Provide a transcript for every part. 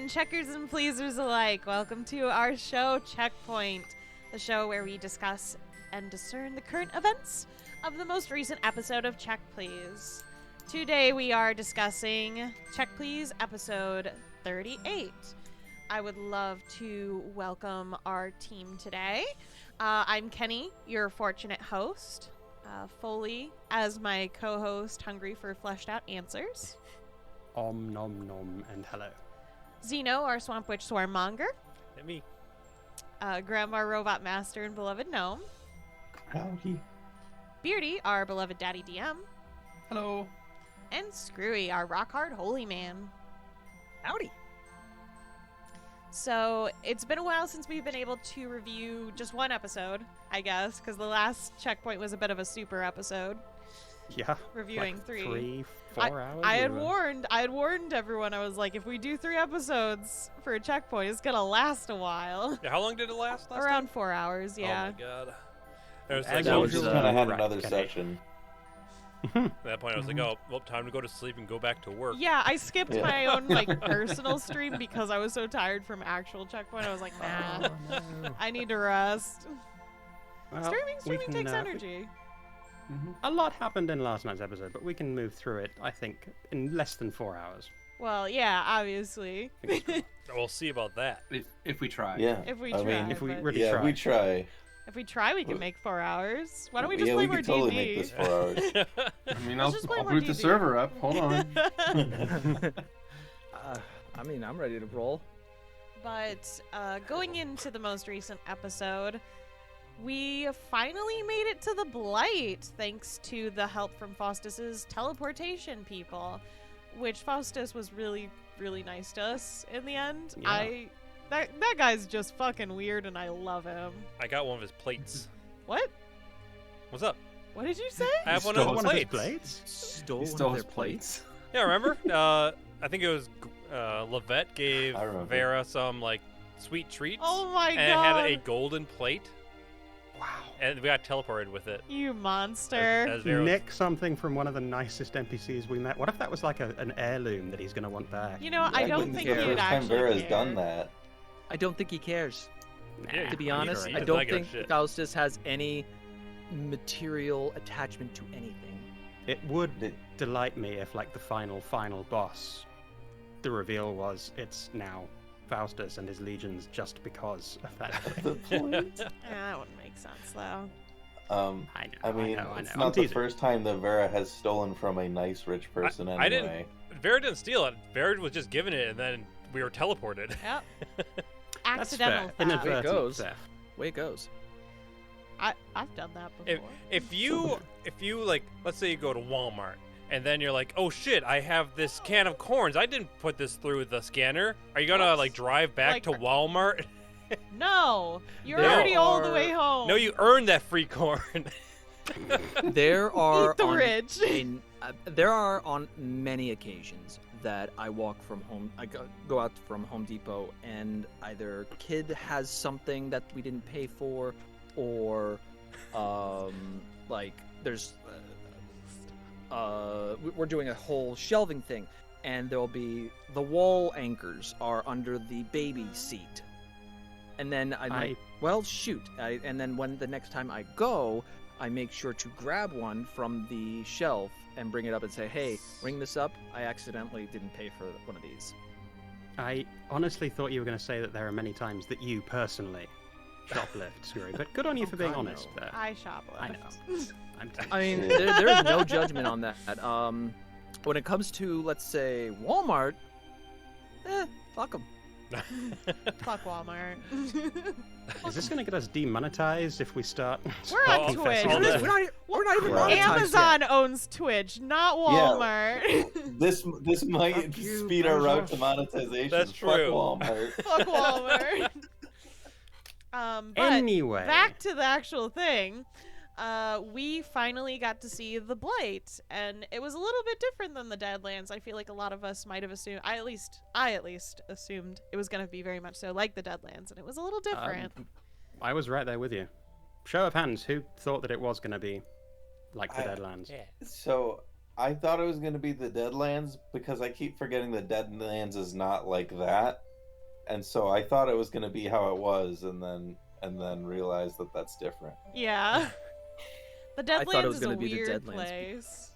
and checkers and pleasers alike, welcome to our show, Checkpoint, the show where we discuss and discern the current events of the most recent episode of Check Please. Today we are discussing Check Please episode 38. I would love to welcome our team today. I'm Keni, your fortunate host. Foaly as my co-host, hungry for fleshed out answers. Om nom nom and hello. Xeno, our swamp witch monger. And me. Grem, our robot master and beloved gnome. Howdy. Beardy, our beloved daddy DM. Hello. And Skrewy, our rock hard holy man. Howdy. So it's been a while since we've been able to review just one episode, I guess, because the last checkpoint was a bit of a super episode. Yeah. Reviewing like three. 4 hours. I had warned everyone. I was like, if we do 3 episodes for a checkpoint, it's gonna last a while. Yeah, how long did it last? Around 4 hours, yeah. Oh my god. It was As like, That was usual, just when I had right, another Keni. session. at that point, I was like, oh, well, time to go to sleep and go back to work. Yeah, I skipped Yeah. my own personal stream because I was so tired from actual checkpoint. I was like, nah, I need to rest. Well, Streaming we can, takes energy. A lot happened in last night's episode, but we can move through it, I think, in less than 4 hours. Well, yeah, obviously. We'll see about that. If we try. Yeah. If we I try. mean, If we but really yeah, try. we try. if we try, we can make 4 hours. Why don't we just yeah, play we more could totally D&D? make this 4 hours. I mean, Let's just play I'll more boot the D&D. server up. Hold on. I mean, I'm ready to roll. But going into the most recent episode, we finally made it to the Blight, thanks to the help from Faustus's teleportation people, which Faustus was really, really nice to us in the end. Yeah. That guy's just fucking weird, and I love him. I got one of his plates. What? What's up? What did you say? I have one stole of One his of his plates. blades? Stole He one stole of his their plates. Yeah, remember? I think it was Levette gave I remember. Vera some, like, sweet treats. Oh my and god. it had a golden plate. Wow. And we got teleported with it. You monster. As Vera was- Nick something from one of the nicest NPCs we met. What if that was like an heirloom that he's going to want back? You know, I don't wouldn't think care. he'd First time actually Vera's care. done that. I don't think he cares. Yeah, To be he honest, does I not don't give a think shit. Faustus has any material attachment to anything. It would Did- delight me if, like, the final boss, the reveal was it's now Faustus and his legions just because of that. The point? That wouldn't make sense, though. I know. I mean, I know. it's I'm not the teasing. first time that Vera has stolen from a nice rich person I didn't- anyway. Vera didn't steal it. Vera was just given it, and then we were teleported. Yep. That's Accidental fair. theft. Inadvertent goes. theft. Way it goes. I've done that before. If you like, let's say you go to Walmart and then you're like, oh shit, I have this can of corns. I didn't put this through the scanner. Are you gonna What? like drive back Like- to Walmart? No, you're There already all the are- way home. No, you earned that free corn. There are Eat the on rich. there are on many occasions that I walk from home. I go out from Home Depot, and either kid has something that we didn't pay for, or like there's we're doing a whole shelving thing, and there'll be the wall anchors are under the baby seat, and then I'm like, well, shoot. And then when the next time I go, I make sure to grab one from the shelf and bring it up and say, hey, ring this up. I accidentally didn't pay for one of these. I honestly thought you were going to say that there are many times that you personally shoplift, Skrewy, but good on you Oh, for being God, honest no. there. I shoplift. I know. I'm teasing. I mean, there's no judgment on that. When it comes to, let's say, Walmart, fuck them. Fuck Walmart. Is this going to get us demonetized if we start? We're on Oh, Twitch. all This- that- We're not even Crap. monetized Amazon yet. owns Twitch, not Walmart. This might Fuck you, speed our route Bezos. to monetization. That's Fuck true. Walmart. Fuck Walmart. But Anyway. back to the actual thing. We finally got to see the Blight, and it was a little bit different than the Deadlands. I feel like a lot of us might have assumed, I at least assumed it was going to be very much so like the Deadlands, and it was a little different. I was right there with you. Show of hands, who thought that it was going to be like the I- Deadlands? So I thought it was going to be the Deadlands because I keep forgetting the Deadlands is not like that. and so I thought it was going to be how it was, and then realized that that's different. Yeah. The thought it Deadlands was is a gonna be the weird Deadlands. place.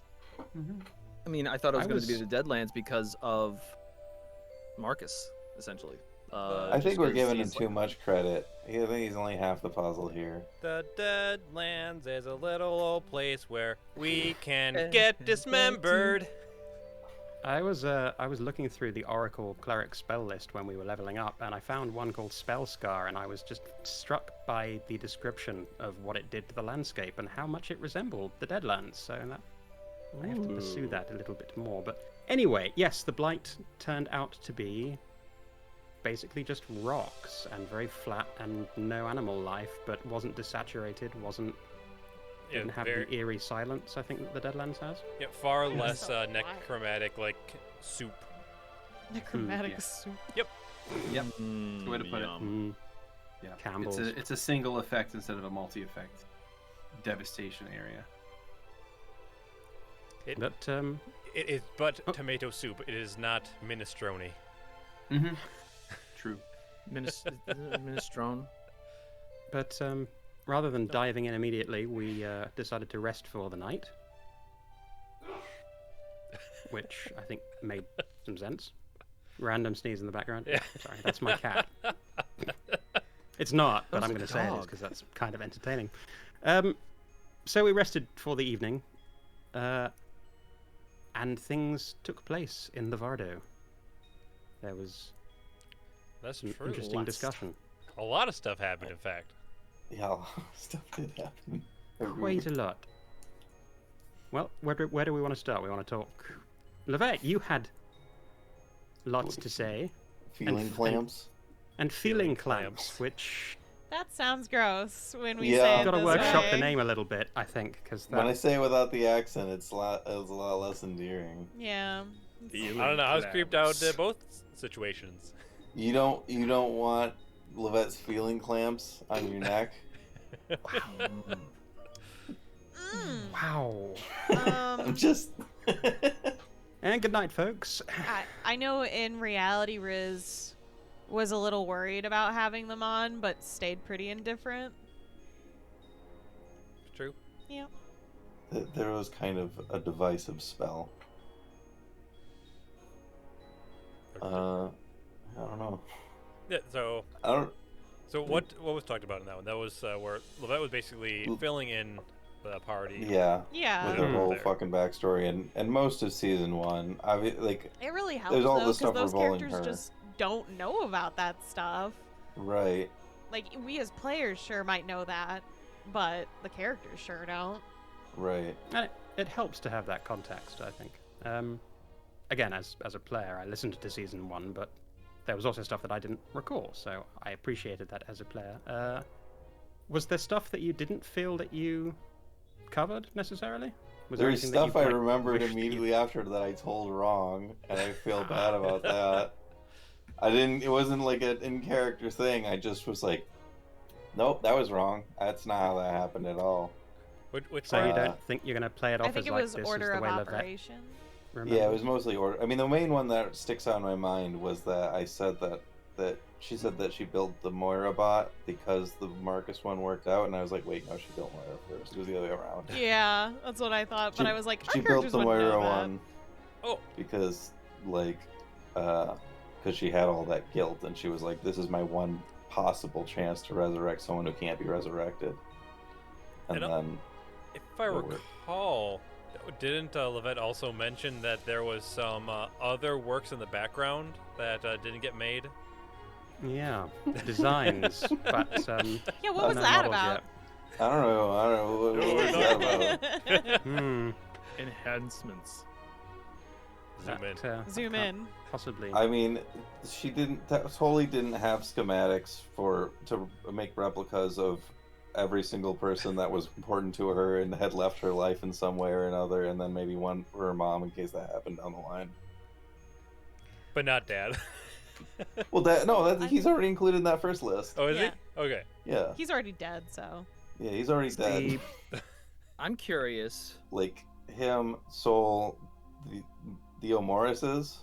I mean, I thought it was I going to be was- the Deadlands because of Marcus, essentially. I Just think we're 'cause giving him he's, too much credit. I think he's only half the puzzle here. The Deadlands is a little old place where we can And get to- dismembered. I was looking through the Oracle Cleric spell list when we were leveling up, and I found one called Spell Scar, and I was just struck by the description of what it did to the landscape and how much it resembled the Deadlands. So that I have to pursue that a little bit more. But anyway, yes, the Blight turned out to be basically just rocks and very flat and no animal life, but wasn't desaturated, Yeah, didn't have very, the eerie silence I think that the Deadlands has. yeah, far less So quiet. necromantic like soup. Necromantic yeah. soup. Yep. That's the way to put it. Mm, Yeah. Campbell's. It's a single effect instead of a multi-effect. Devastation area. But It is but tomato soup. It is not minestrone. Mm-hmm. True. Minestrone. But rather than diving in immediately, we decided to rest for the night, which I think made some sense. Random sneeze in the background. Yeah. Sorry, that's my cat. It's not, but Sounds I'm like going a to say it is dog. because that's kind of entertaining. So we rested for the evening, and things took place in the Vardo. There was That's some true. interesting Lots. discussion. A lot of stuff happened, in fact. Yeah, a lot of stuff did happen. Quite a lot. Well, where do we want to start? We want to talk. Levette, you had lots to say. Feeling and- clamps. And feeling Feeling clamps, clamps. which That sounds gross when we Yeah. say it you've got to this workshop way. the name a little bit, I think, because When I say it without the accent, it's a lot less endearing. Yeah. I don't know. I was creeped out both situations. You don't want Levette's feeling clamps on your neck. Mm. wow. I'm just. And good night, folks. I know in reality Riz was a little worried about having them on, but stayed pretty indifferent. True. Yeah. There was kind of a divisive spell. I don't know. Yeah, so I don't. what was talked about in that one? That was where Levette was basically filling in the party. Yeah. Yeah. With her Mhm. whole There. fucking backstory and most of season one, like It really helps There's all though, this because stuff those revolving characters her. just don't know about that stuff. right. Like we as players sure might know that, but the characters sure don't. Right. And it helps to have that context, I think. Again, as a player, I listened to season one, but there was also stuff that I didn't recall, so I appreciated that as a player. Was there stuff that you didn't feel that you covered necessarily? Was there There's anything that stuff you, I like, remembered wished that you- immediately after that I told wrong, and I feel bad about that. I didn't. It wasn't like an in-character thing. I just was like, "Nope, that was wrong. That's not how that happened at all." Which So you Uh, don't think you're going to play it off I think as it like was this order is of the way Levette operation. remembers? Yeah, it was mostly order. I mean, the main one that sticks out in my mind was that I said that she said that she built the Moira bot because the Marcus one worked out, and I was like, "Wait, no, she built Moira first. It was the other way around." Yeah, that's what I thought, but She- I was like, our She built characters the wouldn't know Moira that. one Oh, because because she had all that guilt, and she was like, "This is my one possible chance to resurrect someone who can't be resurrected." And And, then if I What were- recall, didn't Levette also mention that there was some other works in the background that didn't get made? Yeah, designs, but Yeah, what was no that models about? I don't know. What No, was no. that about? yet. Hmm. Enhancements. Zoom in. that, Zoom I can't in. Possibly. I mean, she totally didn't have schematics to make replicas of every single person that was important to her and had left her life in some way or another, and then maybe one for her mom in case that happened down the line. But not Dad. Well, he's already included in that first list. Oh, is Yeah. he? Okay. Yeah, He's already dead, so. yeah, he's already dead. I'm curious. Like him, Soul, the Morrises.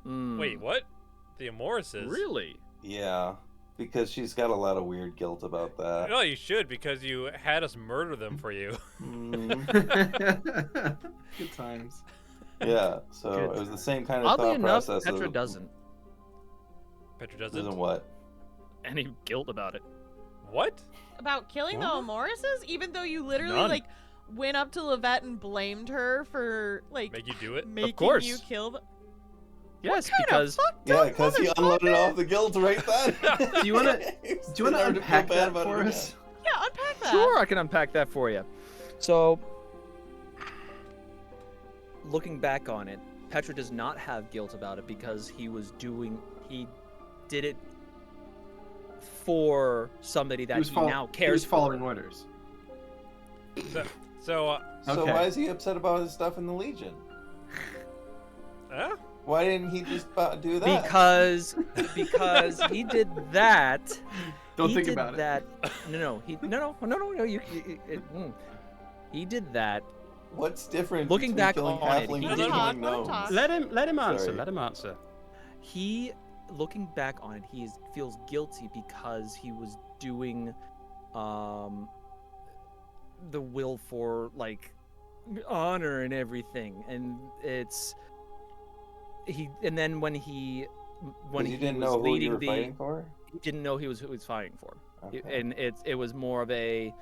Hmm. Wait, what? the Amorses. Really? Yeah, because she's got a lot of weird guilt about that. No, you should, because you had us murder them for you. Mm, Good times. yeah, so Good it was the same kind of Oddly thought enough, process. Petra of, doesn't. Petra Doesn't doesn't. what? Any guilt about it. What? About killing the What? Amorises, even though you literally None. like went up to Levette and blamed her for like Make you do it? making course. you kill them. Yes, Kind because of fucked Yeah, up because he motherfucker. unloaded all the guilt right then. Do you wanna unpack that for us? Yeah, unpack that. sure I can unpack that for you. So, looking back on it, Petra does not have guilt about it because he did it for somebody that he now He cares was following for. orders. So, So Okay. why is he upset about his stuff in the Legion? huh? Why didn't he just do that? Because he did that. Don't he think did about it. that. No. He did that. What's different Looking between back killing on it, halflings he and did- killing Let him gnomes? talk. Let him answer. Sorry. Let him answer. He, looking back on it, feels guilty because he was doing, the will for like honor and everything, and and then when he 'Cause you didn't was know who leading you were the, fighting for? he didn't know who he was fighting for. Okay. And it was more of a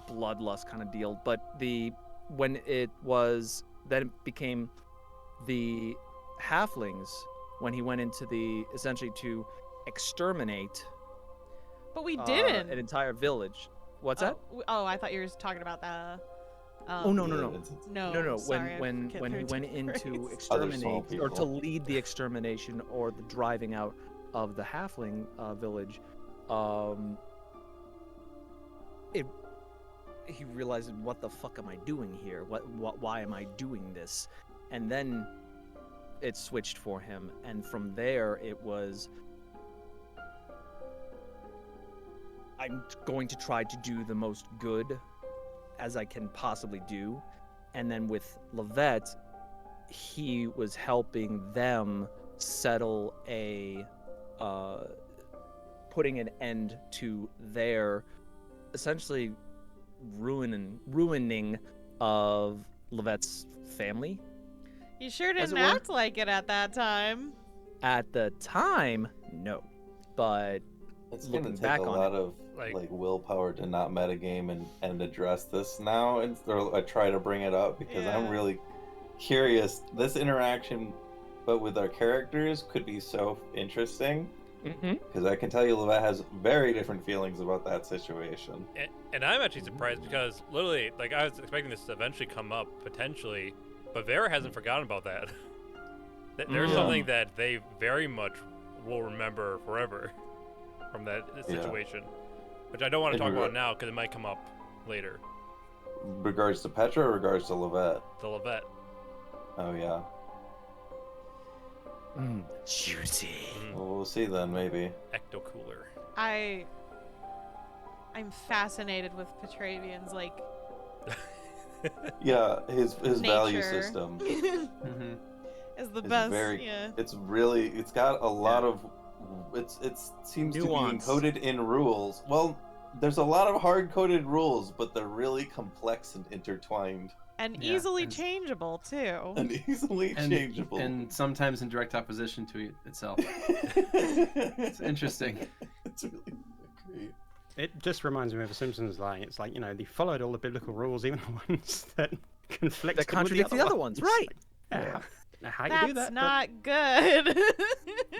bloodlust kind of deal. But when it was then it became the halflings, when he went into essentially to exterminate But we didn't. an entire village. What's that? Oh, I thought you were talking about the. Oh no. No. Sorry, I When forget he their went in to territories. exterminate or to people. lead the extermination or the driving out of the halfling village, he realized, what the fuck am I doing here? Why am I doing this? And then it switched for him, and from there it was, I'm going to try to do the most good as I can possibly do. And then with Levette, he was helping them settle putting an end to their essentially ruining of Levette's family. You sure As didn't it were. act like it at that time. At the time, no. But It's gonna looking take back a on lot it, of like- willpower to not metagame and address this now, or I try to bring it up because I'm Yeah. really curious. This interaction, but with our characters, could be so interesting because I can tell you, Levette has very different feelings about that situation. And I'm actually surprised because literally, like, I was expecting this to eventually come up potentially, but Vera hasn't forgotten about that. There's Yeah. something that they very much will remember forever from that situation, which I don't want to In talk about regard- now because it might come up later. Regards to Petra, or regards to Levette? The Levette. Oh yeah. Juicy. Well, we'll see then, maybe. Ecto cooler. I'm fascinated with Petravian's like Yeah, his value nature. system. Mm-hmm. is the It's best. very- Yeah. It's got a lot of it seems Nuance. to be encoded in rules. Well, there's a lot of hard-coded rules, but they're really complex and intertwined And Yeah, easily and- changeable too. and easily changeable. And sometimes in direct opposition to itself. It's interesting. It's really great. It just reminds me of a Simpsons line. It's like, they followed all the biblical rules, even the ones that conflict That contradict the other ones, right? Yeah. How you That's do that? not good.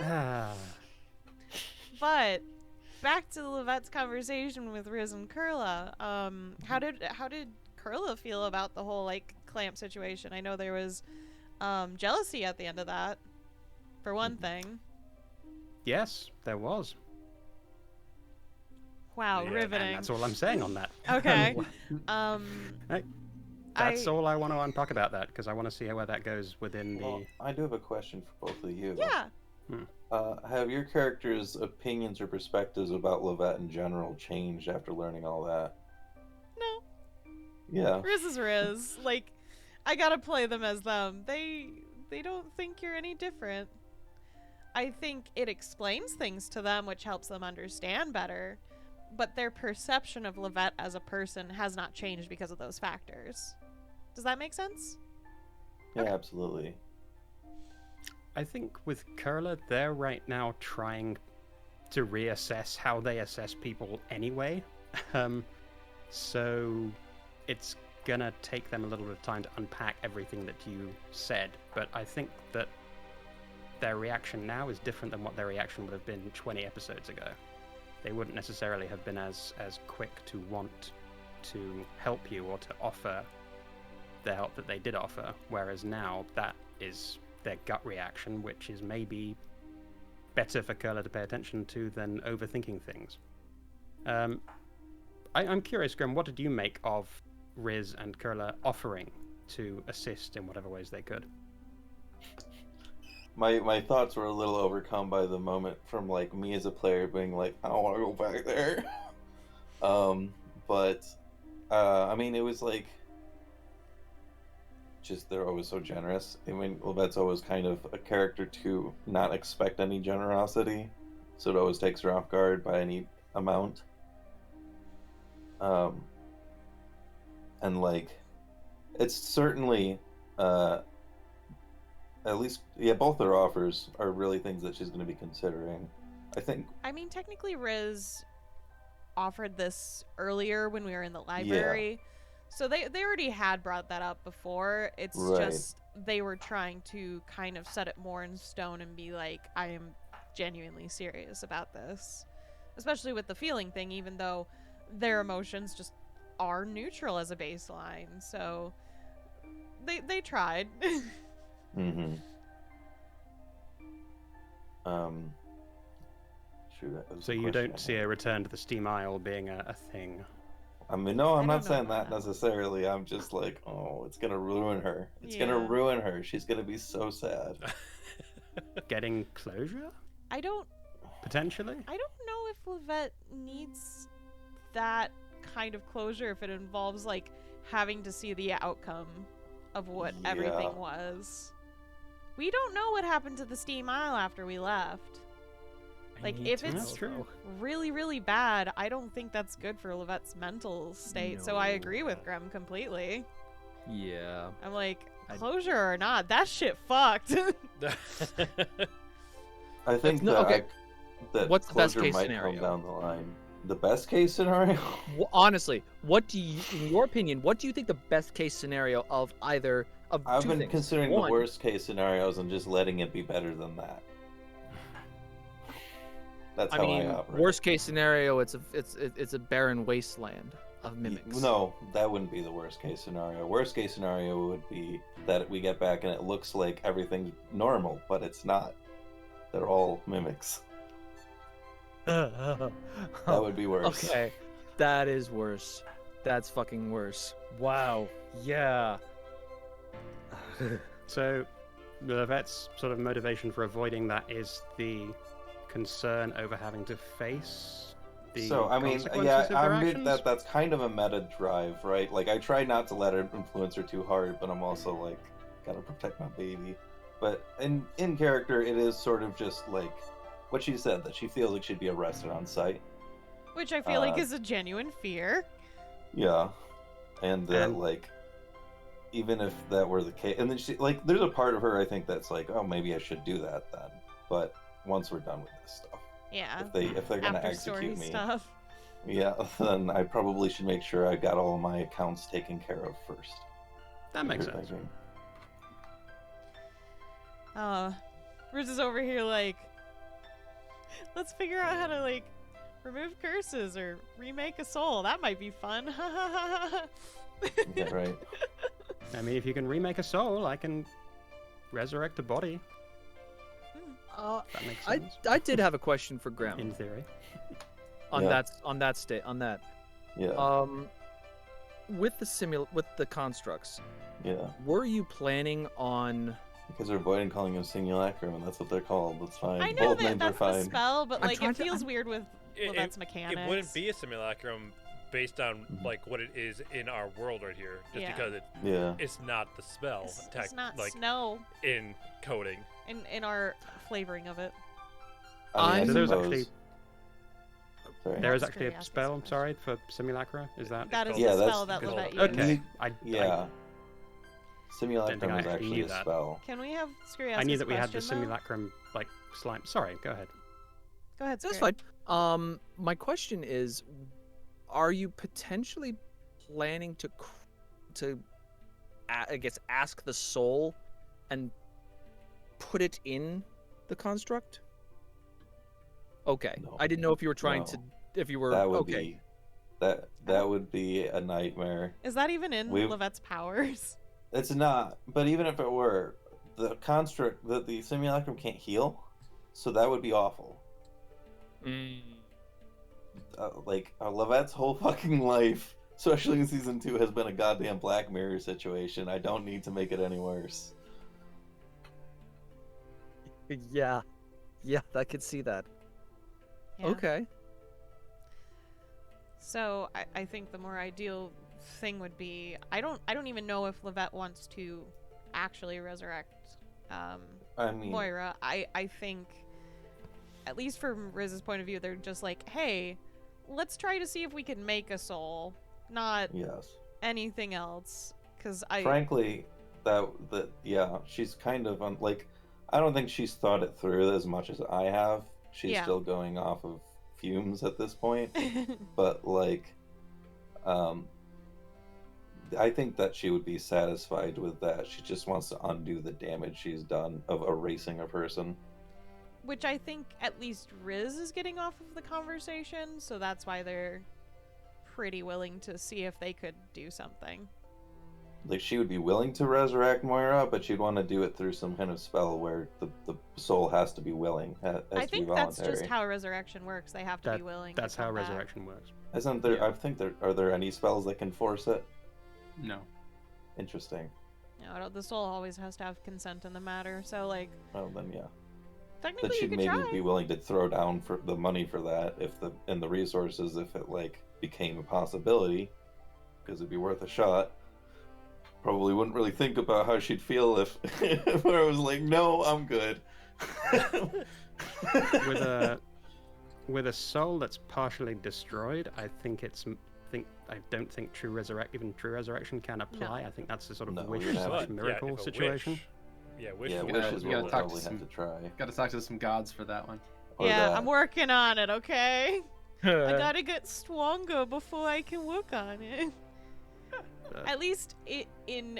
Ah. But back to Levette's conversation with Riz and Kurla. How did Kurla feel about the whole like clamp situation? I know there was jealousy at the end of that, for one thing. Yes, there was. Wow, Yeah, and riveting. And that's all I'm saying on that. Okay. That's I- all I want to unpack about that, because I want to see where that goes within the... Well, I do have a question for both of you. Yeah. Have your characters' opinions or perspectives about Levette in general changed after learning all that? No. Yeah. Riz is Riz. Like, I gotta play them as them. They They don't think you're any different. I think it explains things to them, which helps them understand better, but their perception of Levette as a person has not changed because of those factors. Does that make sense? Yeah, Okay. absolutely. I think with Curler, they're right now trying to reassess how they assess people anyway. So it's gonna take them a little bit of time to unpack everything that you said, but I think that their reaction now is different than what their reaction would have been 20 episodes ago. They wouldn't necessarily have been as quick to want to help you or to offer the help that they did offer, whereas now that is their gut reaction, which is maybe better for Curler to pay attention to than overthinking things. I'm curious, Grem, what did you make of Riz and Curler offering to assist in whatever ways they could? My thoughts were a little overcome by the moment from like me as a player being like, I don't want to go back there. But I mean, it was like just they're always so generous. I mean, Levette's always kind of a character to not expect any generosity, so it always takes her off guard by any amount. And like, it's certainly at least, yeah, both their offers are really things that she's going to be considering. I think. I mean, technically, Riz offered this earlier when we were in the library. So they already had brought that up before. It's Right. just they were trying to kind of set it more in stone and be like, I am genuinely serious about this. Especially with the feeling thing, even though their emotions just are neutral as a baseline. So they tried. Mm-hmm. Shoot, that was So the you question don't I see had. a return to the Steam Isle being a thing? I mean, no, I'm I not don't know saying about that that. necessarily. I'm just like, oh, it's gonna ruin her. It's Yeah. gonna ruin her. She's gonna be so sad. Getting closure? I don't Potentially? know if Levette needs that kind of closure if it involves like having to see the outcome of what everything Yeah. was. We don't know what happened to the Steam Isle after we left. Like, if it's That's true. really, really bad, I don't think that's good for Levette's mental state. So I agree with Grem completely. Yeah. I'm like, I- closure or not, that shit fucked. I think no- that okay. that What's the best closure case might scenario? come down the line. The best case scenario? Honestly, what do you, in your opinion, what do you think the best case scenario of either of I've two been things? considering One, the worst case scenarios and just letting it be better than that. That's I how mean, I operate. worst case scenario, it's a barren wasteland of mimics. No, that wouldn't be the worst case scenario. Worst case scenario would be that we get back and it looks like everything's normal, but it's not. They're all mimics. That would be worse. Okay, that is worse. That's fucking worse. Wow. Yeah. So the vet's sort of motivation for avoiding that is the concern over having to face the So I mean, consequences yeah, of their I admit actions? that's kind of a meta drive, right? Like I try not to let it influence her too hard, but I'm also like gotta protect my baby. But in character, it is sort of just like what she said, that she feels like she'd be arrested on sight. Which I feel like is a genuine fear. Yeah, and that And- like even if that were the case, and then she like there's a part of her I think that's like, oh, maybe I should do that then. But once we're done with this stuff, Yeah. if they're gonna After story execute me, stuff. yeah, then I probably should make sure I got all of my accounts taken care of first. That makes You're sense. thinking. Riz is over here like, let's figure out how to like remove curses or remake a soul. That might be fun. Yeah, right. I mean, if you can remake a soul, I can resurrect a body. That makes sense. I did have a question for Grem In theory. on Yeah. that. Yeah, With the constructs, yeah. were you planning on? Because they're avoiding calling them simulacrum, and that's what they're called. That's fine. I know Both that names are that's the fine. spell, but I'm like trying it to- feels weird with Levette's mechanics. It wouldn't be a simulacrum based on like what it is in our world right here, just Yeah. because it's not the spell. It's not like snow in coding. in our flavoring of it. I mean, So I there's suppose- actually Sorry. there is That's actually pretty a ask spell. this I'm sorry for simulacra. Is that? That is Yeah, the that's spell that good. Levette Okay. used. Yeah. Simulacrum Didn't think I is actually actually knew a that. spell. Can we have Skrewy I ask knew this that we had the question, though? simulacrum like slime. Sorry, go ahead. Go ahead, That's Skrewy. fine. My question is, are you potentially planning to I guess ask the soul and put it in the construct? Okay. No. I didn't know if you were trying to No. if you were That would okay. be that would be a nightmare. Is that even in We've- Levette's powers? It's not, but even if it were, the construct, the simulacrum can't heal, so that would be awful. Levette's whole fucking life, especially in season 2, has been a goddamn Black Mirror situation. I don't need to make it any worse. Yeah. Yeah, I could see that. Yeah. Okay. So I think the more ideal thing would be I don't even know if Levette wants to actually resurrect I mean, Moira. I think at least from Riz's point of view, they're just like, hey, let's try to see if we can make a soul, not yes. anything else. Because Frankly, yeah, she's kind of I don't think she's thought it through as much as I have. She's Yeah. still going off of fumes at this point. But I think that she would be satisfied with that. She just wants to undo the damage she's done of erasing a person. which I think at least Riz is getting off of the conversation, so that's why they're pretty willing to see if they could do something. Like, she would be willing to resurrect Moira, but she'd want to do it through some kind of spell where the soul has to be willing. Has I to be think that's voluntary. just how resurrection works. They have to be willing. That's to how come back. resurrection works. Isn't there? Yeah. I think are there any spells that can force it? No. Interesting. No, the soul always has to have consent in the matter. So like, Oh, then yeah. technically That you she'd could maybe try. be willing to throw down for the money for that and the resources if it became a possibility, because it'd be worth a shot. Probably wouldn't really think about how she'd feel if I was like, no, I'm good. With a soul that's partially destroyed, I don't think true resurrection can apply. No. I think that's a sort of No, wish you'd have slash to- miracle if a situation. Wish. Yeah, wish. Yeah, would gotta- wishes you we'll gotta talk to probably have some- to try. Got to talk to some gods for that one. Or Yeah, that. I'm working on it. Okay, I gotta get stronger before I can work on it. At least in-game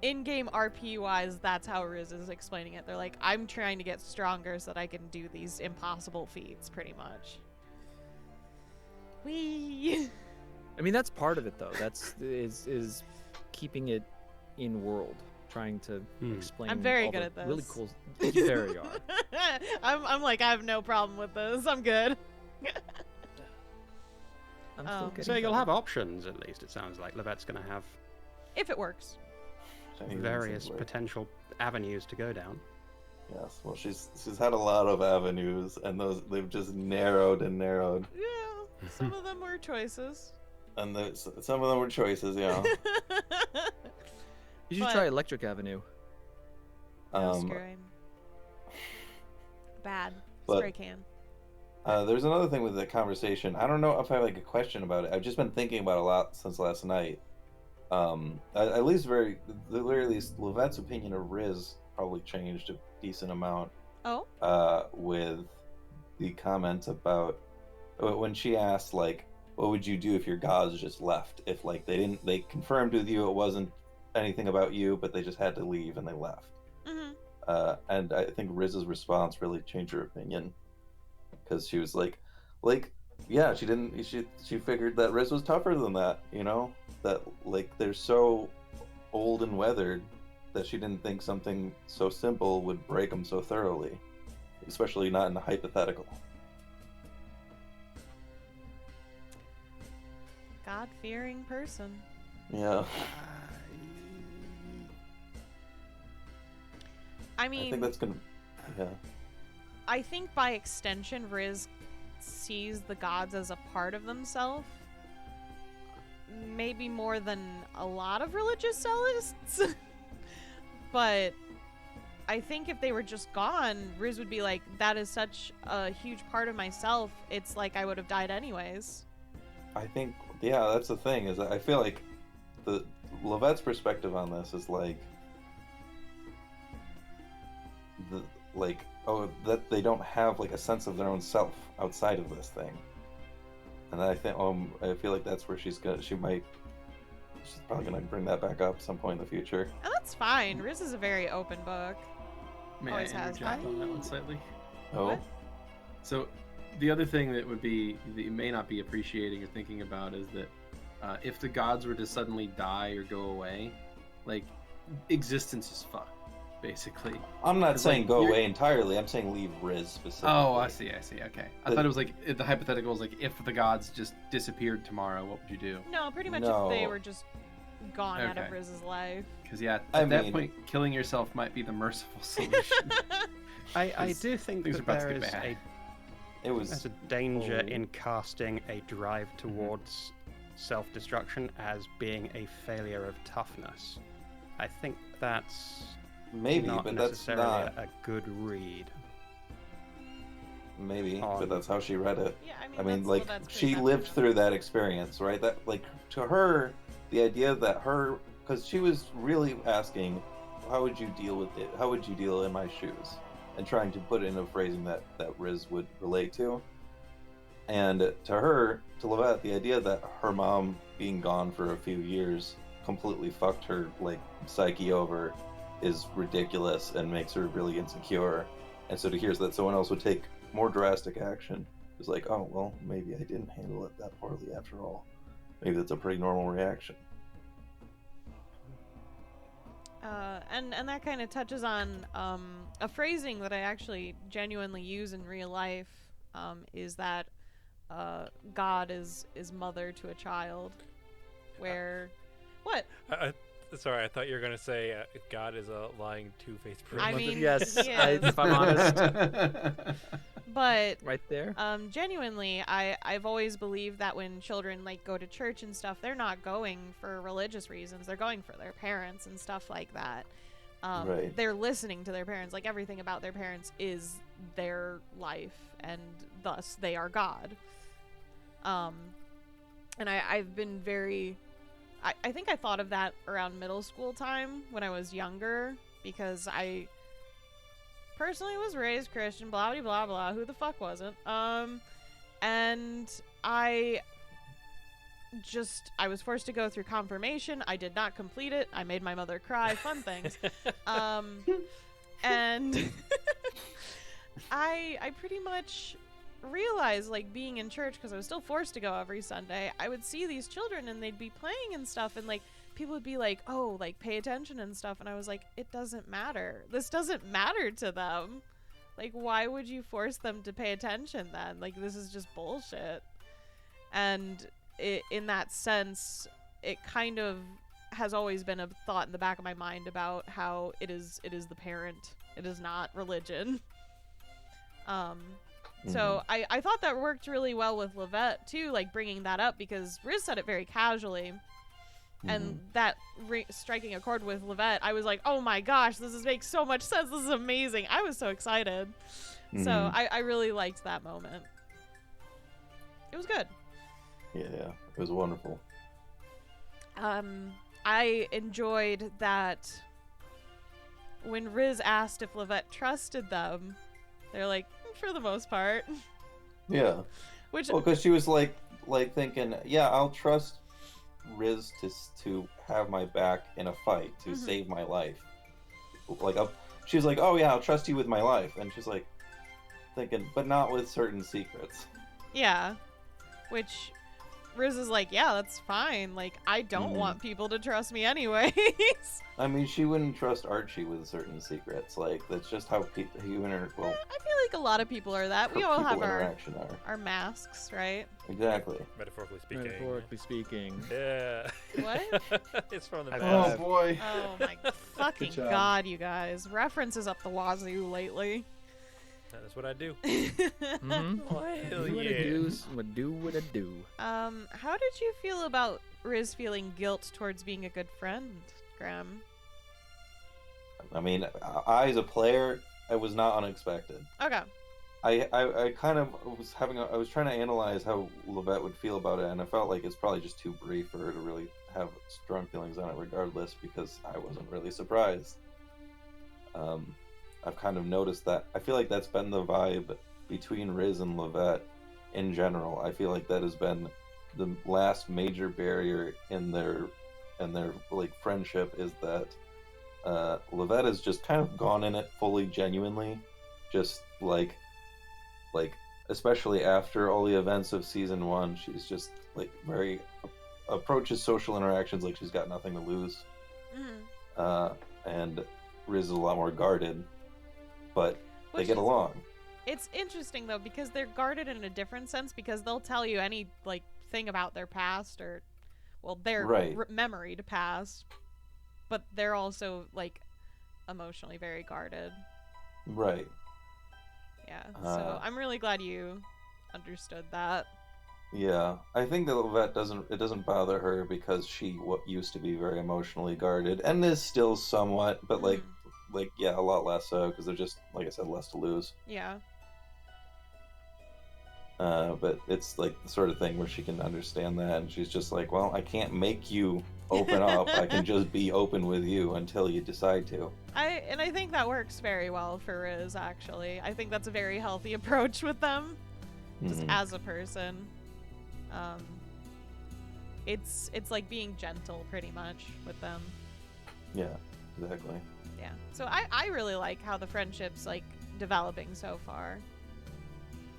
RP wise, that's how Riz is explaining it. They're like, I'm trying to get stronger so that I can do these impossible feats, pretty much. Whee! I mean, that's part of it, though. Is keeping it in world, trying to explain. I'm very all good the at this. Really cool. You very are. I'm like, I have no problem with this. I'm good. I'm still getting So you'll better. have options at least. It sounds like Levette's going to have If it works. Anything various seems like- potential avenues to go down. Yes, well, she's had a lot of avenues, and they've just narrowed and narrowed, Yeah, some of them were choices. and some of them were choices. Yeah. You should But- try Electric Avenue. No, Um, screw him. Bad. but- Spray can. There's another thing with the conversation. I don't know if I have a question about it. I've just been thinking about it a lot since last night. At least very least, Levette's opinion of Riz probably changed a decent amount. Oh? With the comment about when she asked, what would you do if your gods just left? If they confirmed with you it wasn't anything about you, but they just had to leave and they left. Mm-hmm. And I think Riz's response really changed her opinion, because she was yeah, she figured that Riz was tougher than that, that they're so old and weathered that she didn't think something so simple would break them so thoroughly, especially not in a hypothetical. God-fearing person. Yeah, I I mean, think that's gonna. Yeah, I think by extension, Riz sees the gods as a part of themselves. maybe more than a lot of religious zealots. But I think if they were just gone, Riz would be like, that is such a huge part of myself. It's like I would have died anyways. I think, yeah, that's the thing, is that I feel like the Levette's perspective on this is like, that they don't have like a sense of their own self outside of this thing. And I think, I feel like that's where she's probably gonna bring that back up some point in the future. And that's fine. Riz is a very open book. May Always I has interject been. on that one slightly? Oh, What? So, the other thing that you may not be appreciating or thinking about is that if the gods were to suddenly die or go away, like, existence is fucked, basically. I'm not It's saying like go you're- away entirely. I'm saying leave Riz specifically. Oh, I see. Okay. I thought it was like the hypothetical was like if the gods just disappeared tomorrow, what would you do? No, pretty much No. if they were just gone out of Okay. Riz's life. Because yeah, I at that mean- point, killing yourself might be the merciful solution. I Because do think things are that about to there get is bad. there's a danger Foaly. in casting a drive towards self-destruction as being a failure of toughness. I think that's Maybe, not but that's necessarily not. a good read. Maybe, on- but that's how she read it. Yeah, I mean, that's, like, well, that's she pretty lived much through that experience, right? That, like, to her, the idea that because she was really asking, how would you deal with it? How would you deal in my shoes? And trying to put it in a phrasing that Riz would relate to. And to her, to Levette, the idea that her mom being gone for a few years completely fucked her, like, psyche over is ridiculous and makes her really insecure. And so to hear that someone else would take more drastic action is like, oh, well, maybe I didn't handle it that poorly after all. Maybe that's a pretty normal reaction. And that kind of touches on a phrasing that I actually genuinely use in real life, is that God is mother to a child, where what? Sorry, I thought you were gonna say God is a lying, two-faced I person. mean, yes, he is. if I'm honest, But right there. genuinely, I've always believed that when children like go to church and stuff, they're not going for religious reasons. They're going for their parents and stuff like that. Right. They're listening to their parents. Like everything about their parents is their life, and thus they are God. And I've been very. I think I thought of that around middle school time when I was younger, because I personally was raised Christian, blah blah blah blah. Who the fuck wasn't? And I was forced to go through confirmation. I did not complete it. I made my mother cry. Fun things. And I pretty much realized, like, being in church, because I was still forced to go every Sunday, I would see these children and they'd be playing and stuff, and like people would be like, oh, like, pay attention and stuff, and I was like, it doesn't matter. This doesn't matter to them. Like, why would you force them to pay attention then? Like, this is just bullshit. And in that sense, it kind of has always been a thought in the back of my mind about how it is the parent. It is not religion. So I thought that worked really well with Levette too, like bringing that up, because Riz said it very casually, and that striking a chord with Levette, I was like, oh my gosh, makes so much sense. This is amazing. I was so excited. So I really liked that moment. It was good. Yeah, it was wonderful. I enjoyed that when Riz asked if Levette trusted them, they're like, for the most part. Yeah. Which, Well, because she was like thinking, yeah, I'll trust Riz to have my back in a fight to save my life. Like, she's like, oh yeah, I'll trust you with my life, and she's like thinking, but not with certain secrets. yeah. Which Riz is like, yeah, that's fine. Like, I don't want people to trust me anyways. I mean, she wouldn't trust Archie with certain secrets. Like, that's just how human I feel like a lot of people are that. We all have interaction are. our masks, right? Exactly. Metaphorically speaking. Metaphorically speaking. Yeah. What? It's from the I've past. Oh boy. Oh my fucking job. god, you guys. References up the wazoo lately. That's what I do. Mm-hmm. Oh, hell Do what yeah. I do, would do what I do. How did you feel about Riz feeling guilt towards being a good friend, Grem? I mean, I as a player, it was not unexpected. Okay. I kind of was I was trying to analyze how Levette would feel about it, and I felt like it's probably just too brief for her to really have strong feelings on it regardless, because I wasn't really surprised. I've kind of noticed that. I feel like that's been the vibe between Riz and Levette in general. I feel like that has been the last major barrier in their like friendship, is that Levette has just kind of gone in it fully genuinely, just like especially after all the events of season 1, she's just like very approaches social interactions like she's got nothing to lose. And Riz is a lot more guarded, but they get along. It's interesting though, because they're guarded in a different sense, because they'll tell you any like thing about their past, or their memory to past, but they're also like emotionally very guarded. Right. Yeah, so I'm really glad you understood that. Yeah, I think that Levette doesn't bother her because she used to be very emotionally guarded and is still somewhat, but like yeah, a lot less so, because they're just, like I said, less to lose. Yeah. But it's like the sort of thing where she can understand that, and she's just like, well, I can't make you open up. I can just be open with you until you decide to. I think that works very well for Riz, actually. I think that's a very healthy approach with them, just as a person. It's like being gentle, pretty much, with them. Yeah, exactly. Yeah. So I really like how the friendship's like developing so far.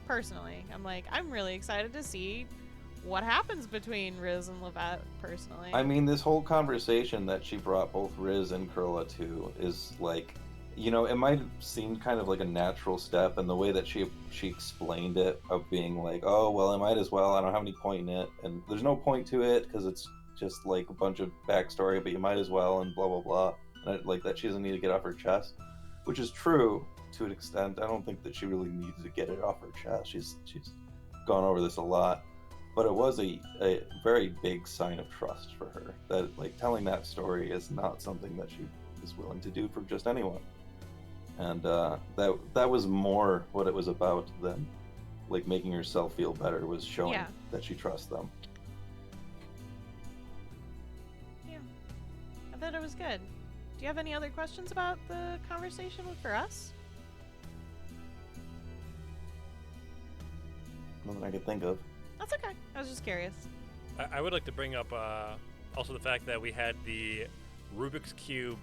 Personally, I'm really excited to see what happens between Riz and Levette, personally. I mean, this whole conversation that she brought both Riz and Kurla to is like, you know, it might seem kind of like a natural step, and the way that she explained it, of being like, oh, well, I might as well, I don't have any point in it, and there's no point to it because it's just like a bunch of backstory, but you might as well, and blah blah blah, and like that she doesn't need to get off her chest, which is true to an extent. I don't think that she really needs to get it off her chest. She's gone over this a lot, but it was a very big sign of trust for her, that like telling that story is not something that she is willing to do for just anyone. And that was more what it was about than like making herself feel better, was showing that she trusts them. Yeah, I thought it was good. Do you have any other questions about the conversation for us? Nothing I could think of. That's okay. I was just curious. I would like to bring up also the fact that we had the Rubik's Cube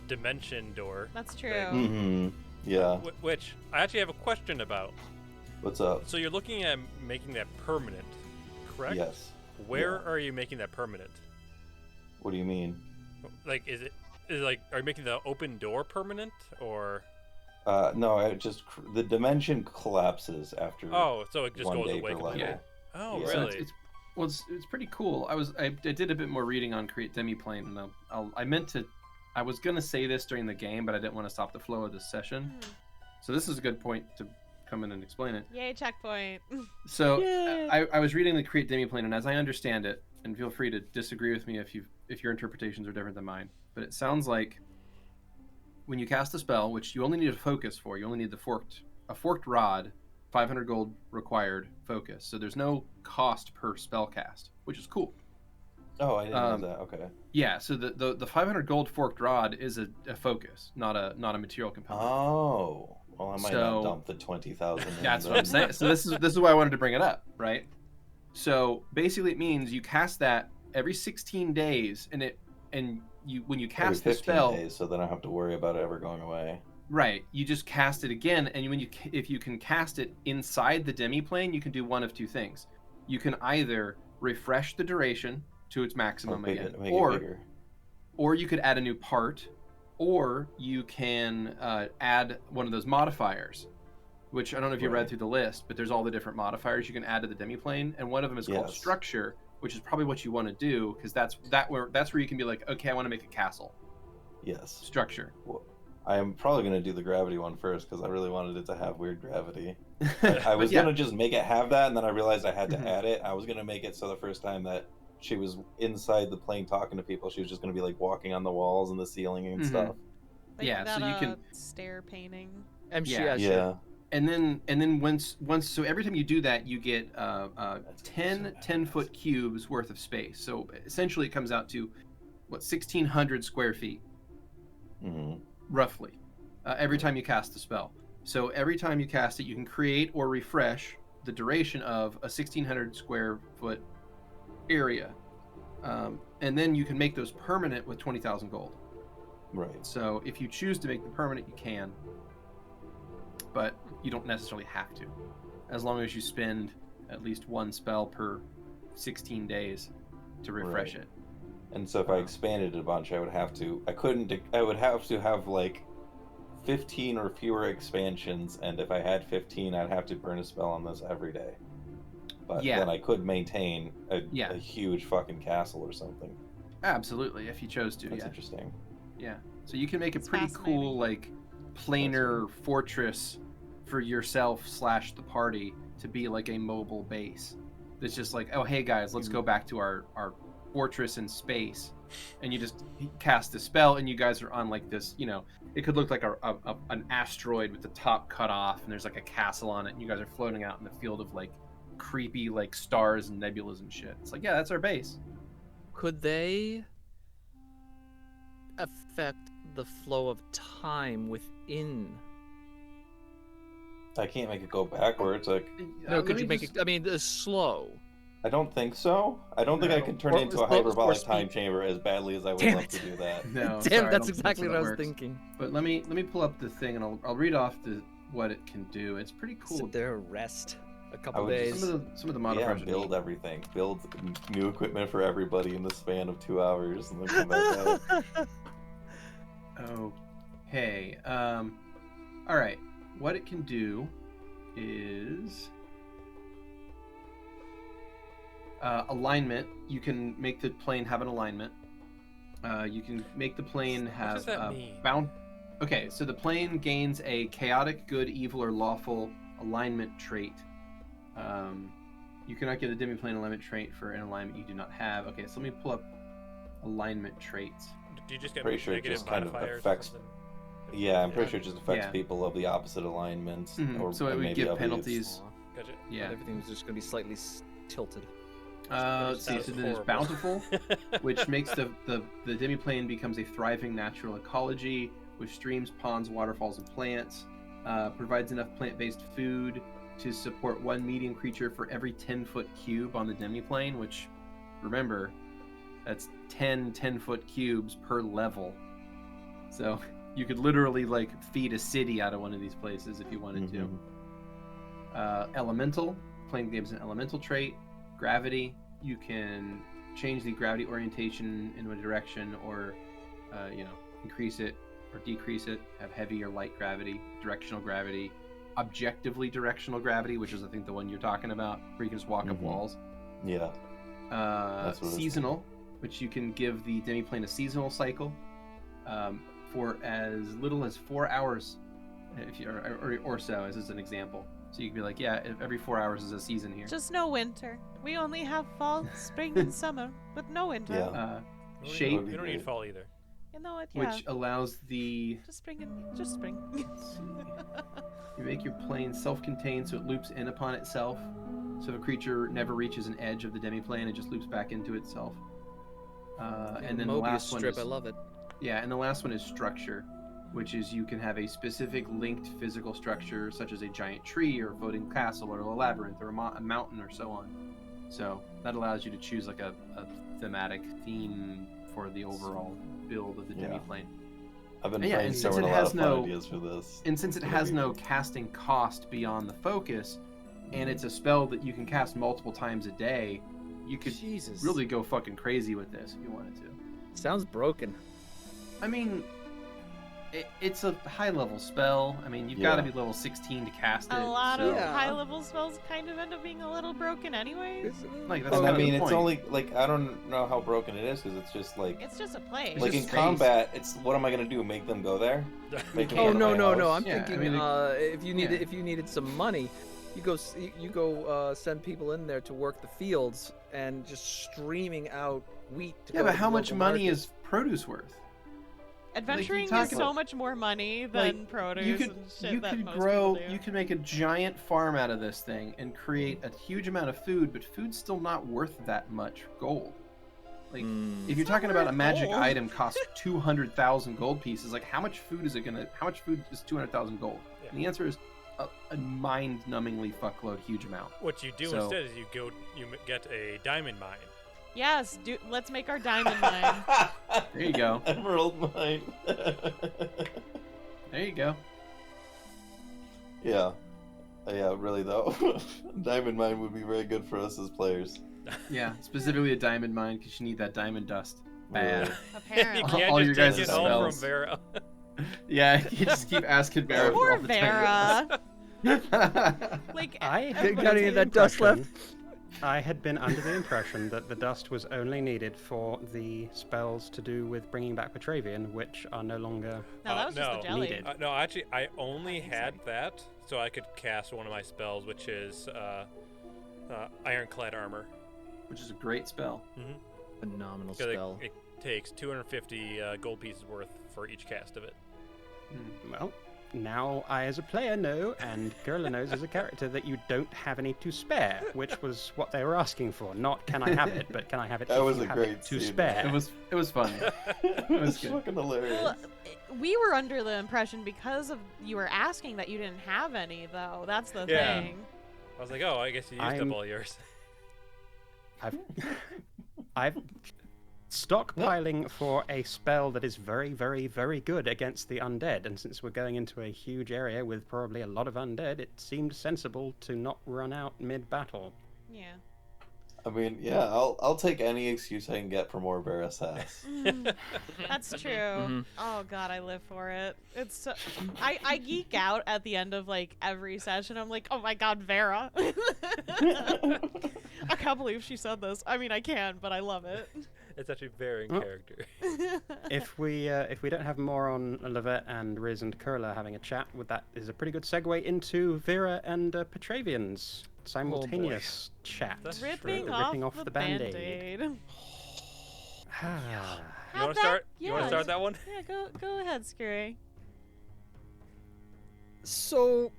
dimension door. That's true. Mm-hmm. Yeah. Which I actually have a question about. What's up? So you're looking at making that permanent, correct? Yes. Where are you making that permanent? What do you mean? Like, is it like, are you making the open door permanent, or? No, the dimension collapses after. Oh, so it just one goes day away per completely. level. Oh, Yeah. really? So it's pretty cool. I did a bit more reading on Create Demiplane, and I was gonna say this during the game, but I didn't want to stop the flow of this session. So this is a good point to come in and explain it. Yay, checkpoint. So I was reading the Create Demiplane, and as I understand it, and feel free to disagree with me if your interpretations are different than mine, but it sounds like when you cast a spell, which you only need a focus for, you only need a forked rod, 500 gold required focus. So there's no cost per spell cast, which is cool. Oh, I didn't know that. Okay. Yeah, so the 500 gold forked rod is a focus, not a material component. Oh, well, I might not dump the 20,000. That's what I'm saying. So this is why I wanted to bring it up, right? So basically, it means you cast that every 16 days, when you cast the spell, days, so then I don't have to worry about it ever going away. Right. You just cast it again, and if you can cast it inside the demiplane, you can do one of two things. You can either refresh the duration to its maximum again, or you could add a new part, or you can add one of those modifiers, which I don't know if you read through the list, but there's all the different modifiers you can add to the demiplane, and one of them is called structure, which is probably what you want to do, because that's where you can be like, okay, I want to make a castle. Yes. Structure. Well, I am probably going to do the gravity one first because I really wanted it to have weird gravity. I was Yeah. going to just make it have that, and then I realized I had to Mhm. add it. I was going to make it so the first time that she was inside the plane talking to people, she was just going to be like walking on the walls and the ceiling and Mhm. stuff. Like Yeah, that, so you can- stair painting. Yeah, sure. Yeah. And then once so every time you do that, you get 10 10-foot cubes worth of space. So essentially, it comes out to 1,600 square feet Mm-hmm. roughly every time you cast the spell. So every time you cast it, you can create or refresh the duration of a 1,600 square foot area, and then you can make those permanent with 20,000 gold. Right. So if you choose to make them permanent, you can, but you don't necessarily have to, as long as you spend at least one spell per 16 days to refresh Right. it. And so if I expanded it a bunch, I would have to. I would have to have like 15 or fewer expansions, and if I had 15, I'd have to burn a spell on this every day. But Yeah. then I could maintain a Yeah. huge fucking castle or something. Absolutely, if you chose to. That's Yeah. interesting. Yeah. So you can make a It's pretty fascinating. cool, like, planar fortress for yourself / the party to be like a mobile base. That's just like, oh, hey guys, let's go back to our fortress in space. And you just cast a spell, and you guys are on like this, it could look like an asteroid with the top cut off, and there's like a castle on it, and you guys are floating out in the field of like creepy like stars and nebulas and shit. It's like, yeah, that's our base. Could they affect the flow of time within? I can't make it go backwards. Like, No, could you make it? I mean, slow. I don't think so. I don't think I No. can turn Or- it into a or hyperbolic speed. time chamber as badly as I would Damn love it. to do that. No, Damn, sorry, I that's don't think exactly how what I that was works. thinking. But let me pull up the thing, and I'll read off what it can do. It's pretty cool. Sit there, rest a I couple would days. just- Some of the Yeah, modifiers. are build neat. everything. Build new equipment for everybody in the span of 2 hours, and then come back out. Okay. All right. What it can do is alignment. You can make the plane have an alignment. You can make the plane have does that mean? bound. Okay, so the plane gains a chaotic, good, evil, or lawful alignment trait. You cannot get a demi-plane alignment trait for an alignment you do not have. Okay, so let me pull up alignment traits. Do you just get Pretty sure it negative just kind of modifiers or affects- something? Yeah, I'm pretty sure it just affects Yeah. people of the opposite alignments. Mhm, Or so it and would maybe give of these. penalties. Gotcha. Yeah. Everything's just going to be slightly tilted. Let's see. Sounds So there's horrible. bountiful, which makes the demiplane becomes a thriving natural ecology with streams, ponds, waterfalls, and plants. Provides enough plant-based food to support one medium creature for every 10-foot cube on the demiplane, which, remember, that's 10 10-foot cubes per level. So you could literally like feed a city out of one of these places if you wanted to. Elemental, plane gives an elemental trait. Gravity, you can change the gravity orientation in a direction, or increase it or decrease it. Have heavy or light gravity, directional gravity, objectively directional gravity, which is I think the one you're talking about, where you can just walk up Mhm. walls. Yeah. That's what it is. Seasonal, which you can give the demiplane a seasonal cycle for as little as 4 hours, if you or so, as is an example. So you can be like, yeah, if every 4 hours is a season here. Just no winter. We only have fall, spring, and summer, with no winter. Yeah. We don't Shape, need- We don't need fall either. You know what? Yeah. which allows the Just spring and just spring. let's see. You make your plane self-contained, so it loops in upon itself. So if a creature never reaches an edge of the demiplane, it just loops back into itself. And then the Mobius last one strip, is I love it. yeah, and the last one is structure, which is you can have a specific linked physical structure, such as a giant tree or a floating castle or a labyrinth or a mountain or so on. So that allows you to choose like a thematic theme for the overall build of the Yeah. demiplane. I've been Yeah, and since brainstorming it a lot has of fun no- ideas for this. And since it It'll has be no fun. casting cost beyond the focus, and it's a spell that you can cast multiple times a day, you could Jesus. really go fucking crazy with this if you wanted to. Sounds broken. I mean, it's a high-level spell. I mean, you've got to be level 16 to cast it. A lot so... of high-level spells kind of end up being a little broken anyways. Like, that's And I kind of mean, the it's point. only like I don't know how broken it is because it's just like It's just a place. It's like in just space. combat. It's what am I gonna do? Make them go there? Make them Oh go to no my no house? no! I'm Yeah, I thinking mean, if you needed if you needed some money, you go send people in there to work the fields and just streaming out wheat. To Yeah, go but to how the much local money market. is produce worth? Adventuring is talking so about- much more money Like, than produce you could and shit you that could most grow people do. you could make a giant farm out of this thing and create a huge amount of food, but food's still not worth that much gold. Like if you're It's not talking about a worth magic gold. item costs 200,000 gold pieces, like how much food is 200,000 gold? Yeah. And the answer is a mind-numbingly fuckload huge amount. What you do So- instead is you get a diamond mine. Yes, let's make our diamond mine. There you go. Emerald mine. There you go. Yeah. Yeah, really though. Diamond mine would be very good for us as players. Yeah, specifically a diamond mine because you need that diamond dust. Bad. you Apparently. can't All just your take guys' it all from spells. Vera. Yeah, you just keep asking Vera for Poor all the Vera. Vera. Like, I everybody- had Got any of that dust left? I had been under the impression that the dust was only needed for the spells to do with bringing back Petravian, which are no longer. No, that was just no. the jelly. Needed. No, actually, I only had that so I could cast one of my spells, which is Ironclad Armor. Which is a great spell. Phenomenal 'Cause spell. It takes 250 gold pieces worth for each cast of it. Well, now I, as a player, know, and Gerla knows as a character, that you don't have any to spare, which was what they were asking for. Not can I have it, but can I have it That if was you a have great it to scene. spare. It was funny. It was was good. fucking hilarious. Well, we were under the impression because of you were asking that you didn't have any, though. That's the Yeah. thing. I was like, oh, I guess you used up all yours. I've stockpiling for a spell that is very, very, very good against the undead, and since we're going into a huge area with probably a lot of undead, it seemed sensible to not run out mid-battle. Yeah. I mean, yeah, I'll take any excuse I can get for more Varus ass. That's true. Oh god, I live for it. It's so, I geek out at the end of like every session. I'm like, oh my god, Vera. I can't believe she said this. I mean, I can, but I love it. It's actually very in Oh. character. If we don't have more on Levette and Riz and Kurla having a chat, that is a pretty good segue into Vera and Petravian's simultaneous chat. That's Ripping true. off the Band-Aid. You How'd want to start? Yeah, You want to start that one? Yeah, go ahead, Skrewy. So,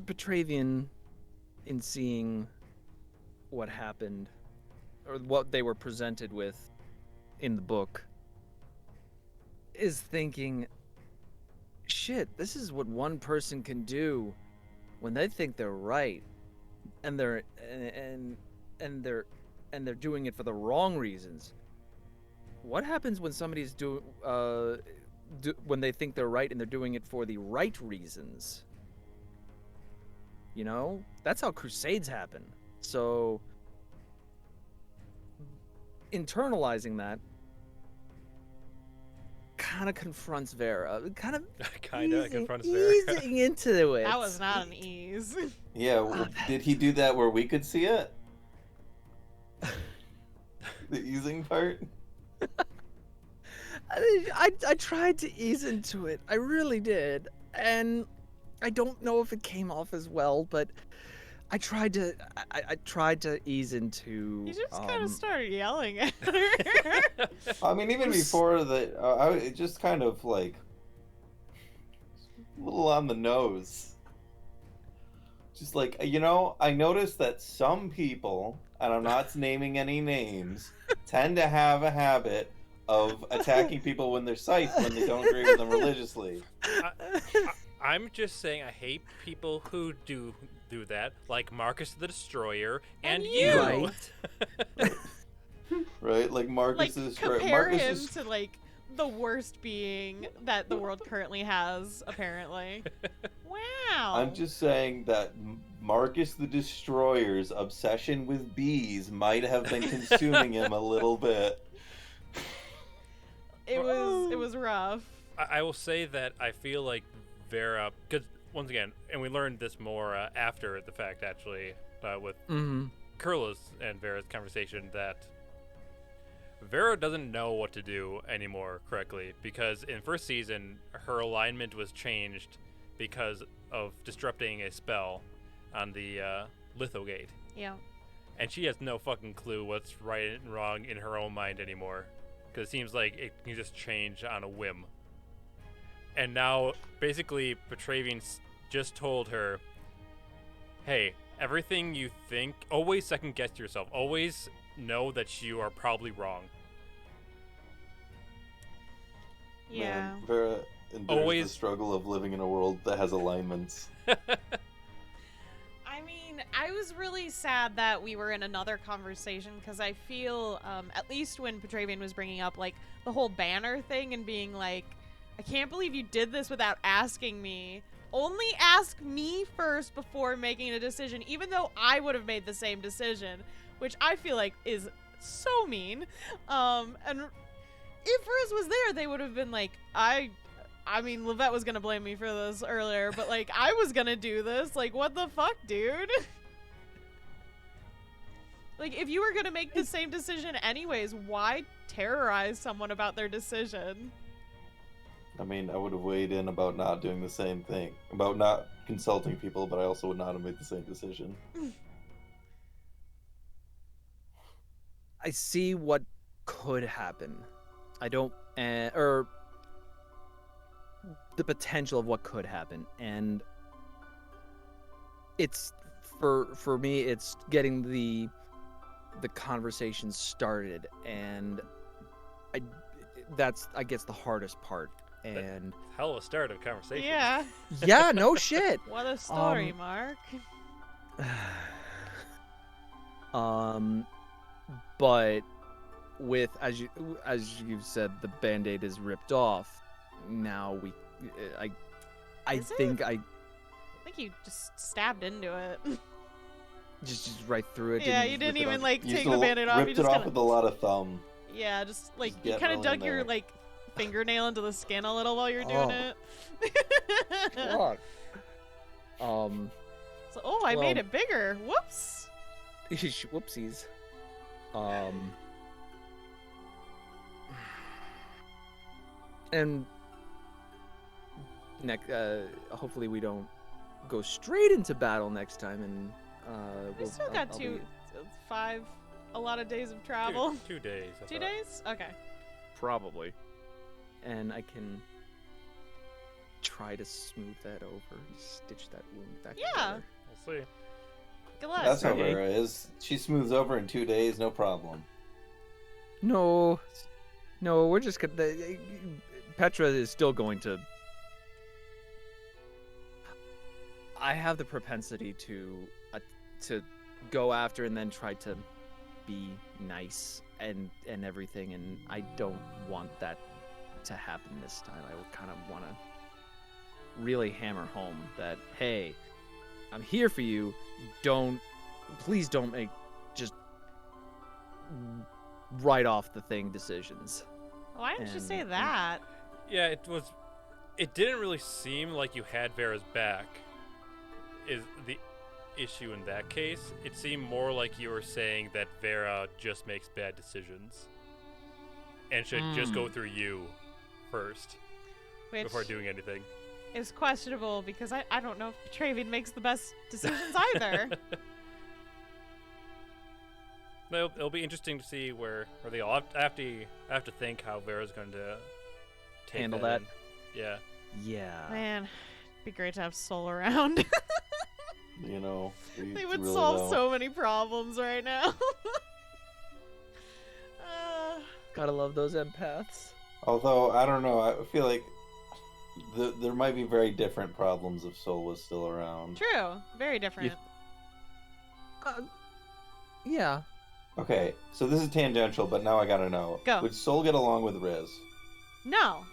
Petravian, in seeing what happened, or what they were presented with in the book, is thinking, shit, this is what one person can do when they think they're right, and they're doing it for the wrong reasons. What happens when somebody's when they think they're right and they're doing it for the right reasons? You know, that's how crusades happen. So internalizing that kind of confronts Vera. Kind of confronts Vera. easing into it. That was not an ease. Yeah, did he do that where we could see it? The easing part? I tried to ease into it. I really did. And I don't know if it came off as well, but I tried to ease into. You just kind of started yelling at her. I mean, even before that, it just kind of like a little on the nose. Just like, you know, I noticed that some people, and I'm not naming any names, tend to have a habit of attacking people when they're scythed when they don't agree with them religiously. I'm just saying I hate people who do that, like Marcus the Destroyer and you. Right. Right? Like Marcus like is compare Marcus him is to like the worst being that the world currently has, apparently. Wow. I'm just saying that Marcus the Destroyer's obsession with bees might have been consuming him a little bit. it was rough. I will say that I feel like Vera, because once again, and we learned this more after the fact, actually, with Kurla's and Vera's conversation, that Vera doesn't know what to do anymore correctly, because in first season, her alignment was changed because of disrupting a spell on the Lithogate. Yeah. And she has no fucking clue what's right and wrong in her own mind anymore, because it seems like it can just change on a whim. And now, basically, Petravian just told her, hey, everything you think, always second guess yourself. Always know that you are probably wrong. Yeah. Man, Vera endures the struggle of living in a world that has alignments. I mean, I was really sad that we were in another conversation, because I feel, at least when Petravian was bringing up, like, the whole banner thing and being like, I can't believe you did this without asking me. Only ask me first before making a decision, even though I would have made the same decision, which I feel like is so mean. And if Riz was there, they would have been like, I mean, Levette was gonna blame me for this earlier, but like, I was gonna do this. Like, what the fuck, dude? Like, if you were gonna make the same decision anyways, why terrorize someone about their decision? I mean, I would have weighed in about not doing the same thing, about not consulting people, but I also would not have made the same decision. I see what could happen. I don't, or the potential of what could happen, and it's for me, it's getting the conversation started, and that's I guess the hardest part. And Hell of a start of conversation. Yeah. yeah, no shit. What a story, Mark. But with as you've said, the Band-Aid is ripped off. Now I Is think it? I I think you just stabbed into it. just right through it. Yeah, you didn't rip it even off. like You take still the band-aid off. You ripped just it off kind with a lot of thumb. yeah, just like Just you get kind of on dug there. your like fingernail into the skin a little while you're doing Oh. it. Fuck. So, oh, I made Well- it bigger. Whoops. Whoopsies. And hopefully we don't go straight into battle next time, and We still got I'll two, be- 5, a lot of days of travel. 2 days. I 2 thought. days? Okay. probably, and I can try to smooth that over, and stitch that wound back Yeah. together. We'll see. Good luck. That's how Okay. Vera is. She smooths over in 2 days, no problem. No, we're just gonna. Petra is still going to. I have the propensity to go after and then try to be nice and everything, and I don't want that to happen this time. I would kind of want to really hammer home that, hey, I'm here for you. Please don't make just right off the thing decisions. Why didn't you say and- that? Yeah, it didn't really seem like you had Vera's back. Is the issue in that case? It seemed more like you were saying that Vera just makes bad decisions and should just go through you first Which before doing anything. is questionable, because I don't know if Petravian makes the best decisions either. It'll be interesting to see where they all have to think how Vera's going to Handle that. in. Yeah. Yeah. Man, it'd be great to have Soul around. You know, They would really solve don't. so many problems right now. Gotta love those empaths. Although, I don't know, I feel like there might be very different problems if Soul was still around. True. Very different. Yeah. Okay, so this is tangential, but now I gotta know. Go. Would Soul get along with Riz? No.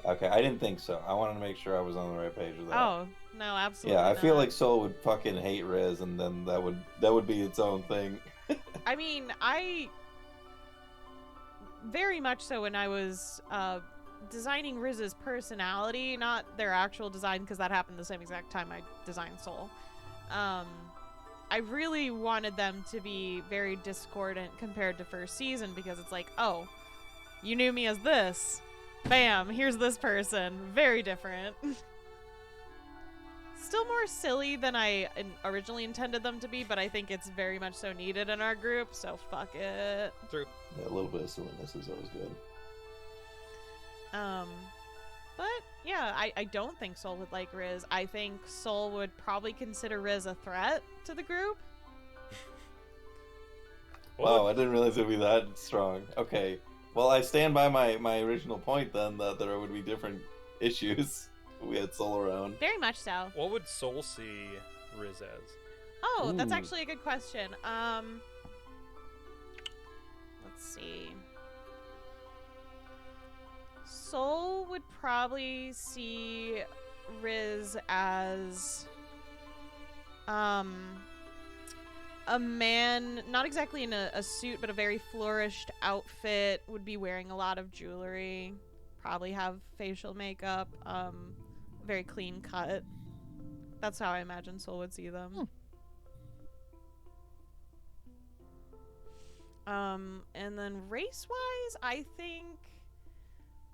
Okay, I didn't think so. I wanted to make sure I was on the right page with that. Oh, no, absolutely Yeah, I feel not. like Soul would fucking hate Riz, and then that would be its own thing. I mean, very much so when I was designing Riz's personality, not their actual design, because that happened the same exact time I designed Soul. I really wanted them to be very discordant compared to first season, because it's like, oh, you knew me as this. Bam, here's this person. Very different. Still more silly than I originally intended them to be, but I think it's very much so needed in our group, so fuck it. True. Yeah, a little bit of silliness is always good. But yeah, I don't think Soul would like Riz. I think Soul would probably consider Riz a threat to the group. Wow, I didn't realize it'd be that strong. Okay, well, I stand by my original point then, that there would be different issues. We had Soul around. Very much so. What would Soul see Riz as? Oh, that's Ooh. actually a good question. Let's see. Soul would probably see Riz as a man, not exactly in a suit, but a very flourished outfit, would be wearing a lot of jewelry, probably have facial makeup, very clean cut. That's how I imagine Soul would see them. And then race-wise, I think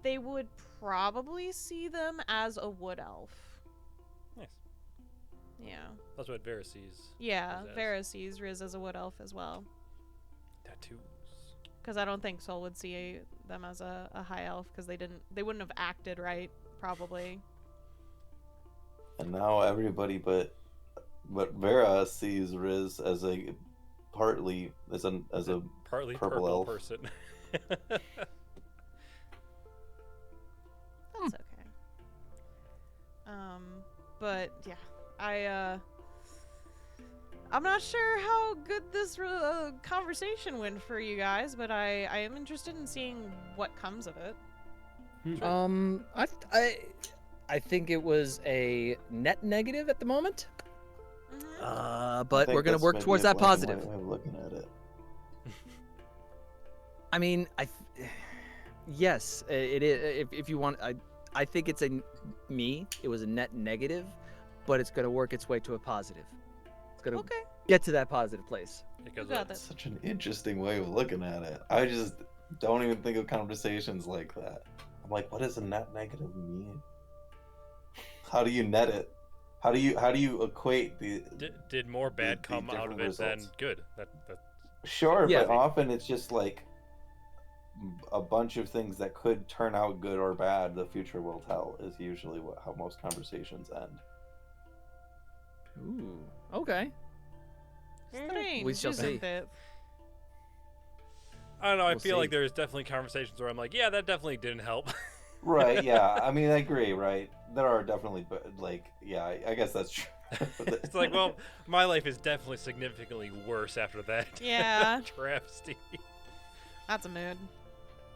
they would probably see them as a wood elf. Nice. Yeah. That's what Vera sees. Yeah, Riz as. Vera sees Riz as a wood elf as well. Tattoos. Because I don't think Soul would see them as a high elf, because they wouldn't have acted right, probably. And now everybody but Vera sees Riz as a partly as a Partly purple elf. person. That's okay. But yeah, I'm not sure how good this conversation went for you guys, but I am interested in seeing what comes of it. I think it was a net negative at the moment. Mm-hmm. But we're gonna work towards that positive. Way of looking at it. I mean, yes, it is. If you want, I think it was a net negative, but it's gonna work its way to a positive. It's gonna Okay. get to that positive place. Because You got of- this. Such an interesting way of looking at it. I just don't even think of conversations like that. I'm like, what does a net negative mean? How do you net it? How do you equate the? Did more bad the come out of different it than results. good? That Sure, Yeah. but often it's just like a bunch of things that could turn out good or bad. The future will tell is usually how most conversations end. Ooh. Okay. Strange, We shall isn't see. it? I don't know. I We'll feel like see. there's definitely conversations where I'm like, yeah, that definitely didn't help. Right? Yeah. I mean, I agree. Right? There are definitely, yeah. I guess that's true. It's like, well, my life is definitely significantly worse after that. Yeah. Travesty. That's a mood.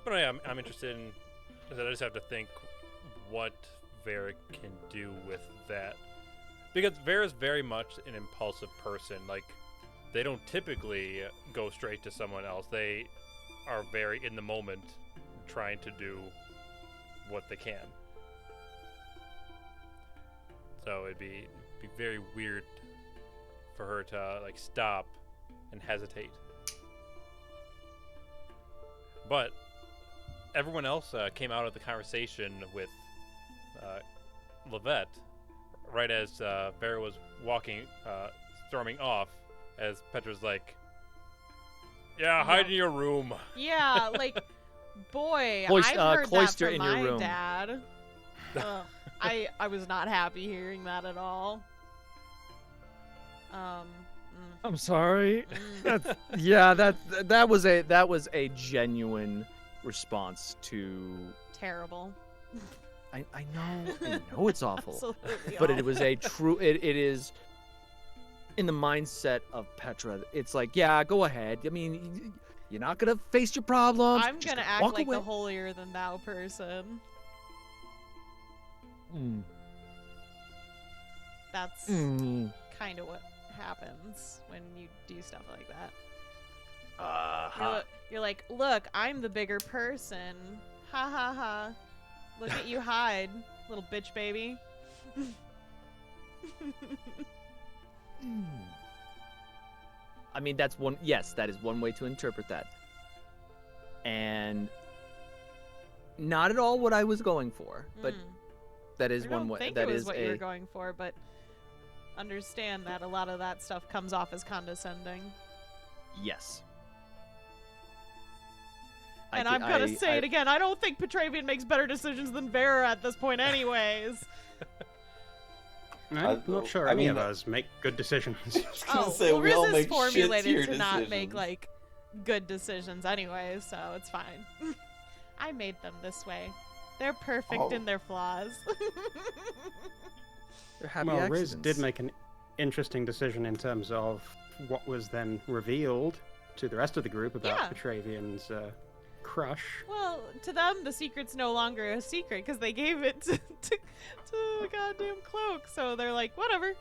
But I'm interested in. I just have to think what Vera can do with that, because Vera's very much an impulsive person. Like, they don't typically go straight to someone else. They are very in the moment, trying to do what they can. So it'd be very weird for her to like stop and hesitate. But everyone else came out of the conversation with Levette right as Vera was storming off, as Petra's like, yeah, hide in your room. Yeah, like, boy, Cloister- I've heard that cloister from in your my room. dad. Ugh, I was not happy hearing that at all. I'm sorry. Mm. Yeah, that was a genuine response to. Terrible. I know it's awful, Absolutely but awful. it was a true. It is in the mindset of Petra. It's like, yeah, go ahead. I mean, you're not gonna face your problems. I'm just gonna act walk like away. the holier than thou person. Mm. That's Mm. kind of what happens when you do stuff like that. You're like, look, I'm the bigger person. Ha ha ha. Look at you hide, little bitch baby. I mean, that is one way to interpret that. And not at all what I was going for, but that is one way. I don't think it was what you were going for, but understand that a lot of that stuff comes off as condescending. Yes. And I'm going to say it again. I don't think Petravian makes better decisions than Vera at this point anyways. I'm not sure any of us make good decisions. We all make formulated to not make, like, good decisions anyway, so it's fine. I made them this way. They're perfect in their flaws. They're happy well, accidents. Riz did make an interesting decision in terms of what was then revealed to the rest of the group about Petravian's crush. Well, to them, the secret's no longer a secret because they gave it to the goddamn cloak. So they're like, whatever.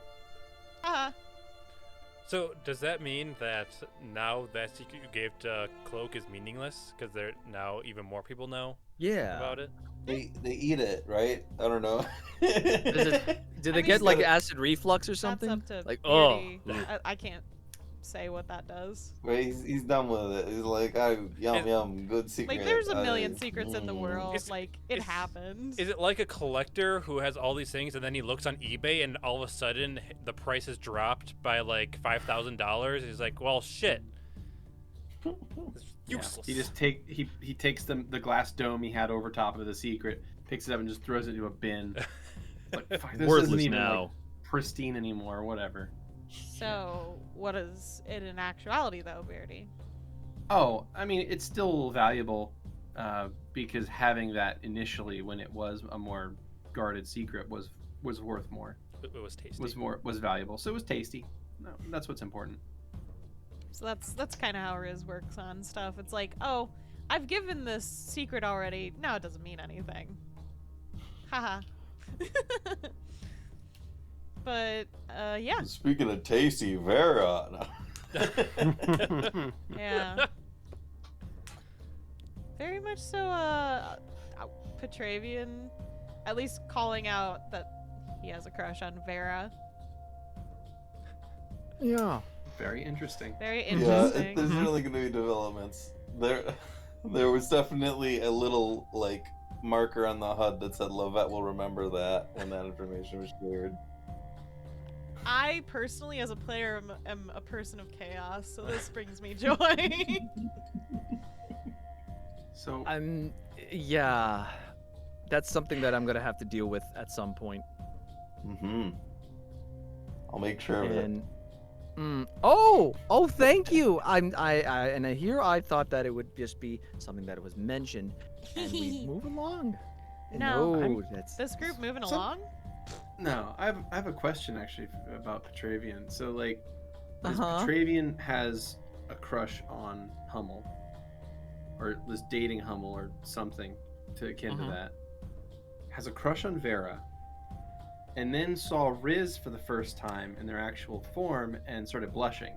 So does that mean that now that secret you gave to Cloak is meaningless because now even more people know about it? They eat it, right? I don't know. Do they get like acid reflux or something? That's up to like Beardy. I can't say what that does. Well, he's done with it. He's like, yum, good secret. Like, there's a million secrets in the world. It happens. Is it like a collector who has all these things and then he looks on eBay and all of a sudden the price has dropped by like $5,000? He's like, well, shit. It's useless. He takes the glass dome he had over top of the secret, picks it up and just throws it into a bin. Like, fuck, this worthless isn't even now. like pristine anymore, whatever. So, what is it in actuality, though, Beardy? Oh, I mean, it's still valuable because having that initially, when it was a more guarded secret, was worth more. It was tasty. Was valuable. So it was tasty. No, that's what's important. So that's kind of how Riz works on stuff. It's like, oh, I've given this secret already. No, it doesn't mean anything. Haha. But, yeah. Speaking of tasty, Vera. Yeah. Very much so, Petravian, at least calling out that he has a crush on Vera. Yeah. Very interesting. Very interesting. Yeah, there's really going to be developments. There was definitely a little, like, marker on the HUD that said Lovette will remember that when that information was shared. I personally, as a player, am a person of chaos, so this brings me joy. So yeah, that's something that I'm gonna have to deal with at some point. I'll make sure of it. Oh, thank you. I thought that it would just be something that was mentioned, and we move along. No, this group moving along. No, I have a question actually about Petravian. So like, Petravian has a crush on Hummel, or was dating Hummel or something akin to that. Has a crush on Vera, and then saw Riz for the first time in their actual form and started blushing.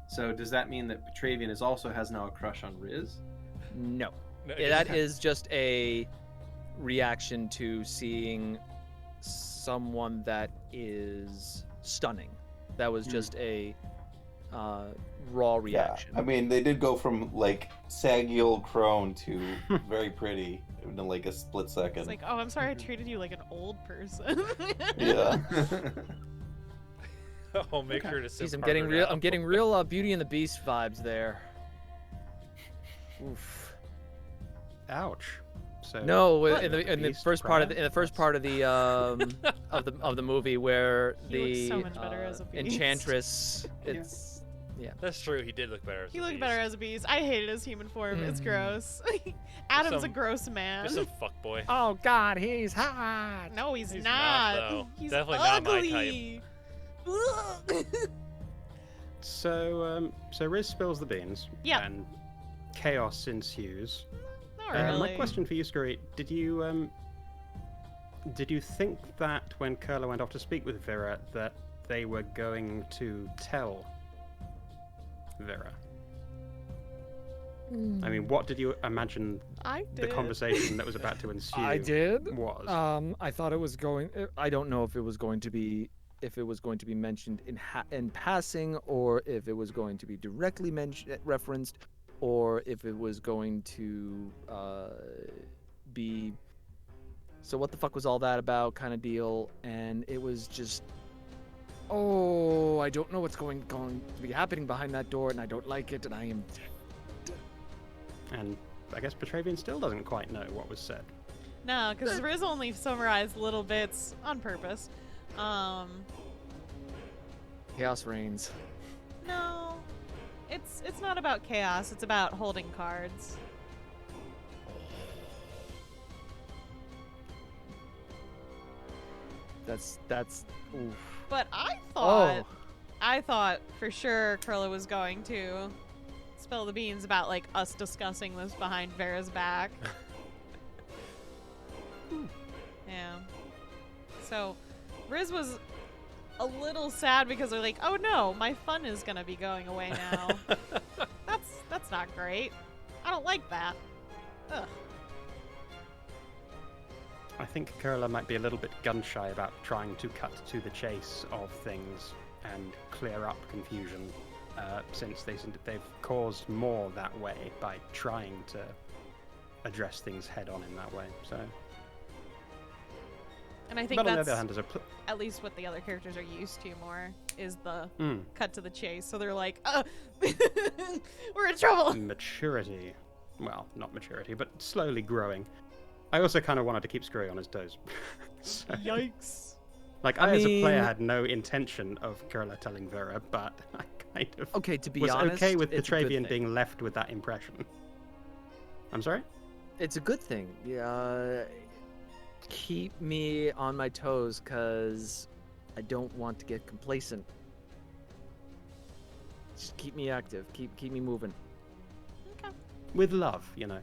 So does that mean that Petravian has now a crush on Riz? No, that is just a reaction to seeing someone that is stunning. That was just a raw reaction. Yeah, I mean, they did go from like saggy old crone to very pretty in like a split second. It's like, oh, I'm sorry I treated you like an old person. Yeah. I'll make sure to I'm getting real Beauty and the Beast vibes there. Oof. Ouch. So no, in the first part of the of the movie where he looks so much better as a beast. Enchantress, yeah. That's true. He did look better. He looked better as a beast. I hated his human form. It's gross. Adam's a gross man. Just some fuckboy. Oh God, he's hot. No, he's not. Not Though. He's definitely ugly. not my type. So Riz spills the beans. Yeah. And chaos ensues. Not really. My question for you, Skrewy, did you think that when Curler went off to speak with Vera that they were going to tell Vera? I mean, what did you imagine I the did. conversation that was about to ensue I did. was? I thought it was going. I don't know if it was going to be mentioned in passing, or if it was going to be directly referenced, or if it was going to be. So what the fuck was all that about? Kind of deal, and it was just. Oh, I don't know what's going to be happening behind that door, and I don't like it, and I am. And I guess Petravian still doesn't quite know what was said. No, because Riz only summarized little bits on purpose. Chaos reigns. No, it's not about chaos. It's about holding cards. That's. Oof. But I Oh. thought for sure Curla was going to spill the beans about like us discussing this behind Vera's back. Yeah. So Riz was a little sad because they're like, oh no, my fun is gonna be going away now. That's not great. I don't like that. Ugh. I think Kurla might be a little bit gun-shy about trying to cut to the chase of things and clear up confusion, since they've caused more that way by trying to address things head-on in that way. So, And I think but on the that's other hand, at least what the other characters are used to more is the Mm. cut to the chase. So they're like, we're in trouble. maturity. Well, not maturity, but slowly growing. I also kind of wanted to keep Skrewy on his toes. So, Yikes. like, I I as a player mean- had no intention of Kurla telling Vera, but I kind of Okay, to be was honest, okay with it's a good Petravian thing. being left with that impression. I'm sorry? It's a good thing. Yeah, keep me on my toes, cause I don't want to get complacent. Just keep me active. Keep me moving. Okay. With love, you know.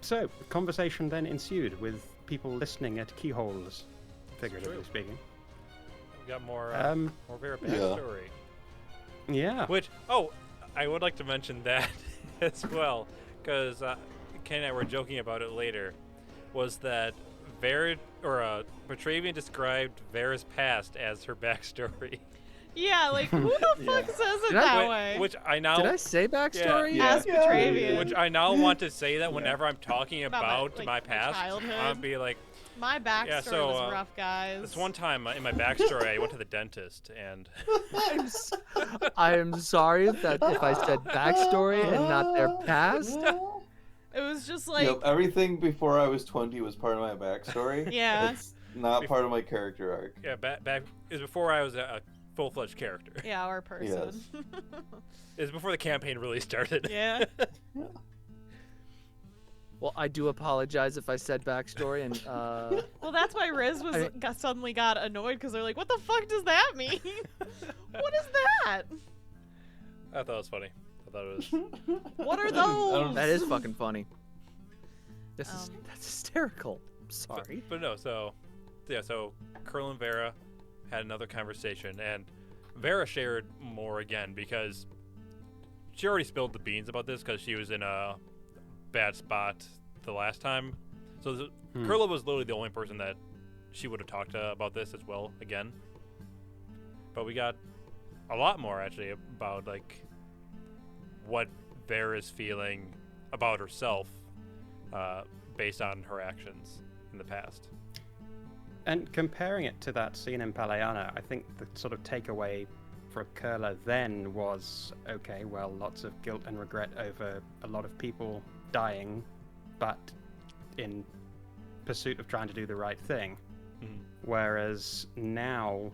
So, conversation then ensued with people listening at keyholes, figuratively True. speaking. We got more Vera Yeah. backstory. Yeah. Which, I would like to mention that as well, because Ken and I were joking about it later. Was that Petravian described Vera's past as her backstory, Yeah, like who the fuck says it Did I- that way? which I now Did I say backstory? Yeah. Ask Petravian. which I now want to say that whenever I'm talking About about my, my like, my past, childhood. I'll be like, My backstory so, was rough, guys. this one time in my backstory, I went to the dentist, and I am sorry that if I said backstory and not their past. It was just like, Yep, everything before I was 20 was part of my backstory. yeah, It's not part of my character arc. yeah, back is before I was a full-fledged character. yeah, our person. Is before the campaign really started. Yeah. Well, I do apologize if I said backstory and Well, that's why Riz was suddenly got annoyed because they're like, "What the fuck does that mean? What is that? I thought it was funny. I thought it was. What are those?" that is fucking funny. That's hysterical. I'm But, sorry. but no, so Curl and Vera had another conversation, and Vera shared more again because she already spilled the beans about this because she was in a bad spot the last time. So Curla was literally the only person that she would have talked to about this as well again. But we got a lot more actually about like what Vera's feeling about herself based on her actions in the past. And comparing it to that scene in Palayana, I think the sort of takeaway for Kurla then was, okay, well, lots of guilt and regret over a lot of people dying, but in pursuit of trying to do the right thing. Mhm. Whereas now,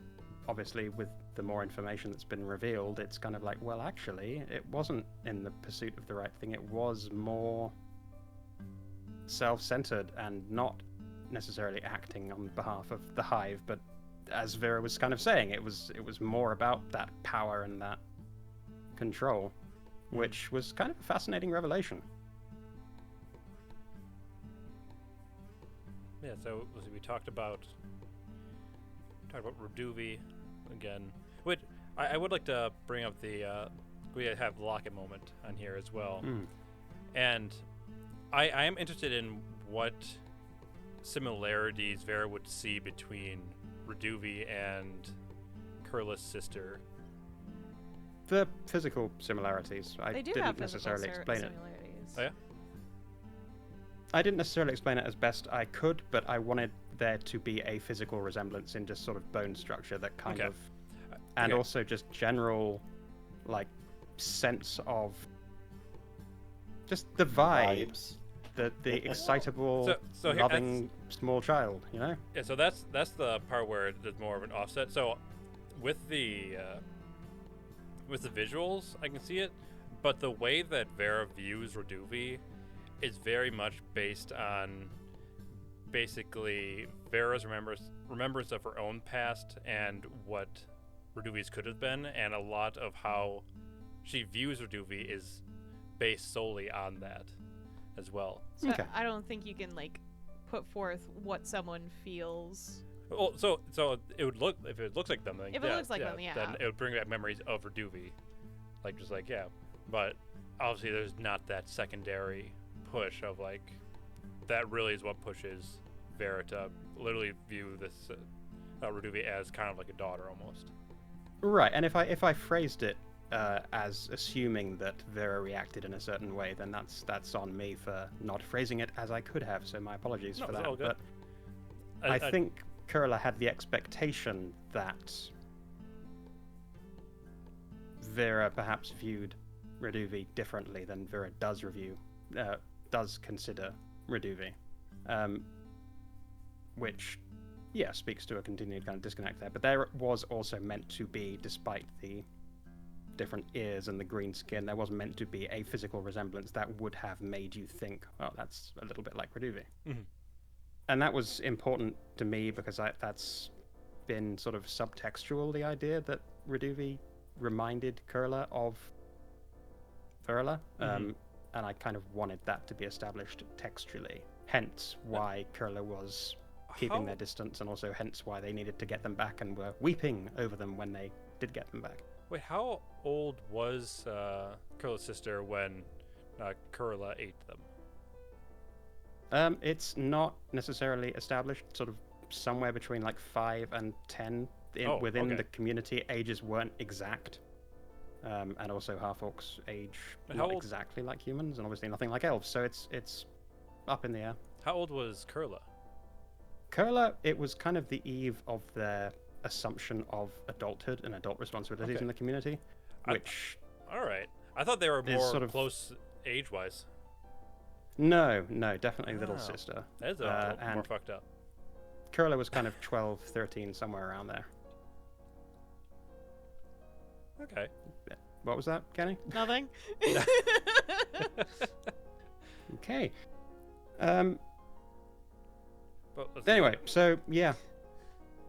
obviously, with the more information that's been revealed, it's kind of like, well, actually, it wasn't in the pursuit of the right thing. It was more self-centered and not necessarily acting on behalf of the hive, but as Vera was kind of saying, it was more about that power and that control, which was kind of a fascinating revelation. Yeah, so we talked about Reduvi again, which I would like to bring up the we have Locket moment on here as well. Mm. And I am interested in what similarities Vera would see between Reduvi and Kurla's sister. The physical similarities. I They do didn't have physical necessarily explain it. similarities. Oh, yeah? I didn't necessarily explain it as best I could, but I wanted there to be a physical resemblance in just sort of bone structure that kind Okay. of, and Okay. also just general, like, sense of just the vibe, Vibes. the excitable, So here- loving small child, you know? Yeah, so that's the part where there's more of an offset. So with the visuals, I can see it, but the way that Vera views Reduvi is very much based on basically Vera's remembrance of her own past and what Reduvi's could have been, and a lot of how she views Reduvi is based solely on that as well. So Okay. I don't think you can like put forth what someone feels. Well, so it would look, if it looks like them, then If it looks like them, yeah. then it would bring back memories of Reduvi, like just like yeah. But obviously, there's not that secondary push of like that. Really is what pushes Vera to literally view this Reduvi as kind of like a daughter almost. Right, and if I phrased it as assuming that Vera reacted in a certain way, then that's on me for not phrasing it as I could have. So my apologies No, for it's that. all good. But I think Kurla had the expectation that Vera perhaps viewed Reduvi differently than Vera does consider Reduvi, which, yeah, speaks to a continued kind of disconnect there. But there was also meant to be, despite the different ears and the green skin, there was meant to be a physical resemblance that would have made you think, oh, that's a little bit like Reduvi. Mhm. And that was important to me because that's been sort of subtextual, the idea that Reduvi reminded Kurla of Verla, and I kind of wanted that to be established textually. Hence why Kurla was keeping their distance, and also hence why they needed to get them back and were weeping over them when they did get them back. Wait, how old was Kurla's sister when Kurla ate them? It's not necessarily established, sort of somewhere between like 5 and 10 within okay. the community. Ages weren't exact. And also half-orcs age How not old- exactly like humans, and obviously nothing like elves, so it's up in the air. How old was Kurla? Kurla, it was kind of the eve of their assumption of adulthood and adult responsibilities Okay. in the community, which... All right, I thought they were Is more sort of- close age-wise. No, definitely little Oh. sister. That is a little more and fucked up. Kurla was kind of 12, 13, somewhere around there. Okay. What was that, Kenny? Nothing. Okay. But let's- Anyway, so yeah,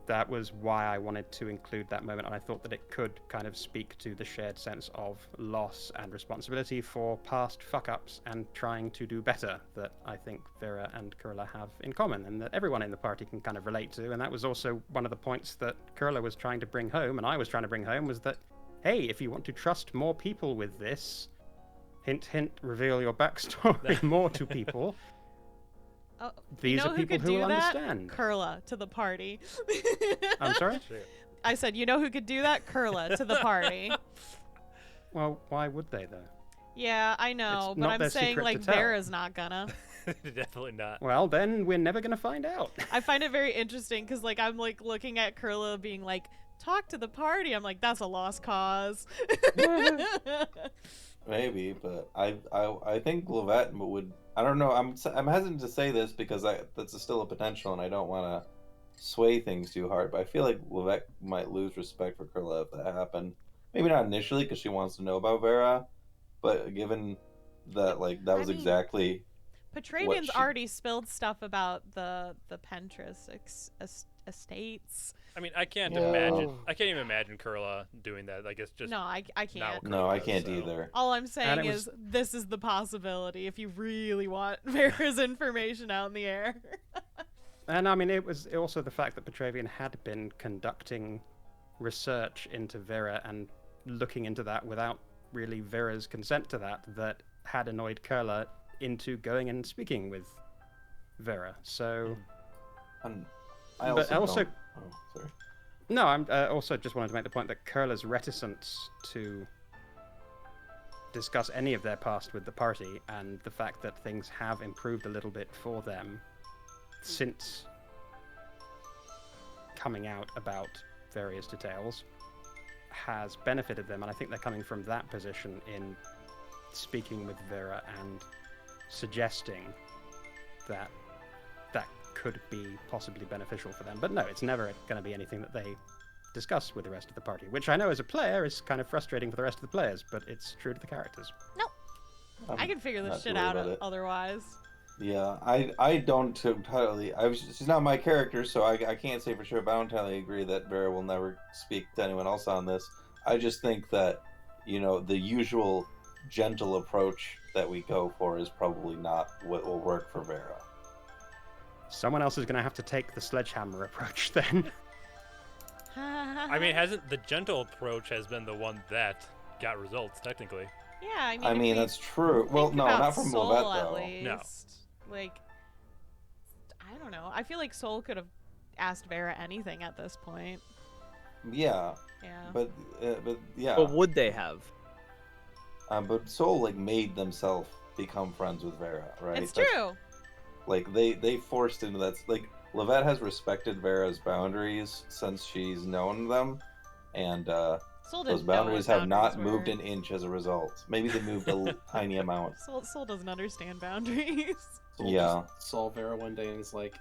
that was why I wanted to include that moment, and I thought that it could kind of speak to the shared sense of loss and responsibility for past fuck-ups and trying to do better that I think Vera and Kurla have in common, and that everyone in the party can kind of relate to. And that was also one of the points that Kurla was trying to bring home, and I was trying to bring home, was that, hey, if you want to trust more people with this, hint, hint, reveal your backstory more to people. Oh, These you know are people could who do will that? understand. Kurla to the party. I'm sorry? Shit. I said, you know who could do that? Kurla to the party. Well, why would they, though? Yeah, I know, It's but not I'm their saying secret like to tell. Vera's not gonna. Definitely not. Well, then we're never going to find out. I find it very interesting because like I'm like looking at Kurla being like, talk to the party. I'm like, that's a lost cause. Maybe, but I think Levette would. I don't know. I'm hesitant to say this because that's still a potential, and I don't want to sway things too hard. But I feel like Levette might lose respect for Kurla if that happened. Maybe not initially because she wants to know about Vera, but given that that was mean, exactly. Petravian's she- already spilled stuff about the Pentress estates. I mean, I can't Yeah. imagine. I can't even imagine Kurla doing that. Like, it's just No, I can't. No, I Kurla, can't so- either. All I'm saying it is was- this is the possibility if you really want Vera's information out in the air. And I mean, it was also the fact that Petravian had been conducting research into Vera and looking into that without really Vera's consent to that had annoyed Curler into going and speaking with Vera. So, I but also don't... Oh, sorry. No, I'm also just wanted to make the point that Curler's reticence to discuss any of their past with the party, and the fact that things have improved a little bit for them since coming out about various details, has benefited them, and I think they're coming from that position in speaking with Vera and suggesting that that could be possibly beneficial for them. But no, it's never going to be anything that they discuss with the rest of the party, which I know as a player is kind of frustrating for the rest of the players, but it's true to the characters. Nope. I can figure this shit out otherwise. Yeah, I don't entirely... she's not my character, so I can't say for sure, but I don't entirely agree that Vera will never speak to anyone else on this. I just think that, the usual gentle approach that we go for is probably not what will work for Vera. Someone else is going to have to take the sledgehammer approach then. I mean, hasn't the gentle approach has been the one that got results, technically? Yeah, I mean that's true. Well, no, not from Soul, Levette, though. at least. No. Like, I don't know. I feel like Soul could have asked Vera anything at this point. Yeah. Yeah. But yeah. But would they have? But Soul made themselves become friends with Vera, right? It's true. They forced into that. Levette has respected Vera's boundaries since she's known them, and those boundaries have not moved an inch as a result. Maybe they moved a tiny amount. Soul doesn't understand boundaries. Soul just saw Vera one day and is like,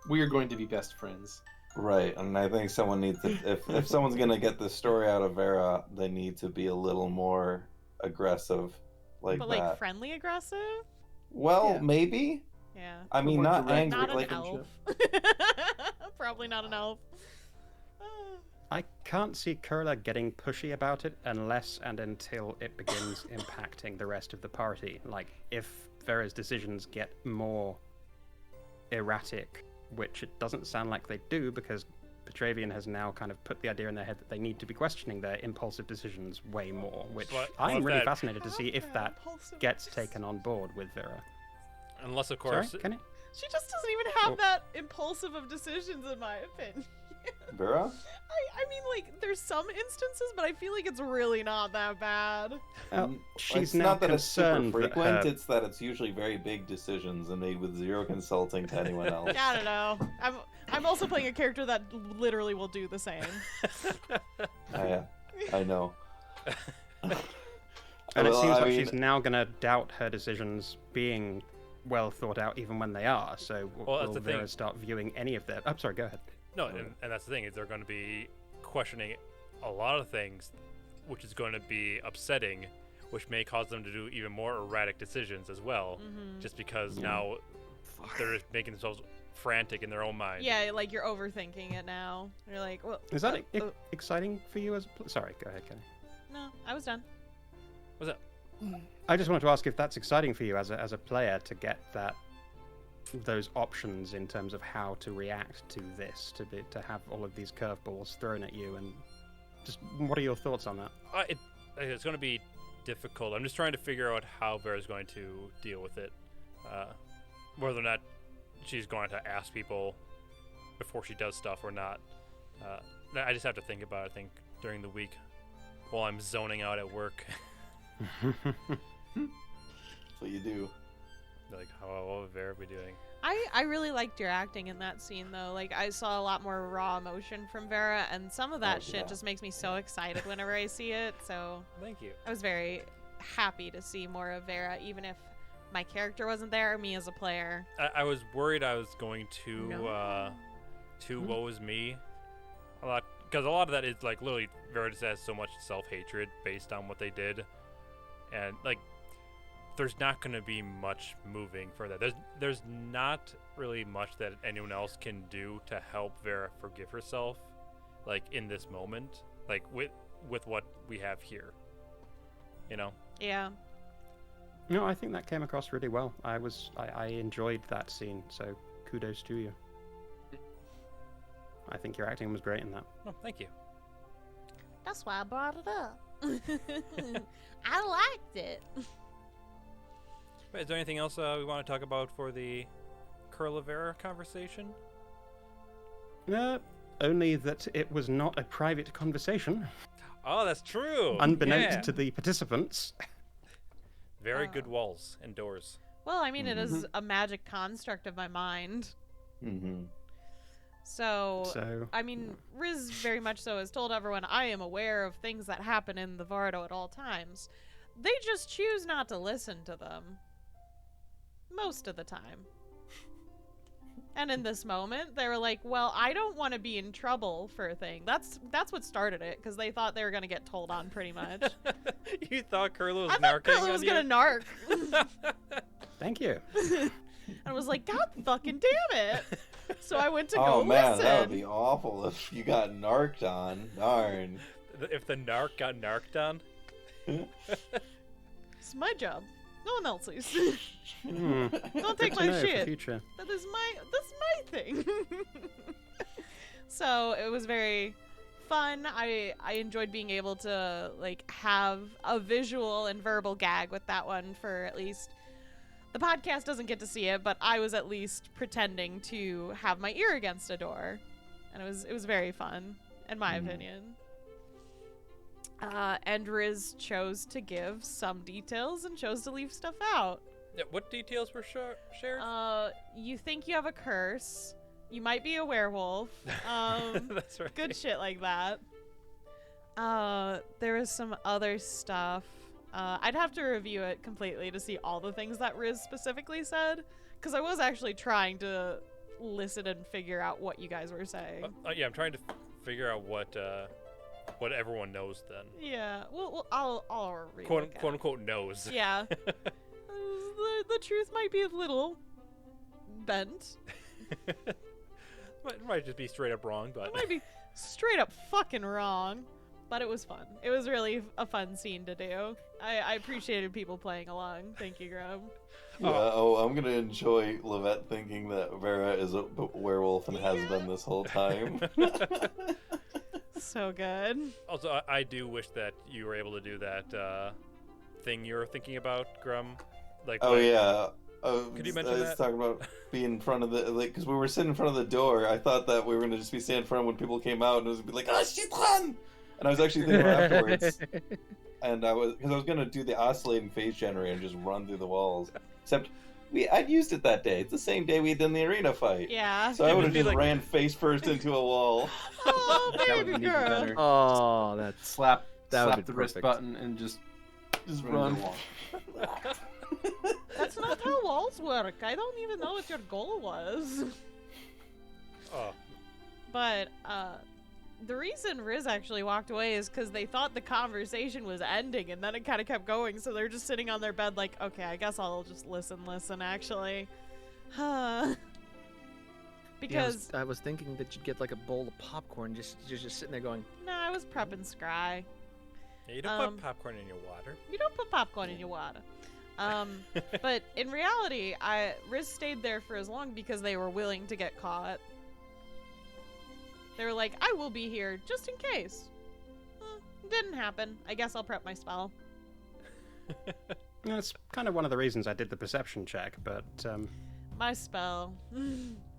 "We are going to be best friends." Right, and I think someone needs to. If someone's gonna get this story out of Vera, they need to be a little more aggressive, but that. Friendly aggressive. Well, maybe. Yeah. I mean, not angry. Not an elf. Probably not an elf. I can't see Curler getting pushy about it unless and until it begins impacting the rest of the party. Like, if Vera's decisions get more erratic, which it doesn't sound like they do, because Petravian has now kind of put the idea in their head that they need to be questioning their impulsive decisions way more, which I'm really fascinated to see if that gets taken on board with Vera. Unless, of course... Sorry, Keni? She just doesn't even have that impulsive of decisions, in my opinion. Vera? I mean, there's some instances, but I feel like it's really not that bad. She's it's now not that it's super concerned frequent, it's that it's usually very big decisions and made with zero consulting to anyone else. I don't know. I'm also playing a character that literally will do the same. I know. And it seems like she's now going to doubt her decisions being well thought out even when they are, so will Vera start viewing any of them? I'm sorry, go ahead. No, and that's the thing, is they're going to be questioning a lot of things, which is going to be upsetting, which may cause them to do even more erratic decisions as well, just because now they're just making themselves frantic in their own mind. Yeah, you're overthinking it now. You're like, well... Is that exciting for you as a Sorry, go ahead, Kenny. No, I was done. What's up? I just wanted to ask if that's exciting for you as a player to get those options in terms of how to react to this, to have all of these curveballs thrown at you, and just what are your thoughts on that? It's going to be difficult. I'm just trying to figure out how Vera's going to deal with it, whether or not she's going to ask people before she does stuff or not. I just have to think about it, I think, during the week while I'm zoning out at work. So you do. How will Vera be doing? I really liked your acting in that scene, though. I saw a lot more raw emotion from Vera, and some of that shit just makes me so excited whenever I see it, so... Thank you. I was very happy to see more of Vera, even if my character wasn't there, me as a player. I was worried I was going to woe is me a lot, because a lot of that is, literally, Vera just has so much self-hatred based on what they did, and, there's not going to be much moving for that. There's not really much that anyone else can do to help Vera forgive herself, in this moment, with what we have here, Yeah. No, I think that came across really well. I enjoyed that scene, so kudos to you. I think your acting was great in that. Oh, thank you. That's why I brought it up. I liked it. Is there anything else we want to talk about for the Curlavera conversation? Only that it was not a private conversation. Oh, that's true. Unbeknownst to the participants. Very good walls and doors. Well, I mean, it is a magic construct of my mind. Mm-hmm. So, I mean, Riz very much so has told everyone I am aware of things that happen in the Vardo at all times. They just choose not to listen to them. Most of the time. And in this moment, they were like, well, I don't want to be in trouble for a thing. That's what started it, because they thought they were going to get told on pretty much. You thought Curla was I thought narking Curla was on going to narc. Thank you. I was like, God fucking damn it. So I went to go Oh man, listen. that would be awful if you got narked on. Darn. If the narc got narked on? It's my job. No one else's. Hmm. Don't take Good to my know for shit. future. That's my thing. So it was very fun. I enjoyed being able to like have a visual and verbal gag with that one for at least the podcast doesn't get to see it, but I was at least pretending to have my ear against a door. And it was very fun, in my opinion. And Riz chose to give some details and chose to leave stuff out. Yeah, what details were shared? You think you have a curse. You might be a werewolf. That's right. Good shit like that. There was some other stuff. I'd have to review it completely to see all the things that Riz specifically said, because I was actually trying to listen and figure out what you guys were saying. Yeah, I'm trying to figure out what everyone knows then. Yeah, well I'll read Quote unquote knows. Yeah. The truth might be a little bent. Might just be straight up wrong, but It might be straight up fucking wrong, but it was fun. It was really a fun scene to do. I appreciated people playing along. Thank you, Grem. Yeah, I'm gonna enjoy Levette thinking that Vera is a werewolf and has been this whole time. So good. Also, I do wish that you were able to do that thing you were thinking about, Grem. Like, Oh yeah. Could you mention I was that? talking about being in front of the because we were sitting in front of the door. I thought that we were gonna just be standing in front when people came out and it was gonna be like, "Ah, shit, run!" And I was actually thinking about afterwards, and I was gonna do the oscillating phase generator and just run through the walls. Except I'd used it that day. It's the same day we did the arena fight. Yeah. So I would have be just like- ran face first into a wall. Oh, That would baby be even girl. better. Oh, that's Slap That would slap be the wrist perfect. button and just run. Run. That's not how walls work. I don't even know what your goal was. oh, But the reason Riz actually walked away is because they thought the conversation was ending, and then it kind of kept going. So they're just sitting on their bed, like, okay, I guess I'll just listen. Actually, because I was thinking that you'd get like a bowl of popcorn, just sitting there going. no, I was prepping Skry. yeah, you don't Um, put popcorn in your water. You don't put popcorn in your water. But in reality, Riz stayed there for as long because they were willing to get caught. They were like, I will be here just in case. Didn't happen. I guess I'll prep my spell. That's kind of one of the reasons I did the perception check, but My spell.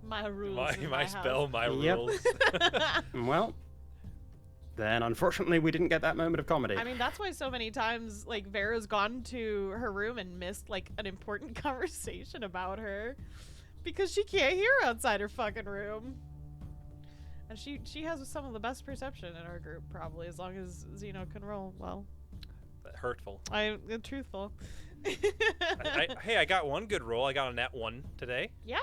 My rules. in My house. spell, my Yep. rules. well, then unfortunately we didn't get that moment of comedy. I mean, that's why so many times, like, Vera's gone to her room and missed, like, an important conversation about her. Because she can't hear outside her fucking room. And she has some of the best perception in our group, probably, as long as Xeno can roll well. Hurtful. I'm truthful. Hey, I got one good roll. I got a nat 1 today. Yeah,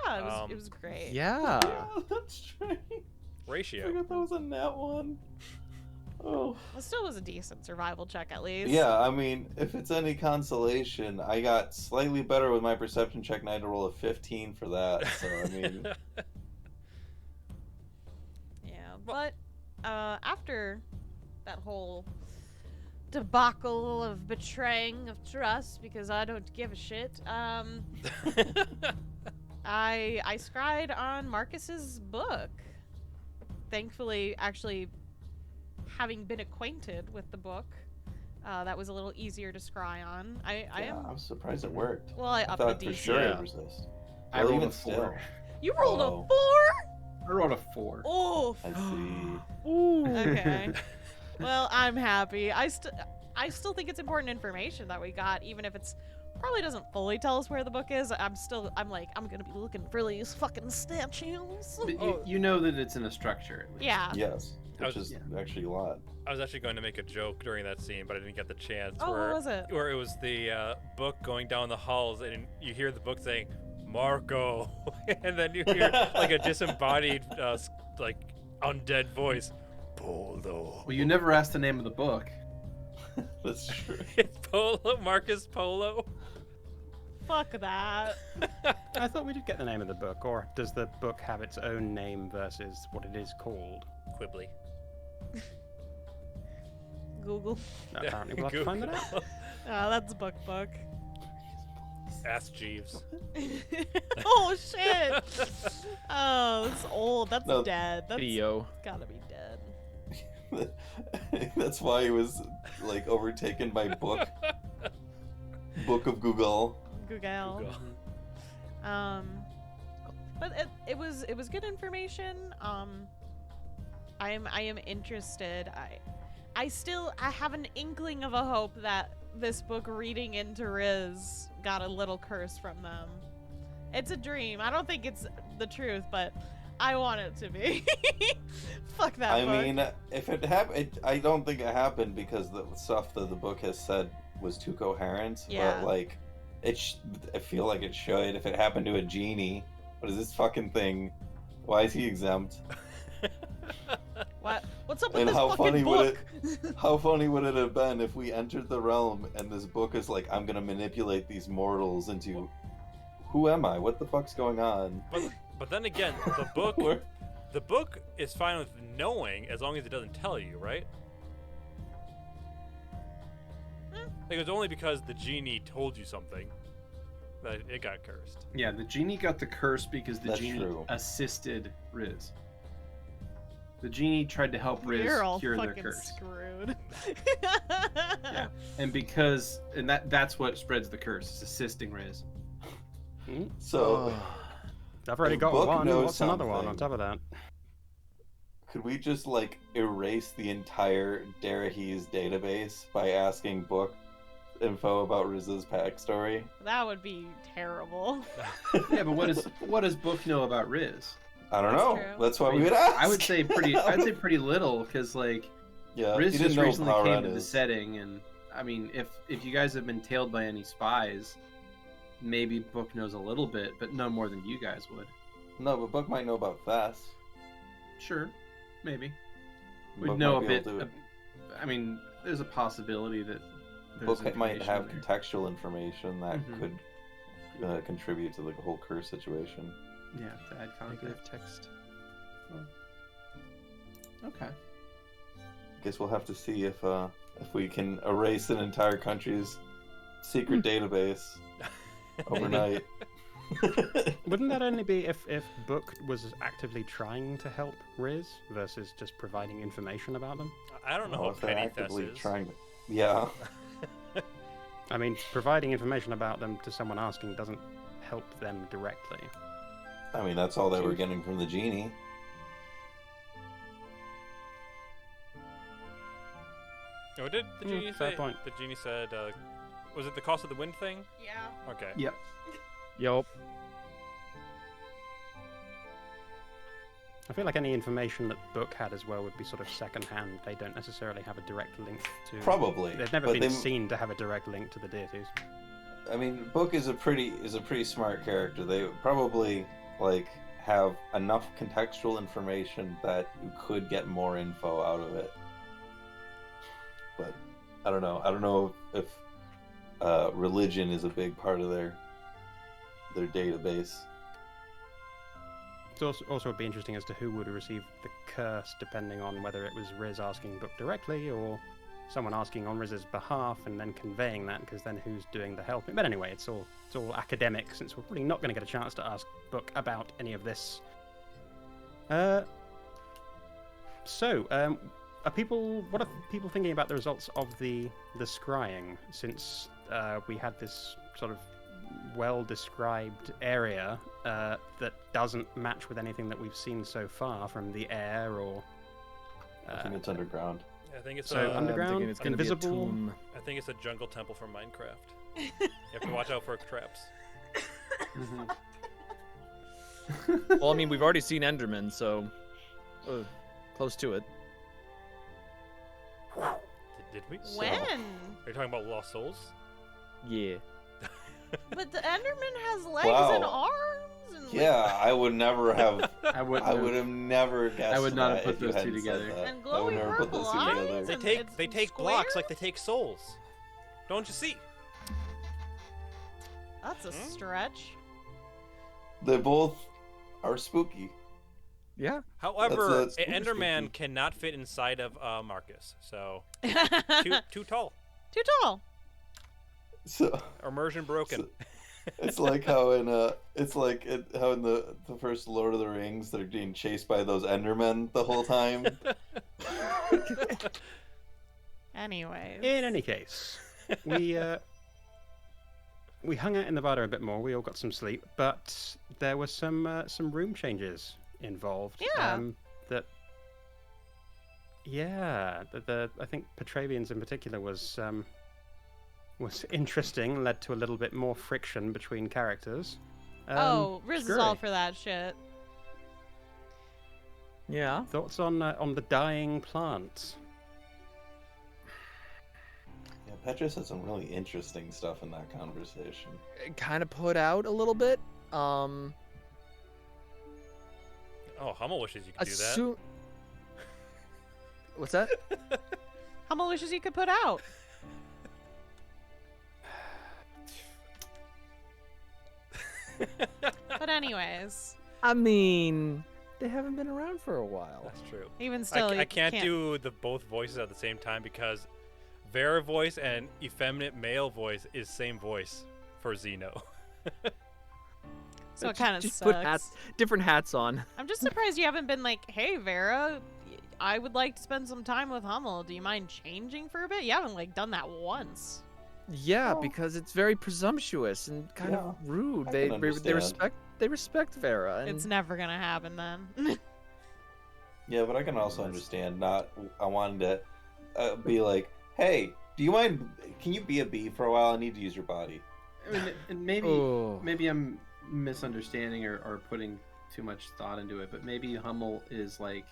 it was great. Yeah. Oh, that's right. I Ratio. forgot that was a nat one. Oh. It still was a decent survival check, at least. Yeah, I mean, if it's any consolation, I got slightly better with my perception check and I had to roll a 15 for that. So, I mean, Yeah, but after that whole debacle of betraying of trust, because I don't give a shit, I scried on Marcus's book. Thankfully, actually having been acquainted with the book That was a little easier to scry on. I am. I'm surprised it worked. Well, I I upped thought the for DC. sure Yeah. it'd resist. I Well, rolled a even 4. still. You rolled Oh. a 4? I rolled a 4. Oof. I see. Okay. Well, I'm happy. I still think it's important information that we got, even if it's probably doesn't fully tell us where the book is. I'm gonna be looking for these fucking statues. But you know that it's in a structure. At least. Yeah. Yes, which was- is actually a lot. I was actually going to make a joke during that scene, but I didn't get the chance. Oh, where, what was it? Where it was the book going down the halls, and you hear the book saying, Marco, and then you hear like a disembodied, like undead voice, Polo. Well, you never asked the name of the book. That's true. It's Polo, Marcus Polo. Fuck that. I thought we did get the name of the book, or does the book have its own name versus what it is called? Quibbly. Google. Apparently we'll have to find that out. Oh, that's book. Ask Jeeves. Oh shit. Oh, it's old. That's No. dead. That's Theo. gotta be dead. That's why he was like overtaken by book of Google. Google. But it was good information. I am interested. I have an inkling of a hope that this book reading into Riz got a little curse from them. It's a dream. I don't think it's the truth, but I want it to be. Fuck that I book. mean, if it happened, I don't think it happened because the stuff that the book has said was too coherent. Yeah. But like, I feel like it should. If it happened to a genie, what is this fucking thing? Why is he exempt? What's up with And this how fucking funny book? how funny would it have been if we entered the realm and this book is like, I'm gonna manipulate these mortals into, who am I? What the fuck's going on? But then again, the book is fine with knowing as long as it doesn't tell you, right? Like, it was only because the genie told you something that it got cursed. Yeah, the genie got the curse because the That's genie true. assisted Riz. The genie tried to help Riz You're all cure their fucking curse. screwed. Yeah, and that's what spreads the curse, is assisting Riz. So, I've already The got book one. knows What's another one on something. top of that? could we just like erase the entire Darahee's database by asking book info about Riz's backstory? That would be terrible. Yeah, but what does Book know about Riz? I don't That's know. true. That's why I mean, we would ask. I'd say pretty little, because like Yeah, Riz he just didn't know recently how came Ren to the is. setting, and I mean, if you guys have been tailed by any spies, maybe Book knows a little bit, but no more than you guys would. No, but Book might know about Fess. Sure, maybe. We'd Book know might a be bit. able to- I mean, there's a possibility that there's Book might information have there. contextual information that Mhm. could contribute to the whole curse situation. Yeah, to add Negative context. text. Okay. Guess we'll have to see if we can erase an entire country's secret database overnight. Wouldn't that only be if Book was actively trying to help Riz versus just providing information about them? I don't know Well, how if they're petty Fess actively is. trying to, yeah. I mean, providing information about them to someone asking doesn't help them directly. I mean, that's all they were getting from the genie. Oh, did the genie fair say? point. The genie said, was it the cost of the wind thing? Yeah. Okay. Yep. Yup. I feel like any information that Book had as well would be sort of second-hand. They don't necessarily have a direct link to... Probably. They've never but been they- seen to have a direct link to the deities. I mean, Book is a pretty smart character. They probably like have enough contextual information that you could get more info out of it. But I don't know. I don't know if religion is a big part of their database. It's also would be interesting as to who would receive the curse, depending on whether it was Riz asking Book directly or someone asking on Riz's behalf and then conveying that, because then who's doing the helping? But anyway, it's all academic, since we're probably not going to get a chance to ask Book about any of this. So, What are people thinking about the results of the scrying? Since we had this sort of well-described area that doesn't match with anything that we've seen so far from the air or. I think it's underground. I think it's So underground, it's gonna invisible. Be a tomb. I think it's a jungle temple from Minecraft. You have to watch out for traps. Well, I mean, we've already seen Enderman, so close to it. Did we? When? Are you talking about Lost Souls? Yeah. But the Enderman has legs Wow. and arms and Yeah, I would never have. I would have never guessed. I would not have that put if you those two hadn't said together. that. And I would glowing never put those two purple together. eyes. They And take it's they take square? blocks like they take souls. Don't you see? That's a stretch. They both are spooky. Yeah. However, that's an Enderman spooky. cannot fit inside of Marcus, so Too too tall. tall. So Immersion broken. it's like how in the first Lord of the Rings they're being chased by those Endermen the whole time. Anyways. In any case, we hung out in the Vada a bit more. We all got some sleep, but there were some room changes involved. Yeah. I think Petravians in particular was interesting. Led to a little bit more friction between characters. Riz is all Skrewy, for that shit. Yeah. thoughts on the dying plants? Yeah, Petra said some really interesting stuff in that conversation. Kind of put out a little bit. Oh, Hummel wishes you could do that. What's that? Hummel wishes you could put out. But anyways, I mean, they haven't been around for a while. That's true. even still, I you can't do the both voices at the same time because Vera voice and effeminate male voice is same voice for Xeno. So it kind of Just sucks. put different hats on. I'm just surprised you haven't been like, hey, Vera, I would like to spend some time with Hummel. Do you mind changing for a bit? You haven't like done that once. Yeah, because it's very presumptuous and kind of rude. I They can they understand. respect Vera. And It's never gonna happen then. Yeah, but I can also understand. I wanted to be like, hey, do you mind? Can you be a bee for a while? I need to use your body. I mean, and maybe I'm misunderstanding or putting too much thought into it, but maybe Hummel is like,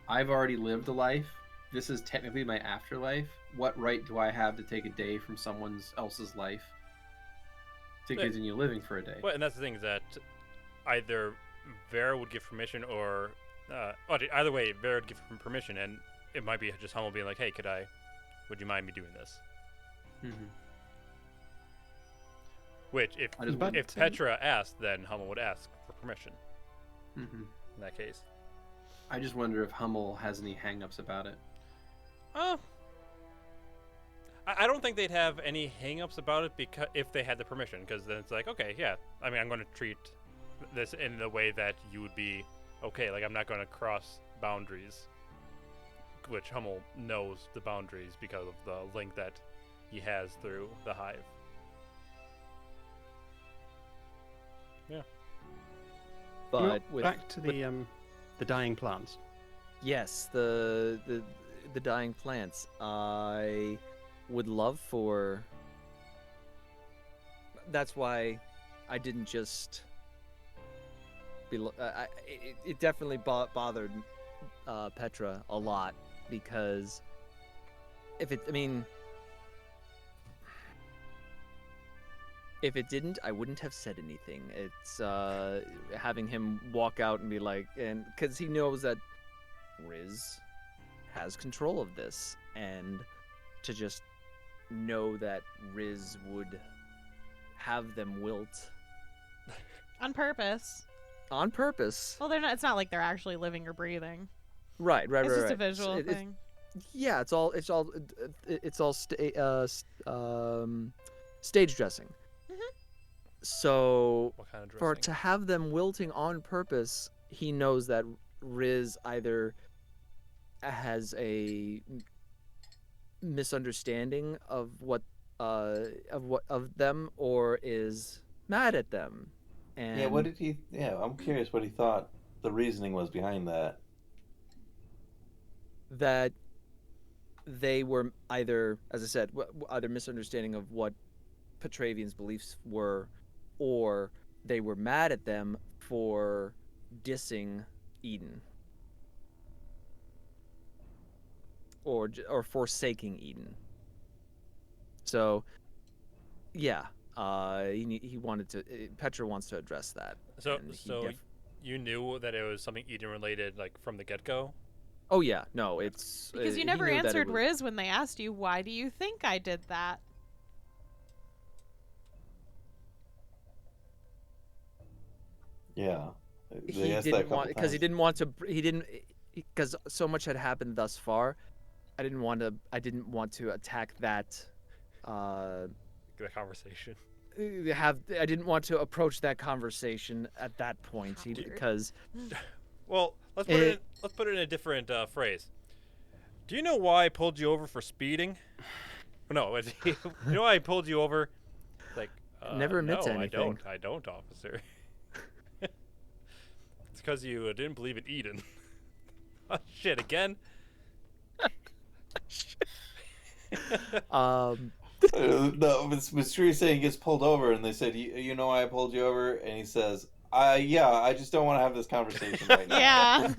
I've already lived a life. This is technically my afterlife. What right do I have to take a day from someone else's life to Right. continue living for a day? Well, and that's the thing is that either Vera would give permission or either way, Vera would give permission, and it might be just Hummel being like, "Hey, would you mind me doing this?" Mm-hmm. Which, if I just But- if Petra asked, then Hummel would ask for permission. Mm-hmm. In that case, I just wonder if Hummel has any hang-ups about it. I don't think they'd have any hang-ups about it because if they had the permission, because then it's like, okay, yeah, I mean, I'm going to treat this in the way that you would be okay. Like, I'm not going to cross boundaries, which Hummel knows the boundaries because of the link that he has through the hive. Yeah. but Back to the dying plants. yes, the dying plants. I would love for. That's why I didn't just. It definitely bothered Petra a lot because if it didn't, I wouldn't have said anything. It's having him walk out and be like, and because he knows that Riz has control of this, and to just know that Riz would have them wilt On purpose. on purpose. Well, they're not. It's not like they're actually living or breathing. Right. It's just a right. visual It's- thing. Yeah, it's all stage dressing. Mhm. So What kind of for dressing? to have them wilting on purpose, he knows that Riz either has a misunderstanding of them, or is mad at them. And Yeah, what did he? Yeah, I'm curious what he thought the reasoning was behind that. that they were either, as I said, either misunderstanding of what Petravian's beliefs were, or they were mad at them for dissing Eden, or forsaking Eden. So, yeah, he wanted to. Petra wants to address that. So, and you knew that it was something Eden related, like from the get-go? Oh yeah, no, it's Because you he never knew that it answered was- Riz when they asked you, why do you think I did that? Yeah. He didn't want, because he didn't want to. He didn't, because so much had happened thus far. I didn't want to attack that. The conversation. I didn't want to approach that conversation at that point, because Well, let's put it in a different phrase. Do you know why I pulled you over for speeding? No, you know why I pulled you over? Like, never admits no, anything. I don't, officer. It's because you didn't believe in Eden. Oh, shit, again? No, Mystery saying he gets pulled over, and they said, "You know why I pulled you over?" And he says, "Yeah, I just don't want to have this conversation right now." Yeah.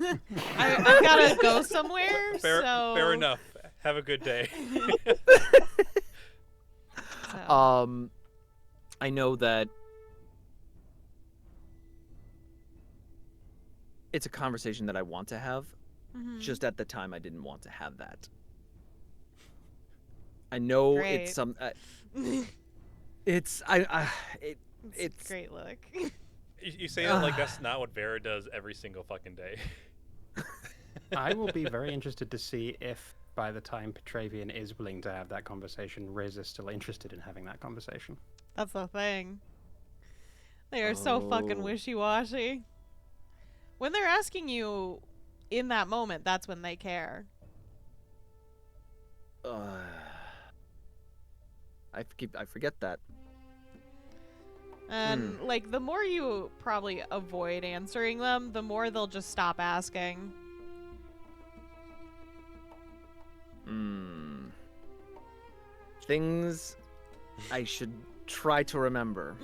I've got to go somewhere, Fair enough. Have a good day. So. I know that it's a conversation that I want to have. Mhm. Just at the time, I didn't want to have that. I know Great. it's some. It's great look. You say that like that's not what Vera does every single fucking day. I will be very interested to see if by the time Petravian is willing to have that conversation, Riz is still interested in having that conversation. That's the thing. They are so fucking Oh. wishy-washy. When they're asking you in that moment, that's when they care. I forget that. And like the more you probably avoid answering them, the more they'll just stop asking. Things I should try to remember.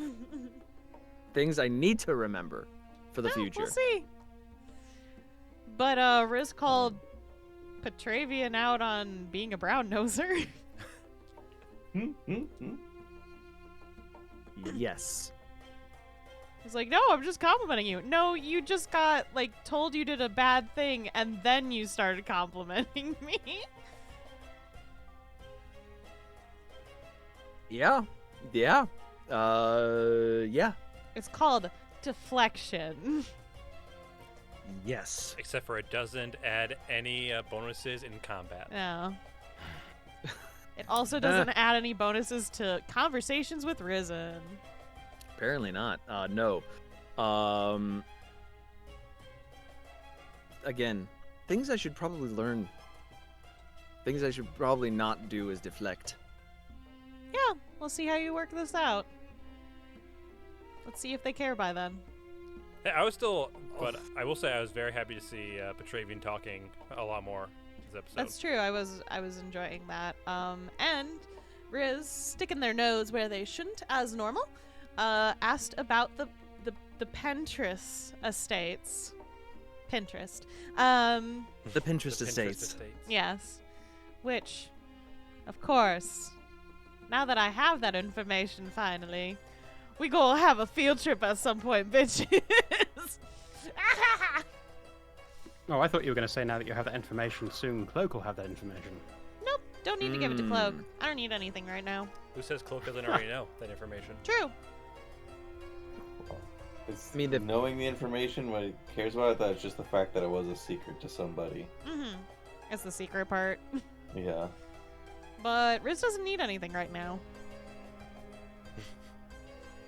Things I need to remember for the future. We'll see. But Riz called Petravian out on being a brown noser. Yes. He's like, no, I'm just complimenting you. No, you just got, like, told you did a bad thing, and then you started complimenting me. Yeah. Yeah. Yeah. It's called deflection. Yes. Except for it doesn't add any bonuses in combat. No. It also doesn't add any bonuses to conversations with Risen. Apparently not. No. Again, things I should probably learn. Things I should probably not do is deflect. Yeah, we'll see how you work this out. Let's see if they care by then. Hey, I was still, but I will say I was very happy to see Petravian talking a lot more this episode. That's true. I was enjoying that. And Riz, sticking their nose where they shouldn't, as normal, asked about the Pinterest estates. Pinterest. The Pinterest The estates. Yes. Which, of course, now that I have that information finally, we gonna have a field trip at some point, bitches. Oh, I thought you were going to say now that you have that information, soon Cloak will have that information. Nope, don't need to give it to Cloak. I don't need anything right now. Who says Cloak doesn't already know that information? True. It's I mean, knowing the information, what he cares about that is just the fact that it was a secret to somebody. Mm-hmm. It's the secret part. Yeah. But Riz doesn't need anything right now.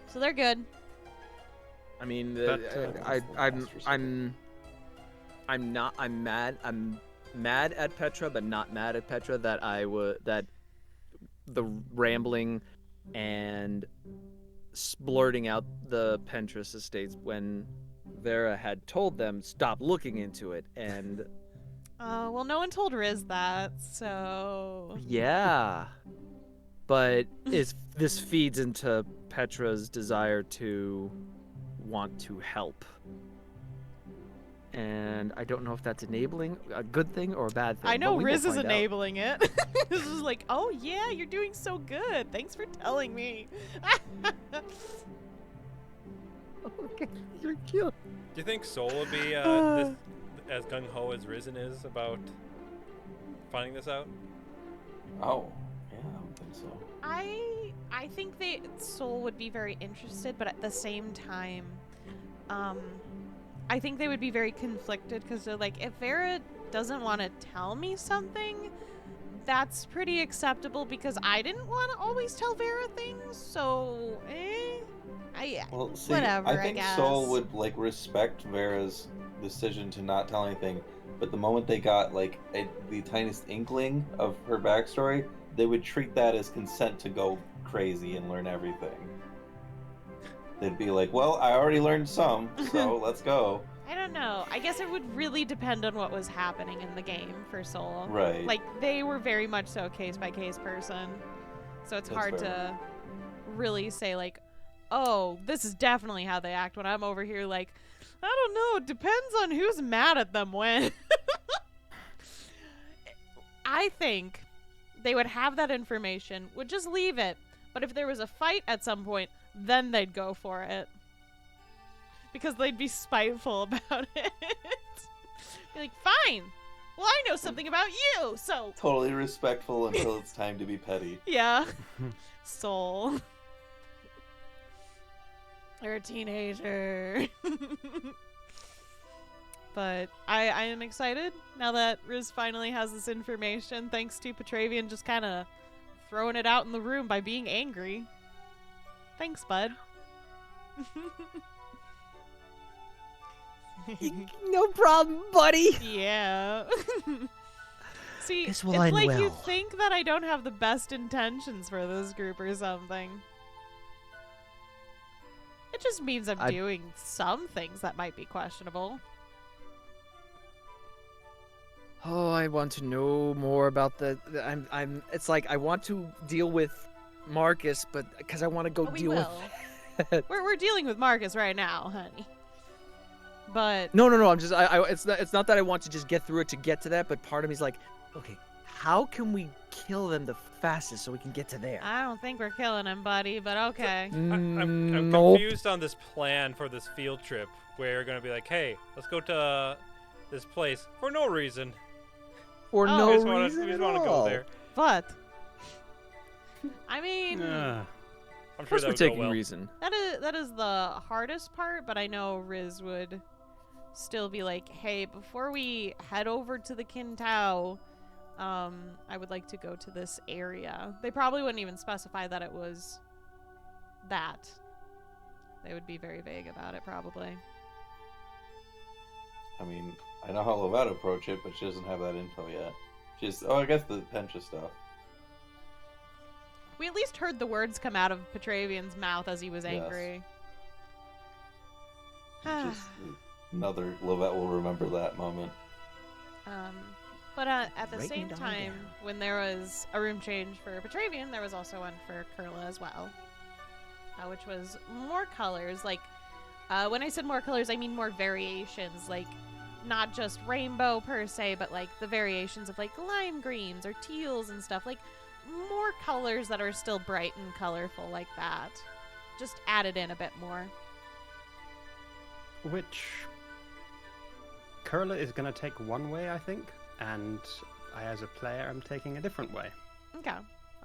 So they're good. I mean, But, I'm mad. mad at Petra, but not mad at Petra. That the rambling and blurting out the Pentris estates when Vera had told them stop looking into it, and well, no one told Riz that, so yeah. But this feeds into Petra's desire to want to help. And I don't know if that's enabling a good thing or a bad thing. I know but we will Riz is find out. enabling it. This is like, oh yeah, you're doing so good. Thanks for telling me. Okay, you're cute. Do you think Soul will be this, as gung-ho as Risen is about finding this out? Oh, yeah, I don't think so. I think Soul would be very interested, but at the same time, I think they would be very conflicted because they're like, if Vera doesn't want to tell me something, that's pretty acceptable because I didn't want to always tell Vera things. So, Well, see, whatever. I think guess. Soul would like respect Vera's decision to not tell anything, but the moment they got like the tiniest inkling of her backstory, they would treat that as consent to go crazy and learn everything. They'd be like, "Well, I already learned some, so let's go." I don't know. I guess it would really depend on what was happening in the game for Soul. Right. Like, they were very much so a case-by-case person. So it's That's hard fair. to really say, like, oh, this is definitely how they act when I'm over here, like, I don't know. It depends on who's mad at them when. I think they would have that information, would just leave it. But if there was a fight at some point, then they'd go for it. Because they'd be spiteful about it. Be like, fine. Well, I know something about you, so... Totally respectful until it's time to be petty. Yeah. Soul. You're a teenager. But I am excited now that Riz finally has this information, thanks to Petravian just kind of throwing it out in the room by being angry. Thanks, bud. No problem, buddy. Yeah. See, This will it's end like you well. think that I don't have the best intentions for this group or something. It just means I'm doing some things that might be questionable. Oh, I want to know more about I'm. It's like I want to deal with Marcus, but because I want to go But we deal will. with. We're dealing with Marcus right now, honey. But No. I'm just. It's not that I want to just get through it to get to that, but part of me is like, okay, how can we kill them the fastest so we can get to there? I don't think we're killing him, buddy. But okay. I'm Nope. confused on this plan for this field trip where you're going to be like, hey, let's go to this place for no reason. For Oh. no we just wanna, reason we just at want to all. go there. But I mean, I'm Of sure course, that we're would go taking well. reason. that is the hardest part. But I know Riz would still be like, hey, before we head over to the Kintao, I would like to go to this area. They probably wouldn't even specify that it was that. They would be very vague about it, probably. I mean, I know how Lovette approach it, but she doesn't have that info yet. She's, I guess the Pencha stuff. We at least heard the words come out of Petravian's mouth as he was Yes. angry. Just another Lovette will remember that moment. But at the Writing same down time, down. when there was a room change for Petravian, there was also one for Kurla as well, which was more colors. Like, when I said more colors, I mean more variations. Like, not just rainbow per se, but like the variations of like lime greens or teals and stuff. Like, more colors that are still bright and colorful like that. Just added in a bit more. Which Kurla is going to take one way, I think, and I, as a player, am taking a different way. Okay.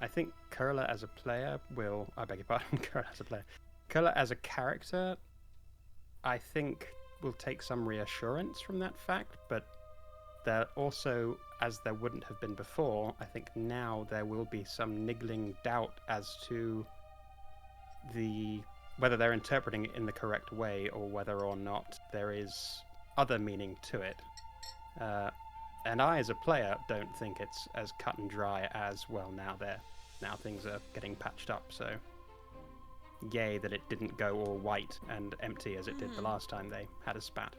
I think Kurla as a player will... I beg your pardon, Kurla as a player. Kurla as a character, I think, will take some reassurance from that fact, but there also, as there wouldn't have been before, I think now there will be some niggling doubt as to whether they're interpreting it in the correct way or whether or not there is other meaning to it. And I, as a player, don't think it's as cut and dry as, well, now things are getting patched up, so yay that it didn't go all white and empty as it did the last time they had a spat.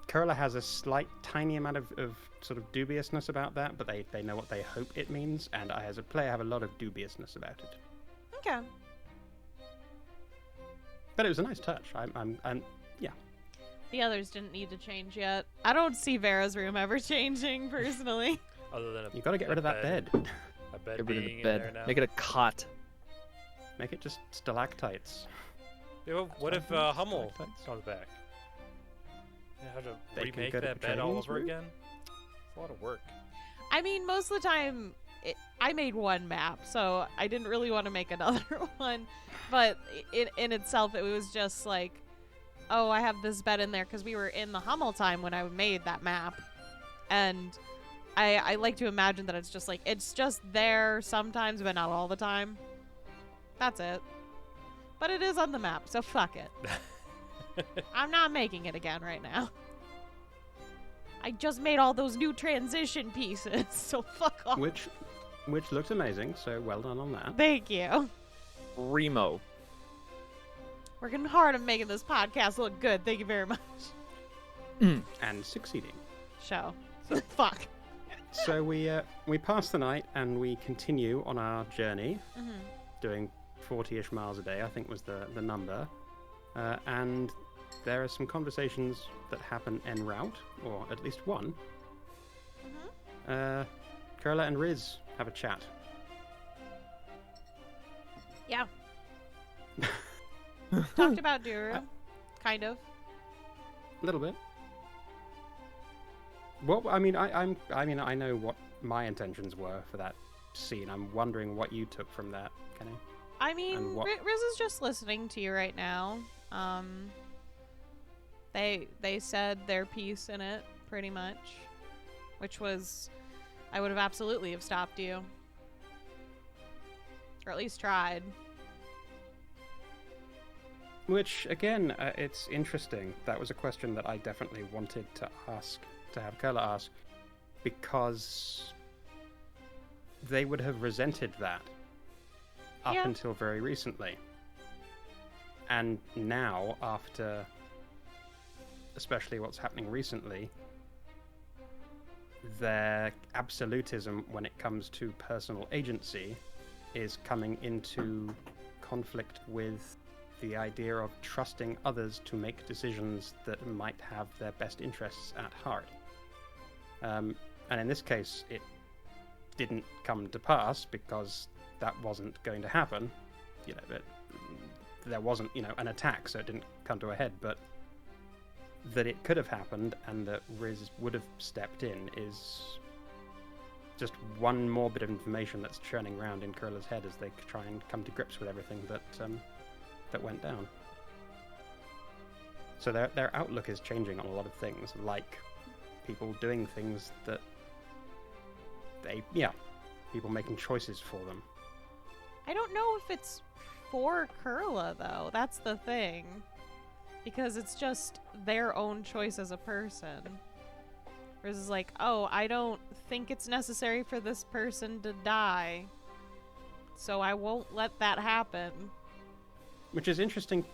Curler has a slight, tiny amount of sort of dubiousness about that, but they know what they hope it means, and I, as a player, have a lot of dubiousness about it. Okay. But it was a nice touch. I'm yeah. The others didn't need to change yet. I don't see Vera's room ever changing, personally. Other than You gotta get rid of that bed. A bed Get rid of being the in there bed. now. Make it a cot. Make it just stalactites. Yeah, well, what if Hummel Stalactites. comes back? You have to They can remake go to that bed all Petronian's over room? again? It's a lot of work. I mean, most of the time, I made one map, so I didn't really want to make another one. But in itself, it was just like, oh, I have this bed in there because we were in the Hummel time when I made that map. And I like to imagine that it's just there sometimes, but not all the time. That's it. But it is on the map, so fuck it. I'm not making it again right now. I just made all those new transition pieces, so fuck off. Which looks amazing, so well done on that. Thank you. Remo. Working hard on making this podcast look good. Thank you very much. And succeeding. Show. Fuck. So we pass the night and we continue on our journey, doing 40-ish miles a day, I think was the number. And there are some conversations that happen en route, or at least one. Kurla and Riz have a chat. Yeah. Talked about Duru. Kind of. A little bit. Well, I mean, I know what my intentions were for that scene. I'm wondering what you took from that, Kenny. I mean, And what- Riz is just listening to you right now. They said their piece in it, pretty much. Which was, I would have absolutely have stopped you. Or at least tried. Which, again, it's interesting. That was a question that I definitely wanted to have Kurla ask, because they would have resented that up Yeah. until very recently. And now, after especially what's happening recently, their absolutism when it comes to personal agency is coming into conflict with the idea of trusting others to make decisions that might have their best interests at heart. And in this case, it didn't come to pass because that wasn't going to happen. You know, there wasn't, an attack, so it didn't come to a head. But that it could have happened and that Riz would have stepped in is just one more bit of information that's churning around in Kurla's head as they try and come to grips with everything that went down. So their outlook is changing on a lot of things, like people doing things that people making choices for them. I don't know if it's for Kurla, though. That's the thing. Because it's just their own choice as a person. Riz is like, oh, I don't think it's necessary for this person to die. So I won't let that happen. Which is interesting,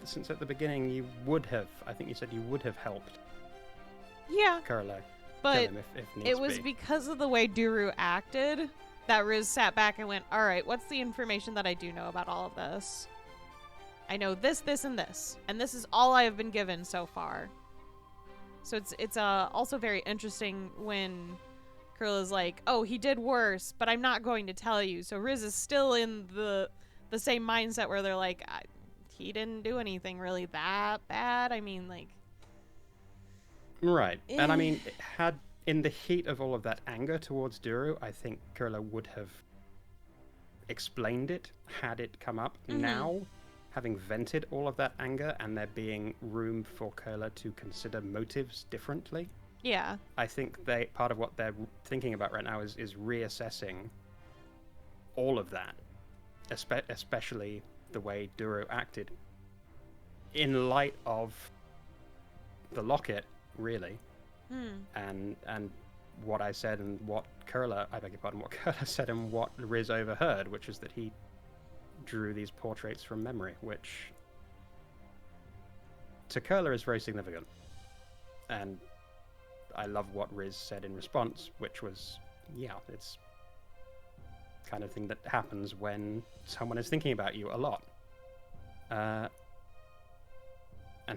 since at the beginning you would have, I think you said you would have helped Yeah, Kurla but kill him if needs it was be. because of the way Duru acted that Riz sat back and went, alright, what's the information that I do know about all of this? I know this, this, and this. And this is all I have been given so far. So it's also very interesting when Kurla's like, oh, he did worse, but I'm not going to tell you. So Riz is still in the same mindset where they're like, he didn't do anything really that bad. I mean, like... Right. And I mean, had in the heat of all of that anger towards Duru, I think Kurla would have explained it had it come up. Now, having vented all of that anger and there being room for Kurla to consider motives differently, Yeah. I think part of what they're thinking about right now is reassessing all of that, especially the way Duru acted, in light of the locket, really. Hmm. And what I said and what Curler, I beg your pardon, what Curler said and what Riz overheard, which is that he drew these portraits from memory, which to Curler is very significant. And I love what Riz said in response, which was, yeah, it's kind of thing that happens when someone is thinking about you a lot. And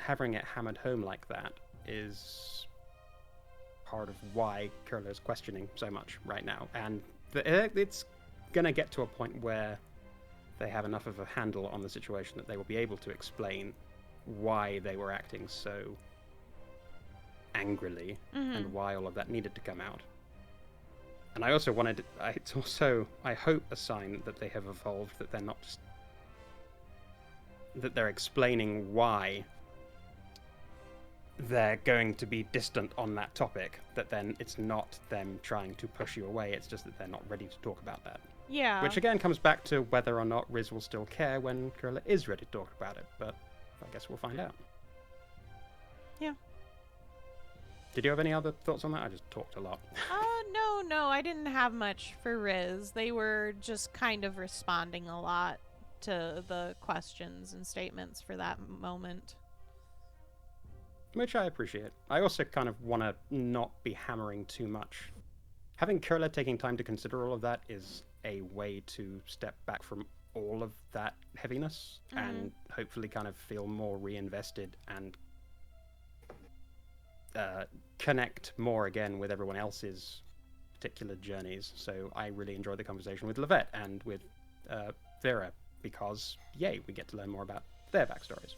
having it hammered home like that is part of why Curler is questioning so much right now. And it's going to get to a point where they have enough of a handle on the situation that they will be able to explain why they were acting so angrily and why all of that needed to come out. And I also wanted, it's also, I hope, a sign that they have evolved, that they're not just, that they're explaining why they're going to be distant on that topic, that then it's not them trying to push you away, it's just that they're not ready to talk about that. Yeah. Which again comes back to whether or not Riz will still care when Curler is ready to talk about it, but I guess we'll find out. Yeah. Did you have any other thoughts on that? I just talked a lot. No, I didn't have much for Riz. They were just kind of responding a lot to the questions and statements for that moment. Which I appreciate. I also kind of want to not be hammering too much. Having Curler taking time to consider all of that is a way to step back from all of that heaviness and hopefully kind of feel more reinvested and connect more again with everyone else's particular journeys. So I really enjoyed the conversation with Levette and with Vera because, yay, we get to learn more about their backstories.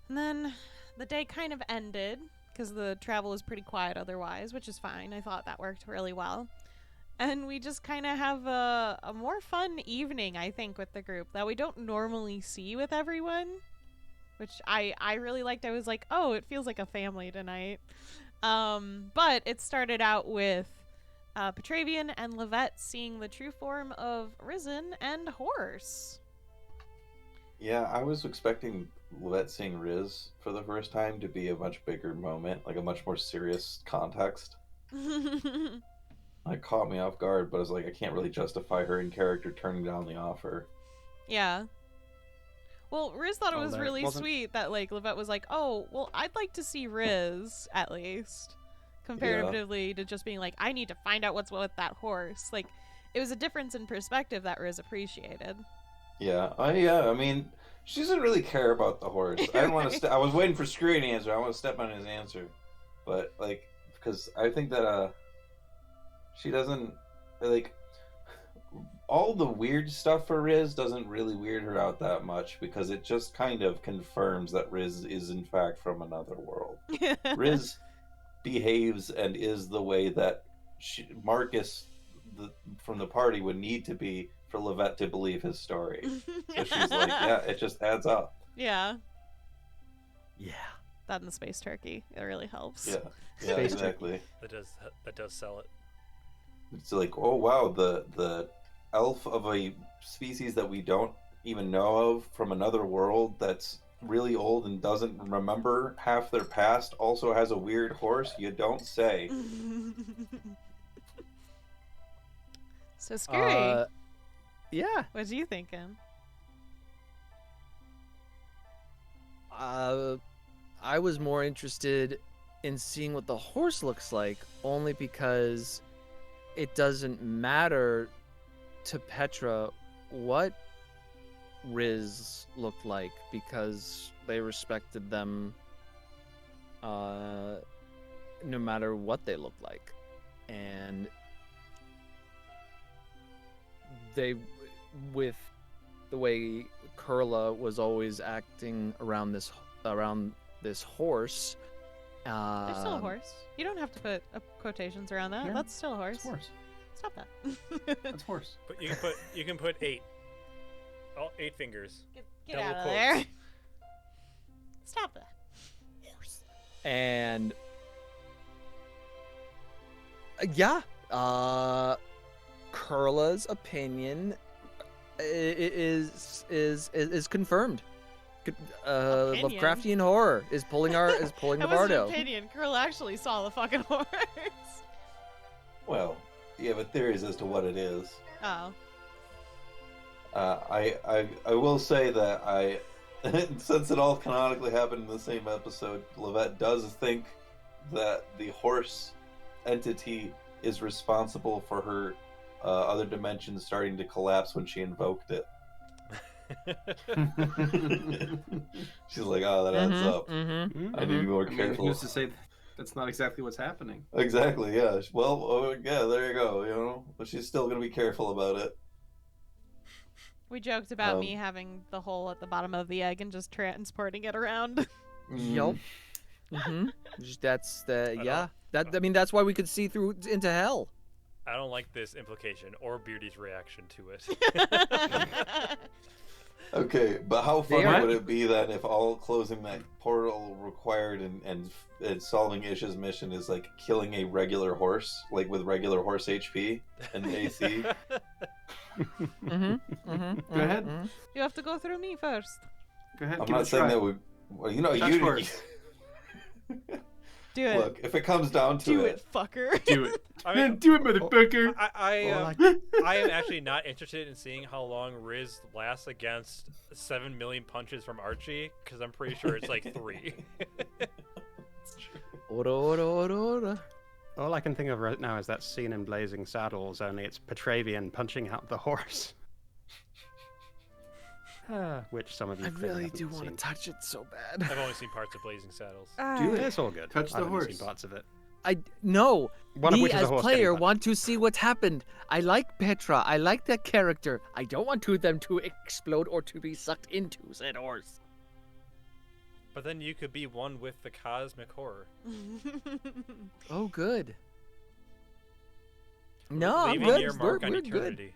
And then the day kind of ended because the travel was pretty quiet otherwise, which is fine. I thought that worked really well. And we just kind of have a more fun evening, I think, with the group that we don't normally see with everyone, which I really liked. I was like, oh, it feels like a family tonight. But it started out with Petravian and Levette seeing the true form of Risen and Horse. Yeah, I was expecting Levette seeing Riz for the first time to be a much bigger moment, like a much more serious context. It caught me off guard, but I was like, I can't really justify her in character turning down the offer. Yeah. Well, Riz thought it was really sweet that, like, Levette was like, oh, well, I'd like to see Riz, at least, comparatively to just being like, I need to find out what's with that horse. Like, it was a difference in perspective that Riz appreciated. Yeah, I mean, she doesn't really care about the horse. I didn't want to. I was waiting for Skrewy to answer. I want to step on his answer, but like, because I think that she doesn't like all the weird stuff for Riz doesn't really weird her out that much because it just kind of confirms that Riz is in fact from another world. Riz behaves and is the way that Marcus from the party would need to be for Levette to believe his story. So she's like, yeah, it just adds up. Yeah. Yeah. That and the space turkey. It really helps. Yeah, exactly. That does sell it. It's like, oh wow, the elf of a species that we don't even know of from another world that's really old and doesn't remember half their past also has a weird horse? You don't say. So Skrewy. Yeah. What are you thinking? I was more interested in seeing what the horse looks like, only because it doesn't matter to Petra what Riz looked like, because they respected them no matter what they looked like. And they, with the way Kurla was always acting around this horse. There's still a horse. You don't have to put quotations around that. Yeah, That's still a horse. It's horse. Stop that. That's horse. But you can put 8. All 8 fingers. Get Double out of quotes. there. Stop that. Horse. And yeah, Kurla's opinion is confirmed, Opinion. Lovecraftian horror is pulling the That was an Bardo. opinion. Curl actually saw the fucking horse. Well, you have theories as to what it is. Oh. I will say that since it all canonically happened in the same episode, Levette does think that the horse entity is responsible for her other dimensions starting to collapse when she invoked it. She's like, oh, that adds up. I need to be more careful. Who's to say that's not exactly what's happening? Exactly, yeah. Well, yeah, there you go, But she's still going to be careful about it. We joked about me having the hole at the bottom of the egg and just transporting it around. Yup. That's that's why we could see through into hell. I don't like this implication or Beardy's reaction to it. Okay, but how fun would it be then if all closing that portal required and solving Ish's mission is like killing a regular horse, like with regular horse HP and AC? Go ahead. You have to go through me first. Go ahead. I'm not saying that would. Well, Touch horse. Do it. Look, if it comes down to Do it, fucker. Do it. I mean, do it, motherfucker. I am actually not interested in seeing how long Riz lasts against 7 million punches from Archie, because I'm pretty sure it's like 3. Ora. All I can think of right now is that scene in Blazing Saddles, only it's Petravian punching out the horse. Which some of you I really do want to touch it so bad. I've only seen parts of Blazing Saddles. Do it. It's all good. Touch the I've only horse. seen parts of it. No. One of Me which is a as horse player getting want to see what's happened. I like Petra. I like that character. I don't want them to explode or to be sucked into said horse. But then you could be one with the cosmic horror. Oh, good. No, I'm Leaving good. your mark on We're good. eternity.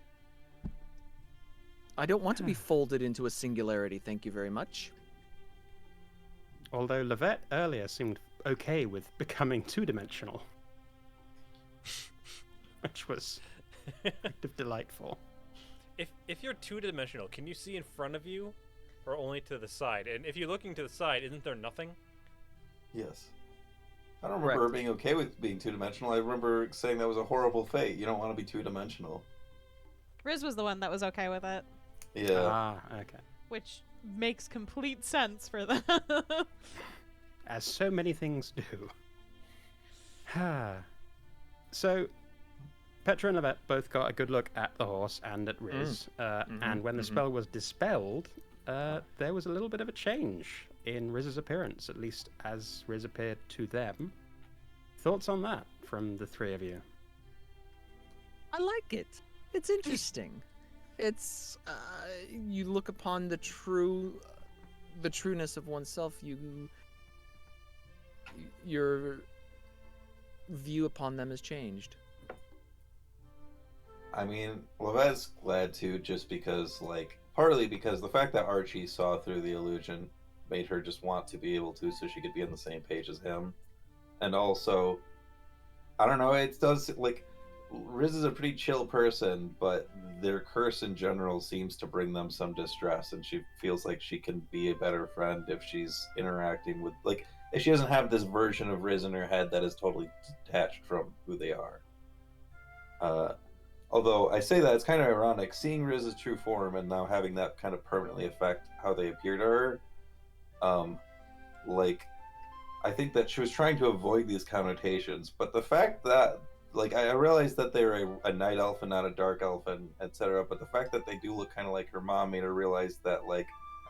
I don't want to be folded into a singularity. Thank you very much. Although Levette earlier seemed okay with becoming two-dimensional. Which was kind of delightful. If you're two-dimensional, can you see in front of you or only to the side? And if you're looking to the side, isn't there nothing? Yes. I don't remember her being okay with being two-dimensional. I remember saying that was a horrible fate. You don't want to be two-dimensional. Riz was the one that was okay with it, Yeah. Ah, okay. which makes complete sense for them. As so many things do. So, Petra and Levette both got a good look at the horse and at Riz. And when the spell was dispelled, there was a little bit of a change in Riz's appearance, at least as Riz appeared to them. Thoughts on that from the three of you? I like it. It's interesting. It's you look upon the trueness of oneself. Your view upon them has changed. I mean, Levette's glad too, just because, partly because the fact that Archie saw through the illusion made her just want to be able to, so she could be on the same page as him. And also, I don't know, it does, Riz is a pretty chill person, but their curse in general seems to bring them some distress, and she feels like she can be a better friend if she's interacting with, if she doesn't have this version of Riz in her head that is totally detached from who they are. Although I say that, it's kind of ironic, seeing Riz's true form and now having that kind of permanently affect how they appear to her. I think that she was trying to avoid these connotations, but the fact that, I realized that they're a night elf and not a dark elf, and etc., but the fact that they do look kind of like her mom made her realize that,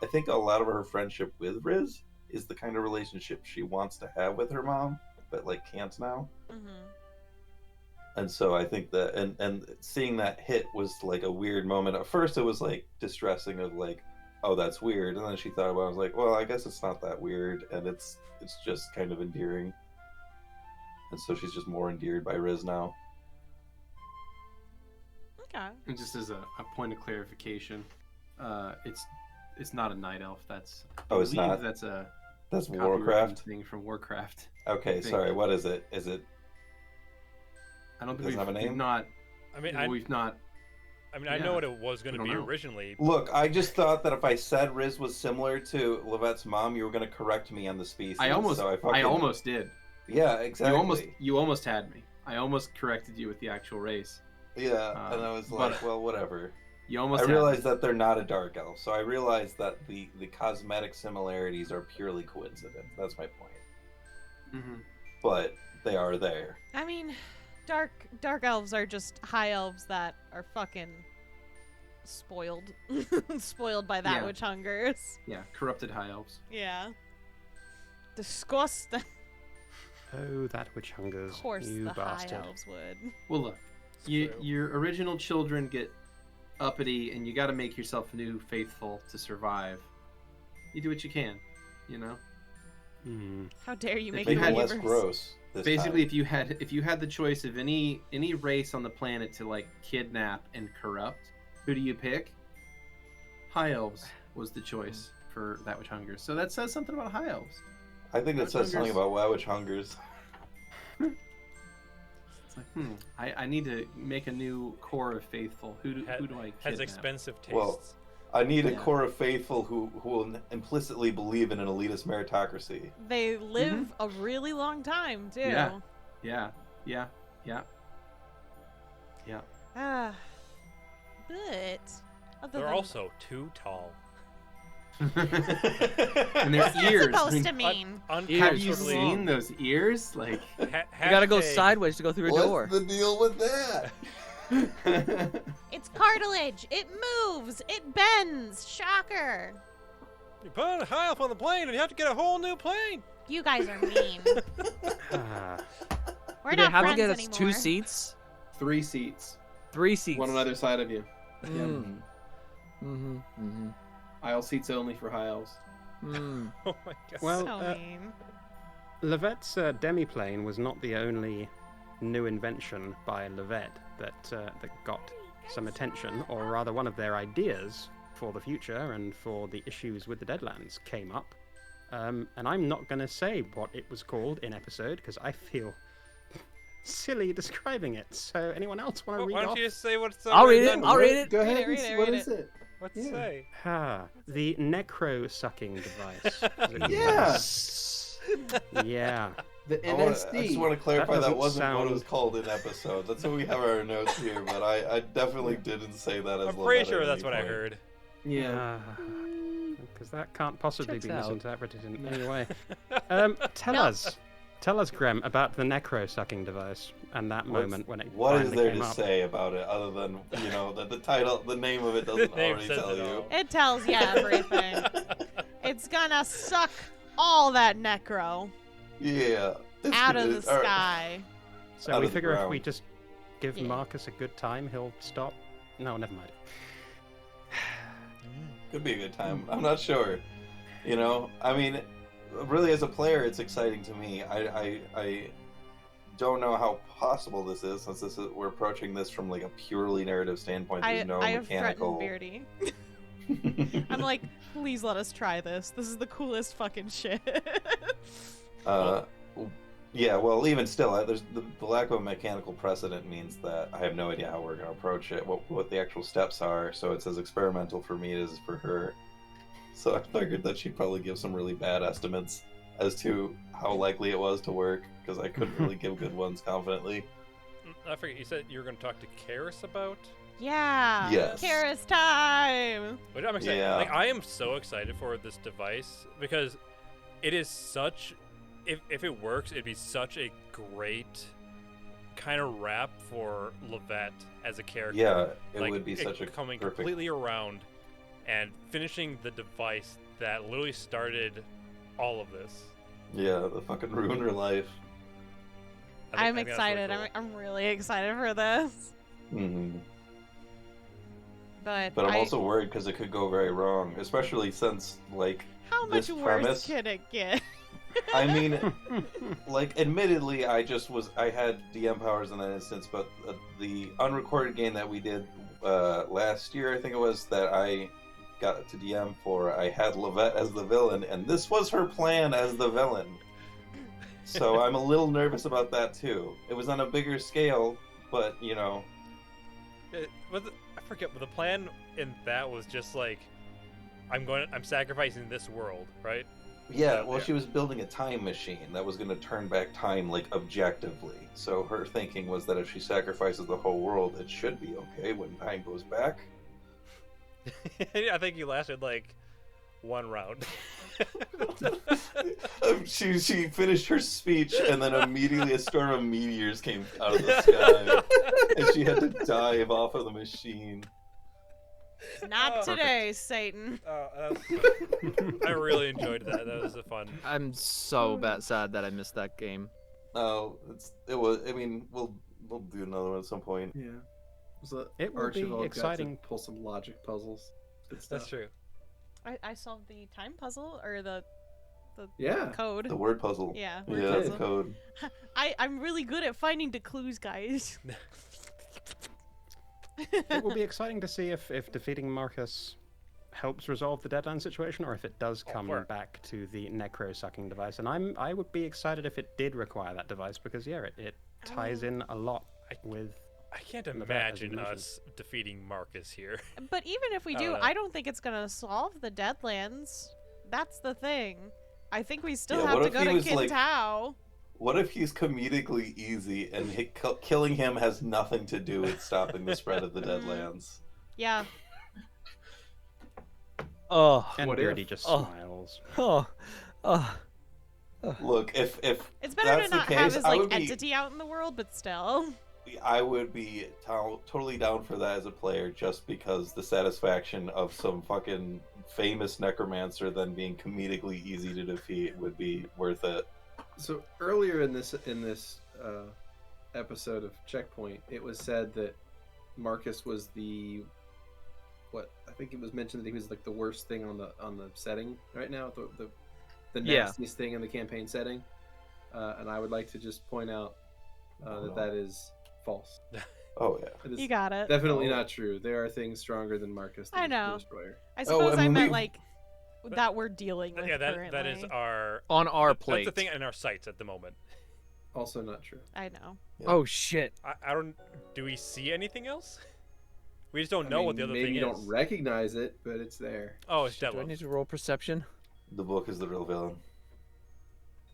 I think a lot of her friendship with Riz is the kind of relationship she wants to have with her mom, but, can't now. Mm-hmm. And so I think that, and seeing that hit was, a weird moment. At first it was, distressing of, oh, that's weird, and then she thought about it, I was like, well, I guess it's not that weird, and it's just kind of endearing. And so she's just more endeared by Riz now. Okay. And just as a point of clarification, it's not a night elf. That's It's not? That's That's copyrighted Warcraft? thing from Warcraft. Okay, sorry, what is it? Is it... I don't Does think it have a name? we've not. I mean, We've not I mean, I know what it was going to be originally. Look, I just thought that if I said Riz was similar to Levette's mom, you were going to correct me on the species. I almost did. Yeah, exactly. You almost had me. I almost corrected you with the actual race. Yeah, and I was like, well, whatever. I realized that they're not a dark elf, so I realized that the cosmetic similarities are purely coincidence. That's my point. Mm-hmm. But they are there. I mean, dark elves are just high elves that are fucking spoiled. Spoiled by that which hungers. Yeah, corrupted high elves. Yeah. Disgusting. Oh, that which hungers. Of course you the bastard. high elves would. Well, look, your original children get uppity, and you got to make yourself new faithful to survive. You do what you can, you know. How dare you make it it less gross? Basically, if you had the choice of any race on the planet to like kidnap and corrupt, who do you pick? High elves was the choice for that which hungers. So that says something about high elves. I think that says something about that which hungers. It's like, I need to make a new core of faithful. Who do I kidnap? Has expensive tastes. Well, I need a core of faithful who will implicitly believe in an elitist meritocracy. They live a really long time, too. Yeah. But... They're also too tall. And their What's ears. that supposed to mean? Have you seen those ears? Like, you gotta go sideways to go through a door. What's the deal with that? It's cartilage. It moves. It bends. Shocker. You put a high elf on the plane, and you have to get a whole new plane. You guys are mean. We're Do not they have to friends get us anymore. 2 seats? 3 seats. 3 seats. One on either side of you. Mm. Aisle seats only for high elves. Mm. Oh my god. Well, So mean. Levette's demiplane was not the only new invention by Levette that got some attention, or rather one of their ideas for the future and for the issues with the Deadlands came up. And I'm not going to say what it was called in episode because I feel silly describing it. So anyone else want to read Why off? don't you just say what it's I'll read it. I'll read it. Go ahead. Read it, What read is it? What's it say? The necro-sucking device. Yeah. Yeah. The I NSD. just want to clarify that doesn't wasn't what it was sound- called in episode. That's what we have our notes here, but I definitely didn't say that as I'm Levette pretty at sure any that's what I point. heard. Yeah. Because that can't possibly Checks be out. misinterpreted in any way. Tell us, Grem, about the necro-sucking device and that moment when it What is finally there came to up. say about it other than, that the title, the name of it doesn't name already says tell it you? all. It tells you everything. It's gonna suck all that necro Yeah. out of the All right. sky. So Out we of the figure if ground. we just give Yeah. Marcus a good time, he'll stop. No, never mind. Could be a good time. I'm not sure. I mean, really, as a player, it's exciting to me. I don't know how possible this is, since we're approaching this from like a purely narrative standpoint. There's no I have mechanical. threatened Beardy. I'm like, please let us try this. This is the coolest fucking shit. Yeah, well, even still, there's the lack of a mechanical precedent means that I have no idea how we're going to approach it, what the actual steps are. So it's as experimental for me as for her. So I figured that she'd probably give some really bad estimates as to how likely it was to work, because I couldn't really give good ones confidently. I forget, you said you were going to talk to Karis about? Yeah. Yes. Karis time. Which I'm excited. Yeah. Like, I am so excited for this device because it is such... If it works, it'd be such a great kind of wrap for Levette as a character. Yeah, it Like, would be such a coming perfect. completely around and finishing the device that literally started all of this. Yeah, the fucking ruin her life. I'm I think that's really excited. cool. I'm really excited for this. Hmm. But But I'm also worried because it could go very wrong, especially since, like, how much this worse premise- can it get? I mean, like, admittedly, I had DM powers in that instance, but the unrecorded game that we did last year, I think it was, that I got to DM for, I had Levette as the villain, and this was her plan as the villain. So I'm a little nervous about that, too. It was on a bigger scale, but, I forget, but the plan in that was just like, I'm sacrificing this world, right? Yeah, well, she was building a time machine that was going to turn back time, like, objectively. So her thinking was that if she sacrifices the whole world, it should be okay when time goes back. I think you lasted like one round. She finished her speech, and then immediately a storm of meteors came out of the sky, and she had to dive off of the machine. Not today, Satan. I really enjoyed that. That was a fun. I'm so sad that I missed that game. Oh, it was. I mean, we'll do another one at some point. Yeah. So It will be Archibald got to exciting. pull some logic puzzles. Good stuff. That's true. I solved the time puzzle or the Yeah. code. The word puzzle. Yeah, word Yeah, the puzzle. code. I'm really good at finding the clues, guys. It will be exciting to see if defeating Marcus helps resolve the deadline situation, or if it does come work. back to the necro-sucking device. And I would be excited if it did require that device, because yeah, it ties in a lot with. I can't Levette, as you imagine mentioned. us defeating Marcus here. But even if we I do, don't know. I don't think it's gonna solve the Deadlands. That's the thing. I think we still Yeah, have what to if go he to was, like- Kintao. What if he's comedically easy and killing him has nothing to do with stopping the spread of the Deadlands? Yeah. Oh, And What if? Beardy just Oh. smiles. oh. Look, if It's better that's to the not case, have his I like would be- entity out in the world, but still. I would be totally down for that as a player, just because the satisfaction of some fucking famous necromancer then being comedically easy to defeat would be worth it. So earlier in this episode of Checkpoint, it was said that Marcus was I think it was mentioned that he was like the worst thing on the setting right now, the Yeah. nastiest thing in the campaign setting, and I would like to just point out that is false. Oh yeah. It is You got it. definitely not true. There are things stronger than Marcus. I the know. Destroyer. I suppose and I meant we- like that we're dealing with Yeah, currently. that is our On our that's plate. the thing in our sights at the moment. Also not true. I know. Oh shit. I don't. Do we see anything else? We just don't I know mean, what the other maybe thing you is. don't recognize it, but it's there. Oh, it's Do I Devil. need to roll perception? The book is the real villain.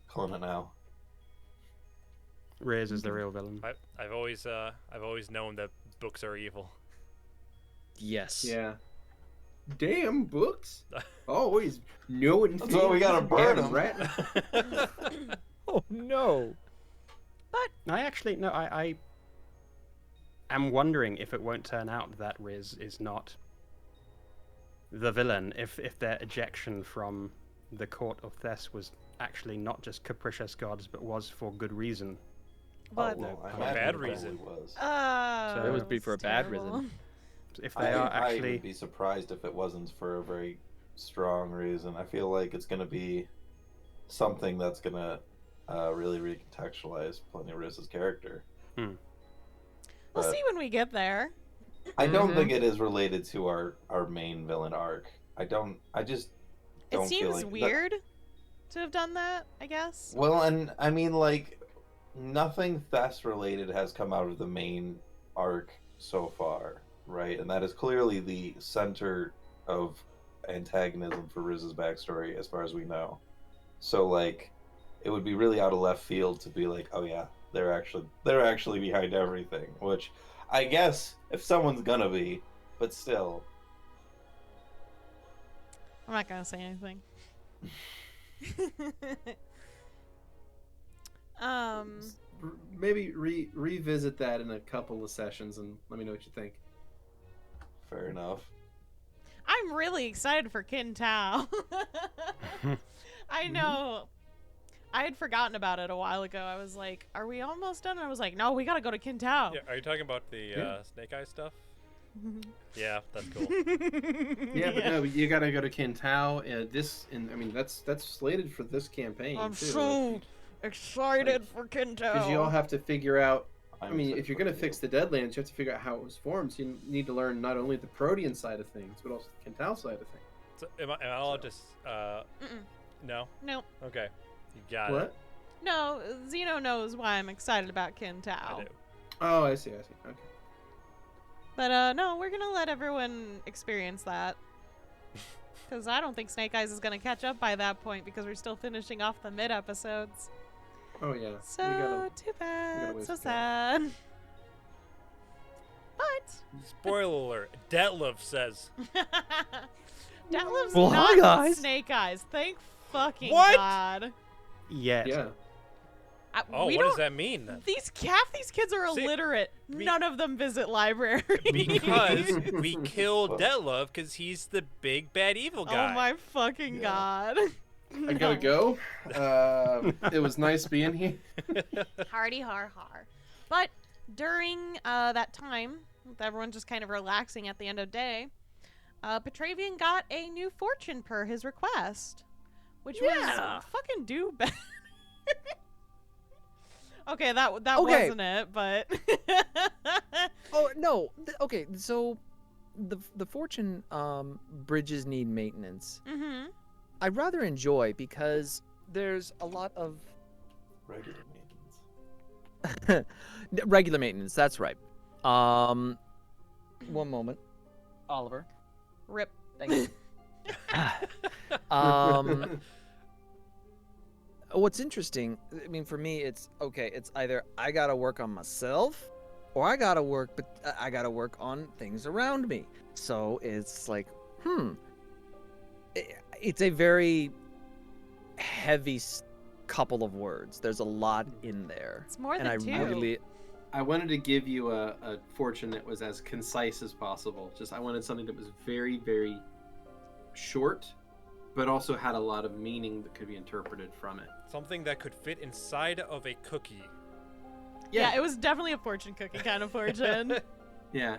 Calling it now. Riz is the real villain. I've always known that books are evil. Yes. Yeah. Damn books. Always knowing. That's why we gotta burn them. Rat. Oh no. I am wondering if it won't turn out that Riz is not the villain, if their ejection from the court of Thess was actually not just capricious gods, but was for good reason. But well, I For imagine bad it probably reason. Was. oh, It would be for a it's bad terrible. reason. If they are I actually, would be surprised if it wasn't for a very strong reason. I feel like it's going to be something that's going to really recontextualize Plenty Riz's character. We'll But see when we get there. I don't Mhm. think it is related to our main villain arc. I just don't It feel seems like that- weird to have done that, I guess. Well, and I mean, like, nothing Thess related has come out of the main arc so far, right? And that is clearly the center of antagonism for Riz's backstory, as far as we know. So, like, it would be really out of left field to be like, oh yeah, they're actually behind everything. Which, I guess, if someone's gonna be, but still. I'm not gonna say anything. Maybe revisit that in a couple of sessions and let me know what you think. Fair enough. I'm really excited for Kintao. I know. I had forgotten about it a while ago. I was like, are we almost done? And I was like, no, we gotta go to Kintao. Yeah, are you talking about the Snake Eye stuff? Yeah, that's cool. Yeah, but no, you gotta go to Kintao. I mean, that's slated for this campaign. I'm too. so excited for Kintao. Because you all have to figure out. I I'm mean, excited if you're for gonna you. fix the Deadlands, you have to figure out how it was formed. So you need to learn not only the Protean side of things, but also the Kintao side of things. So, am I allowed to? Mm-mm. No. No, Okay. You got What? it. no. Xeno knows why I'm excited about Kintao. I do. Oh, I see. Okay. But no, we're gonna let everyone experience that. Because I don't think Snake Eyes is gonna catch up by that point because we're still finishing off the mid episodes. Oh yeah. So too bad. ways So to go. sad. But Spoiler alert. Detlef says. Detlef's Well, hi, not guys. Snake Eyes. Thank fucking What? God. Yet. Yeah. Oh, we what don't. does that mean then? Half these kids are See, illiterate. None of them visit libraries. Because we killed Detlef because he's the big bad evil guy. Oh my fucking God. I gotta go. It was nice being here. Hardy har har. But during that time, with everyone just kind of relaxing at the end of the day, Petravian got a new fortune per his request, which was fucking do better. Okay, that Okay. wasn't it, but Oh no. Okay, so the fortune bridges need maintenance. mm-hmm. I rather enjoy because there's a lot of Regular maintenance. regular maintenance. That's right. One moment, Oliver. Rip. Thank you. What's interesting, I mean, for me, it's okay. It's either I gotta work on myself, or I gotta work on things around me. So it's like, it's a very heavy couple of words. There's a lot in there, It's more and than I two. really, I wanted to give you a fortune that was as concise as possible. Just I wanted something that was very, very short, but also had a lot of meaning that could be interpreted from it. Something that could fit inside of a cookie. Yeah, it was definitely a fortune cookie kind of fortune. Yeah.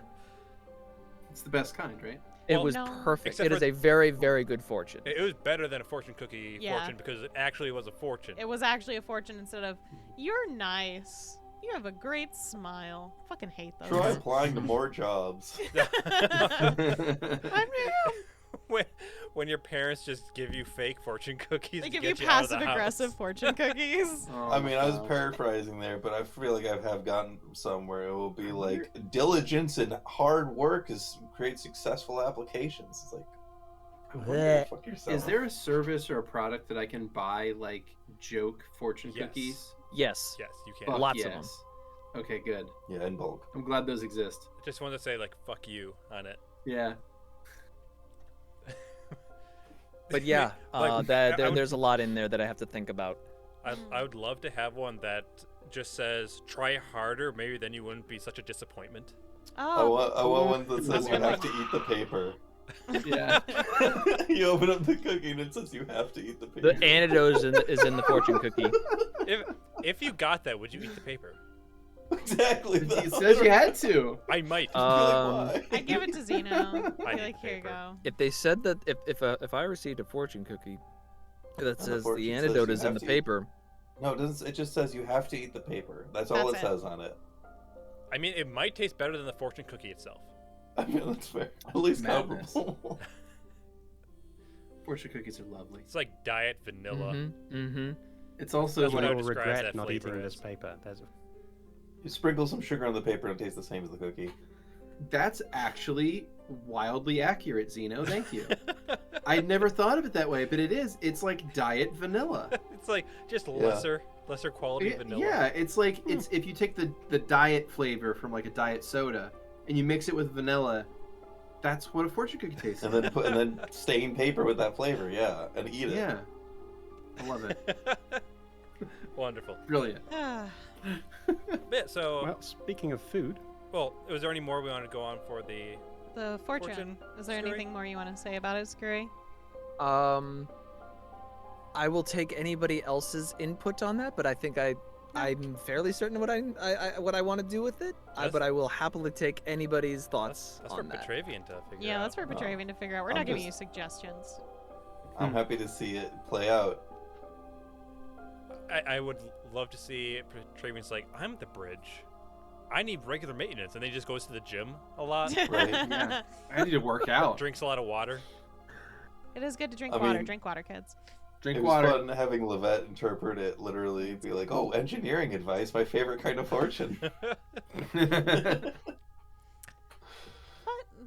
It's the best kind, right? it Well, was no. perfect. Except It for is a very, very good fortune. It was better than a fortune cookie Yeah. fortune because it actually was a fortune. It was actually a fortune instead of, you're nice. You have a great smile. Fucking hate those. Try applying to more jobs. when your parents just give you fake fortune cookies They to give you get out of the passive aggressive house. fortune cookies. Oh, I mean, I was God. paraphrasing there, but I feel like I have gotten somewhere. It will be like diligence and hard work create successful applications. It's like, Blech. fuck yourself. Is there a service or a product that I can buy like joke fortune Yes. cookies? Yes. Yes, you can. Fuck Lots of them. yes. Okay, good. Yeah, in bulk. I'm glad those exist. Just wanted to say like "fuck you" on it. Yeah. But yeah, Like, I would- there's a lot in there that I have to think about. I would love to have one that just says "try harder." Maybe then you wouldn't be such a disappointment. I Oh. want one that says you have to eat the paper. Yeah. You open up the cookie and it says you have to eat the paper. The antidote is in the fortune cookie. If you got that, would you eat the paper? Exactly. It says you had to. I might. Why? I give it to Xeno. I I'd be need like, here you paper. go. If they said that if I received a fortune cookie that the says fortune the says antidote you is in have the to eat- paper, No, it doesn't. It just says you have to eat the paper. That's all That's it it. says on it. I mean, it might taste better than the fortune cookie itself. I mean, that's fair. At least Madness. comparable. Fortune cookies are lovely. It's like diet vanilla. mm-hmm. It's also That's what I I would will describe regret that not flavor eating as. this paper. There's You sprinkle some sugar on the paper and it tastes the same as the cookie. that's actually wildly accurate, Xeno. Thank you. I'd never thought of it that way, but it is. It's like diet vanilla. It's like just Yeah. lesser quality vanilla. Yeah, it's like it's if you take the diet flavor from like a diet soda and you mix it with vanilla, that's what a fortune cookie tastes And like. then stain paper with that flavor, yeah, and eat it. Yeah, I love it. Wonderful. Brilliant. Ah. Yeah, so, Well, speaking of food, well, was there any more we want to go on for the? The fortune. Fortune, Is there Skrewy? anything more you want to say about it, Skrewy? I will take anybody else's input on that, but I think I'm fairly certain what I want to do with it. That's- But I will happily take anybody's thoughts That's for on that. Petravian to figure Yeah, out. that's for Petravian to figure out. We're I'm not giving just- you suggestions. I'm happy to see it play out. I would love to see Petravian's like, I'm at the bridge. I need regular maintenance, and then he just goes to the gym a lot, Right, yeah. I need to work out. drinks a lot of water. It is good to drink I water. mean- Drink water, kids. Drink It was water. fun having Levette interpret it literally, be like, "Oh, engineering advice, my favorite kind of fortune."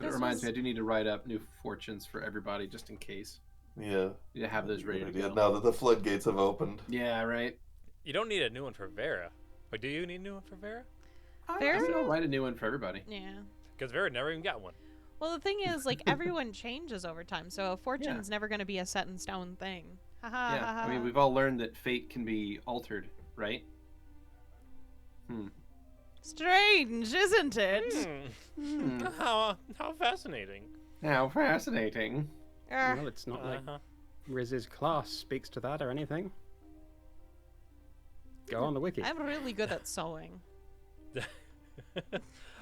But it reminds me, I do need to write up new fortunes for everybody just in case. Yeah. You have those ready to go. Now that the floodgates have opened. Yeah, right. You don't need a new one for Vera. But do you need a new one for Vera? I think I'll write a new one for everybody. Yeah. Because Vera never even got one. Well, the thing is, like, everyone changes over time, so a fortune's never going to be a set in stone thing. Yeah, I mean, we've all learned that fate can be altered, right? Strange, isn't it? How fascinating. How fascinating. Well, it's not like Riz's class speaks to that or anything. Go on the wiki. I'm really good at sewing.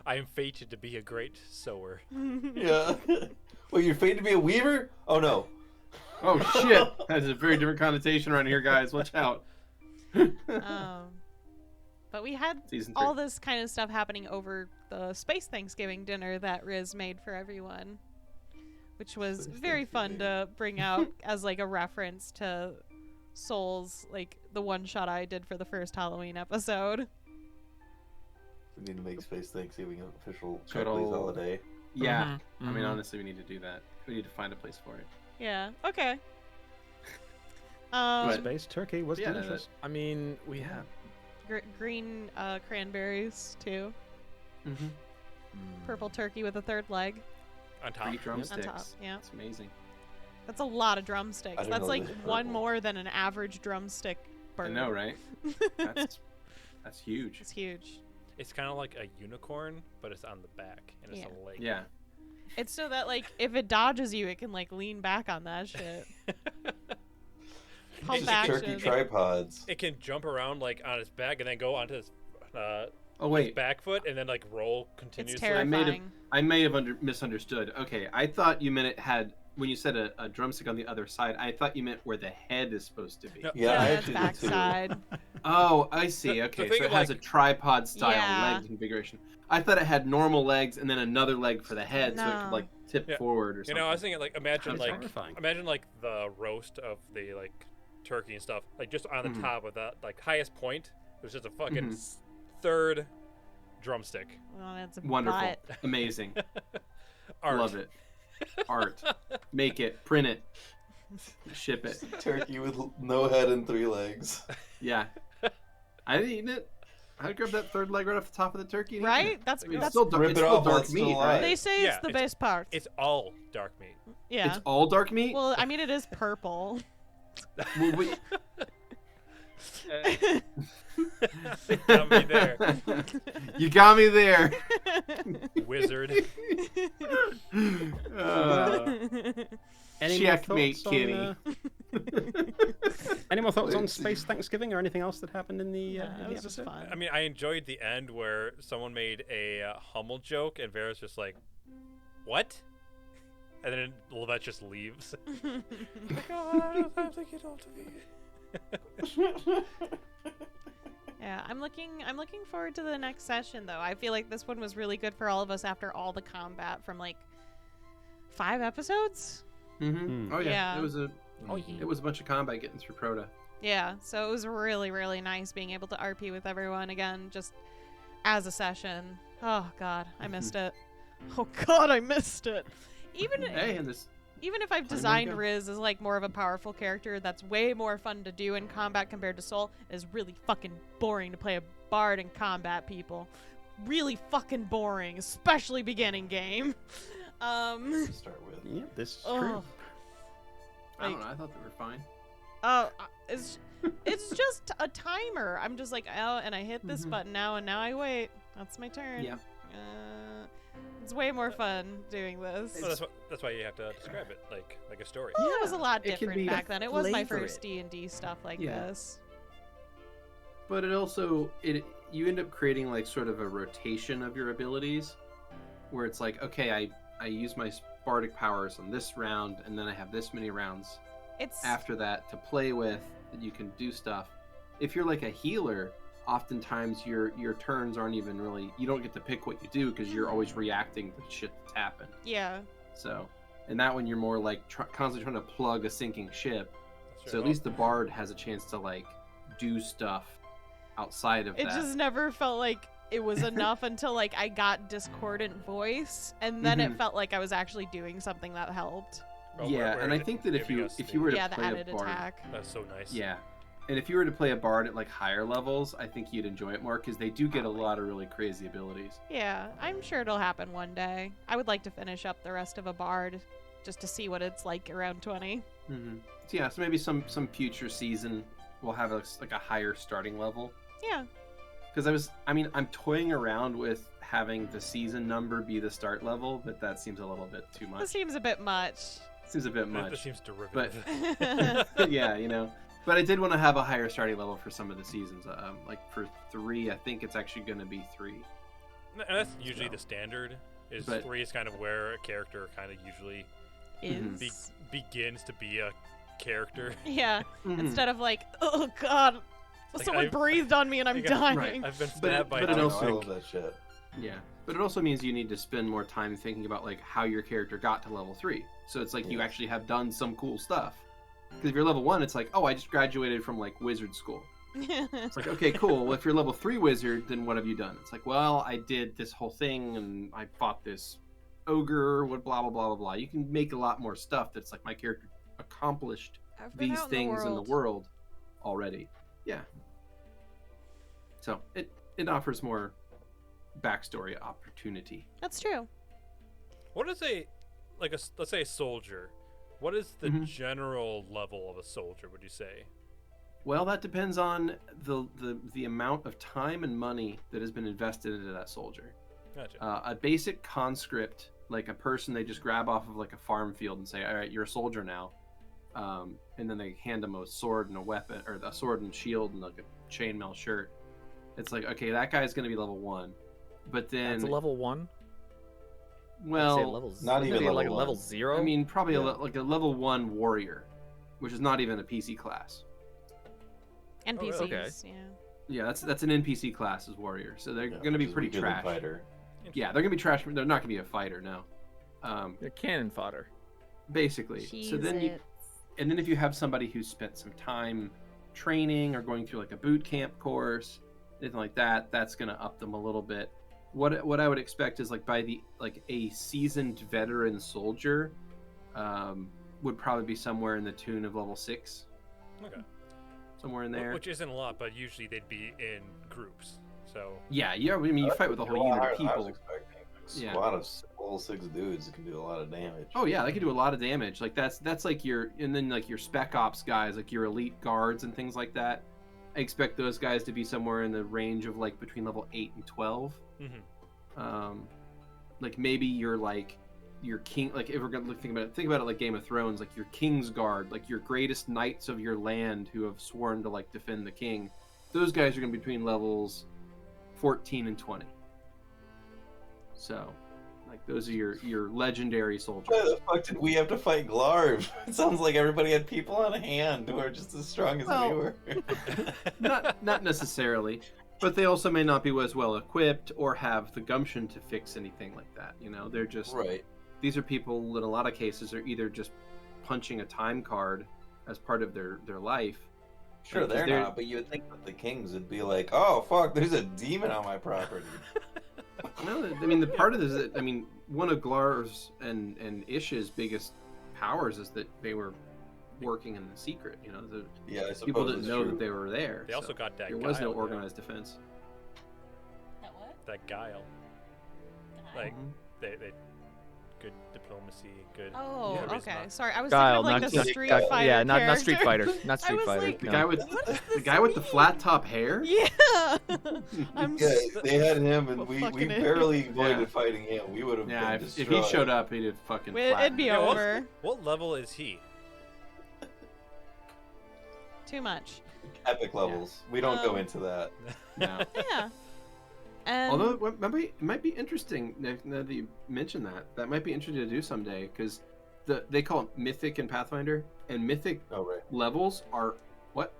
I am fated to be a great sewer. Yeah. Well, you're fated to be a weaver? Oh, no. Oh, shit. That's a very different connotation around here, guys. Watch out. But we had all this kind of stuff happening over the Space Thanksgiving dinner that Riz made for everyone, which was very fun to bring out as like a reference to Souls, like the one shot I did for the first Halloween episode. We need to make Space Thanksgiving an official Good old holiday. Yeah. I mean, honestly, we need to do that. We need to find a place for it. Yeah. Okay. Space turkey was delicious. I mean, we have green cranberries too. Purple turkey with a third leg. On top. 3 drumsticks. On top, yeah. It's amazing. That's a lot of drumsticks. That's like one more than an average drumstick bird. I know, right? That's huge. It's huge. It's kind of like a unicorn, but it's on the back and it's a leg. Yeah. It's so that like if it dodges you, it can like lean back on that shit. Pump action. Turkey tripods. It can jump around like on its back and then go onto its wait. back foot and then like roll continuously. It's terrifying. I may have misunderstood. Okay, I thought you meant it had, when you said a drumstick on the other side, I thought you meant where the head is supposed to be. No. Yeah, I that's actually did too. backside. Oh, I see. Okay, so it has a tripod style leg configuration. I thought it had normal legs and then another leg for the head, so it could like tip forward or something. You know, I was thinking like imagine horrifying. like the roast of the like turkey and stuff, like just on the top of that like highest point. There's just a fucking third drumstick. Well, that's a Wonderful, butt. amazing. Art. Love it. Art. Make it. Print it. Ship it. Turkey with no head and 3 legs. Yeah. I'd eaten it. I'd grab that third leg right off the top of the turkey. and eat Right? it. That's I mean, that's it's still dark, Rip it's it still off while dark it's meat, still right? alive. they say Yeah, it's the it's- best part. It's all dark meat. Yeah. It's all dark meat? Well, I mean, it is purple. Well, wait. Got me there, You got me there. wizard. Any more Checkmate, thoughts on, Keni. Any more thoughts on Space Thanksgiving or anything else that happened in the, It in the was just episode? fun. I mean, I enjoyed the end where someone made a Hummel joke and Vera's just like, "What?" And then Levette just leaves. Like, oh, I don't think it ought to be. Yeah, I'm looking forward to the next session though. I feel like this one was really good for all of us after all the combat from like 5 episodes. Oh yeah. Yeah. It was a bunch of combat getting through Proto. Yeah, so it was really, really nice being able to RP with everyone again, just as a session. Oh god, I missed it. Oh god, I missed it. Even if I've designed Riz as like more of a powerful character that's way more fun to do in combat compared to Soul, it is really fucking boring to play a bard in combat, people. Really fucking boring, especially beginning game. To start with. Yeah, this is true. I don't know. I thought they were fine. It's just a timer. I'm just like, oh, and I hit this button now, and now I wait. That's my turn. Yeah. It's way more fun doing this. Well, that's why you have to describe it like a story. Well, it was a lot it can different be back then. It was my flavor first D&D stuff like this. But it also you end up creating like sort of a rotation of your abilities, where it's like, okay, I use my bardic powers on this round, and then I have this many rounds after that to play with that you can do stuff. If you're like a healer, oftentimes your turns aren't even really, you don't get to pick what you do because you're always reacting to shit that's happened. Yeah. So, in that one, you're more like constantly trying to plug a sinking ship. That's So at least the bard has a chance to like do stuff outside of It that. just never felt like it was enough until like I got discordant voice, and then it felt like I was actually doing something that helped. Oh, Yeah, and I think that if you were to Yeah, the play a added bard, attack. That's so nice. yeah, and if you were to play a bard at like higher levels, I think you'd enjoy it more because they do get a lot of really crazy abilities. Yeah, I'm sure it'll happen one day. I would like to finish up the rest of a bard just to see what it's like around 20. So yeah, so maybe some future season will have like a higher starting level. Yeah. Because I'm toying around with having the season number be the start level, but that seems a little bit too much. This seems a bit much. Seems a bit That much. seems derivative. Yeah, you know. But I did want to have a higher starting level for some of the seasons. Like for 3, I think it's actually going to be 3. And that's usually the standard. But- 3 is kind of where a character kind of usually Is. begins to be a character. Yeah. Mhm. Instead of like, oh god, Like, someone I've- breathed on me and I'm Like, dying. Right. I've been But it- stabbed by but it I also- love that shit. Yeah, but it also means you need to spend more time thinking about like how your character got to level 3. So it's like you Yeah. actually have done some cool stuff. Because if you're level 1, it's like, oh, I just graduated from like wizard school. It's like, okay, cool. Well, if you're level 3 wizard, then what have you done? It's like, well, I did this whole thing and I fought this ogre. What blah blah blah blah blah. You can make a lot more stuff. That's like my character accomplished I've been these out things in the world already. Yeah. So it offers more backstory opportunity. That's true. What is let's say a soldier? What is the Mhm. general level of a soldier? Would you say? Well, that depends on the amount of time and money that has been invested into that soldier. Gotcha. A basic conscript, like a person they just grab off of like a farm field and say, "All right, you're a soldier now," and then they hand them a sword and a weapon, or a sword and shield and like a chainmail shirt. It's like, okay, that guy's going to be level 1, but then That's a level 1. well, not even like a level level one. 0. I mean, probably Yeah. like a level 1 warrior, which is not even a PC class. NPCs. okay. Yeah. Yeah, that's an NPC class as warrior, so they're Yeah, going to be which is pretty weaker than trash. Fighter. Yeah, they're gonna be trash. They're not gonna be a fighter, no. They're cannon fodder. Basically. So then and then if you have somebody who's spent some time training or going through like a boot camp course, anything like that, that's gonna up them a little bit. What I would expect is like by the like a seasoned veteran soldier, would probably be somewhere in the tune of level 6, Okay. somewhere in there. Which isn't a lot, but usually they'd be in groups. So Yeah. I mean, you fight with a whole unit of I was people. expecting. A Yeah. lot of level 6 dudes can do a lot of damage. Oh yeah, they can do a lot of damage. Like that's like and then like your spec ops guys, like your elite guards and things like that. I expect those guys to be somewhere in the range of like between level 8 and 12. Like maybe your king, like if we're gonna think about it like Game of Thrones, like your king's guard, like your greatest knights of your land who have sworn to like defend the king. Those guys are gonna be between levels 14 and 20. So, like those are your legendary soldiers. Why the fuck did we have to fight Glarv? It sounds like everybody had people on hand who are just as strong as we Well, were. not necessarily, but they also may not be as well equipped or have the gumption to fix anything like that. You know, they're just Right. these are people in a lot of cases are either just punching a time card as part of their life. Sure, Because they're not, but you would think that the kings would be like, oh, fuck, there's a demon on my property. No, I mean the part of this is that, I mean, one of Glar's and Ish's biggest powers is that they were working in the secret. You know, Yeah, I suppose people didn't it's know true. that they were there. they also got that. there was no guile, organized defense. That what? That guile. Like Mhm. they good diplomacy, good. Oh, charisma. okay. Sorry, I was Guile, thinking of like not, the not Street not- Fighter. yeah, not Street character. Fighter, not I Street was Fighter. like, The no. guy with What does the this guy with the mean? flat top hair. Yeah. I'm Yeah, s- they had him, and Well, we fucking barely avoided Yeah. fighting him. We would have Yeah, been if he destroyed. showed up, he'd have fucking. It'd be Yeah, what- over. What level is he? Too much. Epic levels. We don't go Um, into that. No. Yeah. And Although it might be interesting now that you mention that might be interesting to do someday because they call it Mythic and Pathfinder, and Mythic Oh, right. levels are what?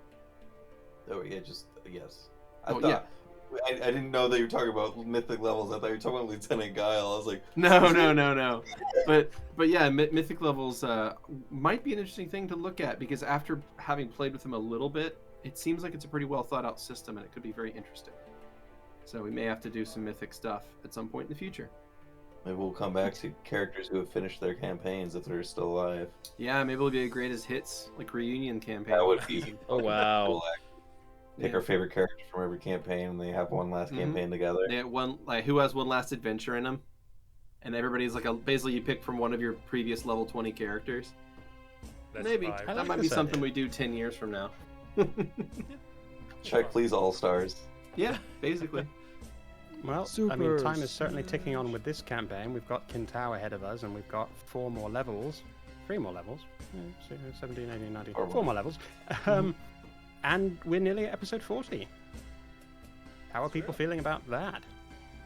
Oh, yeah, just, yes. I Oh, thought, I didn't know that you were talking about mythic levels. I thought you were talking about Lieutenant Guile. I was like, No. But yeah, Mythic levels might be an interesting thing to look at because after having played with them a little bit, it seems like it's a pretty well thought out system and it could be very interesting. So we may have to do some mythic stuff at some point in the future. Maybe we'll come back to characters who have finished their campaigns if they're still alive. Yeah, maybe it'll be a greatest hits, like reunion campaign. That would be Oh, wow. cool, pick our favorite characters from every campaign, and they have one last campaign together. They have one, like, who has one last adventure in them, and everybody's like basically you pick from one of your previous level 20 characters. That's Maybe five. I that like might be this something idea. we do 10 years from now. Check please, all stars. Yeah, basically. Well, I mean, time is certainly ticking on with this campaign. We've got Kintao ahead of us, and we've got 3 more levels. 17, 18, 19, 4 more levels. And we're nearly at episode 40. How are people feeling about that?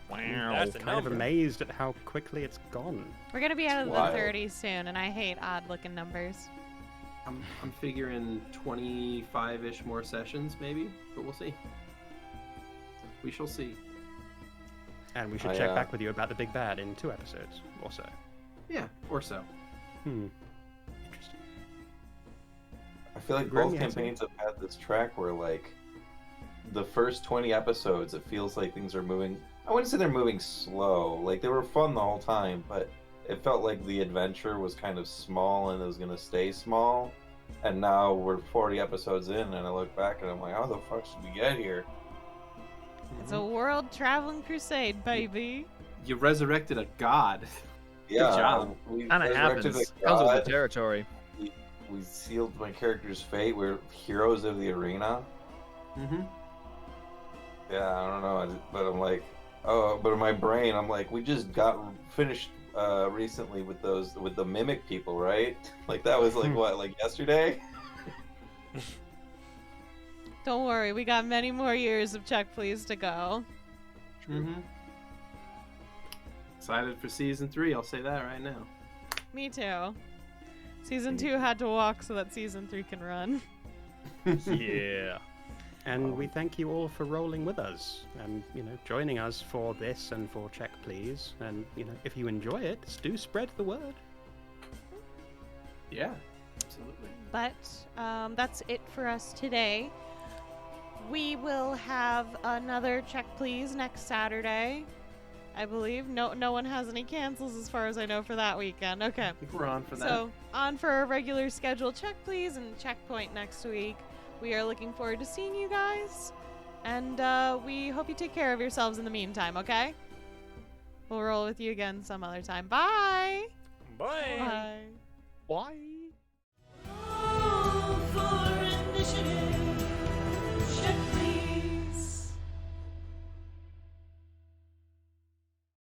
Wow. That's a Kind of number. amazed at how quickly it's gone. We're gonna be out of the Wild. 30s soon, and I hate odd-looking numbers. I'm figuring 25-ish more sessions, maybe, but we'll see. We shall see. And we should I, check back with you about the big bad in 2 episodes or so. Yeah, or so. Interesting. I feel like Grem, both you had campaigns have had this track where, like, the first 20 episodes, it feels like things are moving. I wouldn't say they're moving slow. Like, they were fun the whole time, but it felt like the adventure was kind of small and it was going to stay small. And now we're 40 episodes in, and I look back and I'm like, how the fuck did we get here? It's a world-traveling crusade, baby. You resurrected a god. Yeah, job. we Kind of resurrected happens. a Comes with god. the territory. We sealed my character's fate. We're heroes of the arena. Mm-hmm. Yeah, I don't know, but I'm like, oh, but in my brain, I'm like, we just got finished recently with the mimic people, right? Like that was like what, like yesterday? Don't worry, we got many more years of Check Please to go. Mm-hmm. Excited for season 3, I'll say that right now. Me too. Season 2 had to walk so that season 3 can run. Yeah. And we thank you all for rolling with us and, joining us for this and for Check Please. And, if you enjoy it, do spread the word. Yeah, absolutely. But that's it for us today. We will have another Check Please next Saturday, I believe. No one has any cancels as far as I know for that weekend. Okay. I think we're on for that. So, on for a regular scheduled Check Please and Checkpoint next week. We are looking forward to seeing you guys. And we hope you take care of yourselves in the meantime, okay? We'll roll with you again some other time. Bye! Bye. Bye. Why?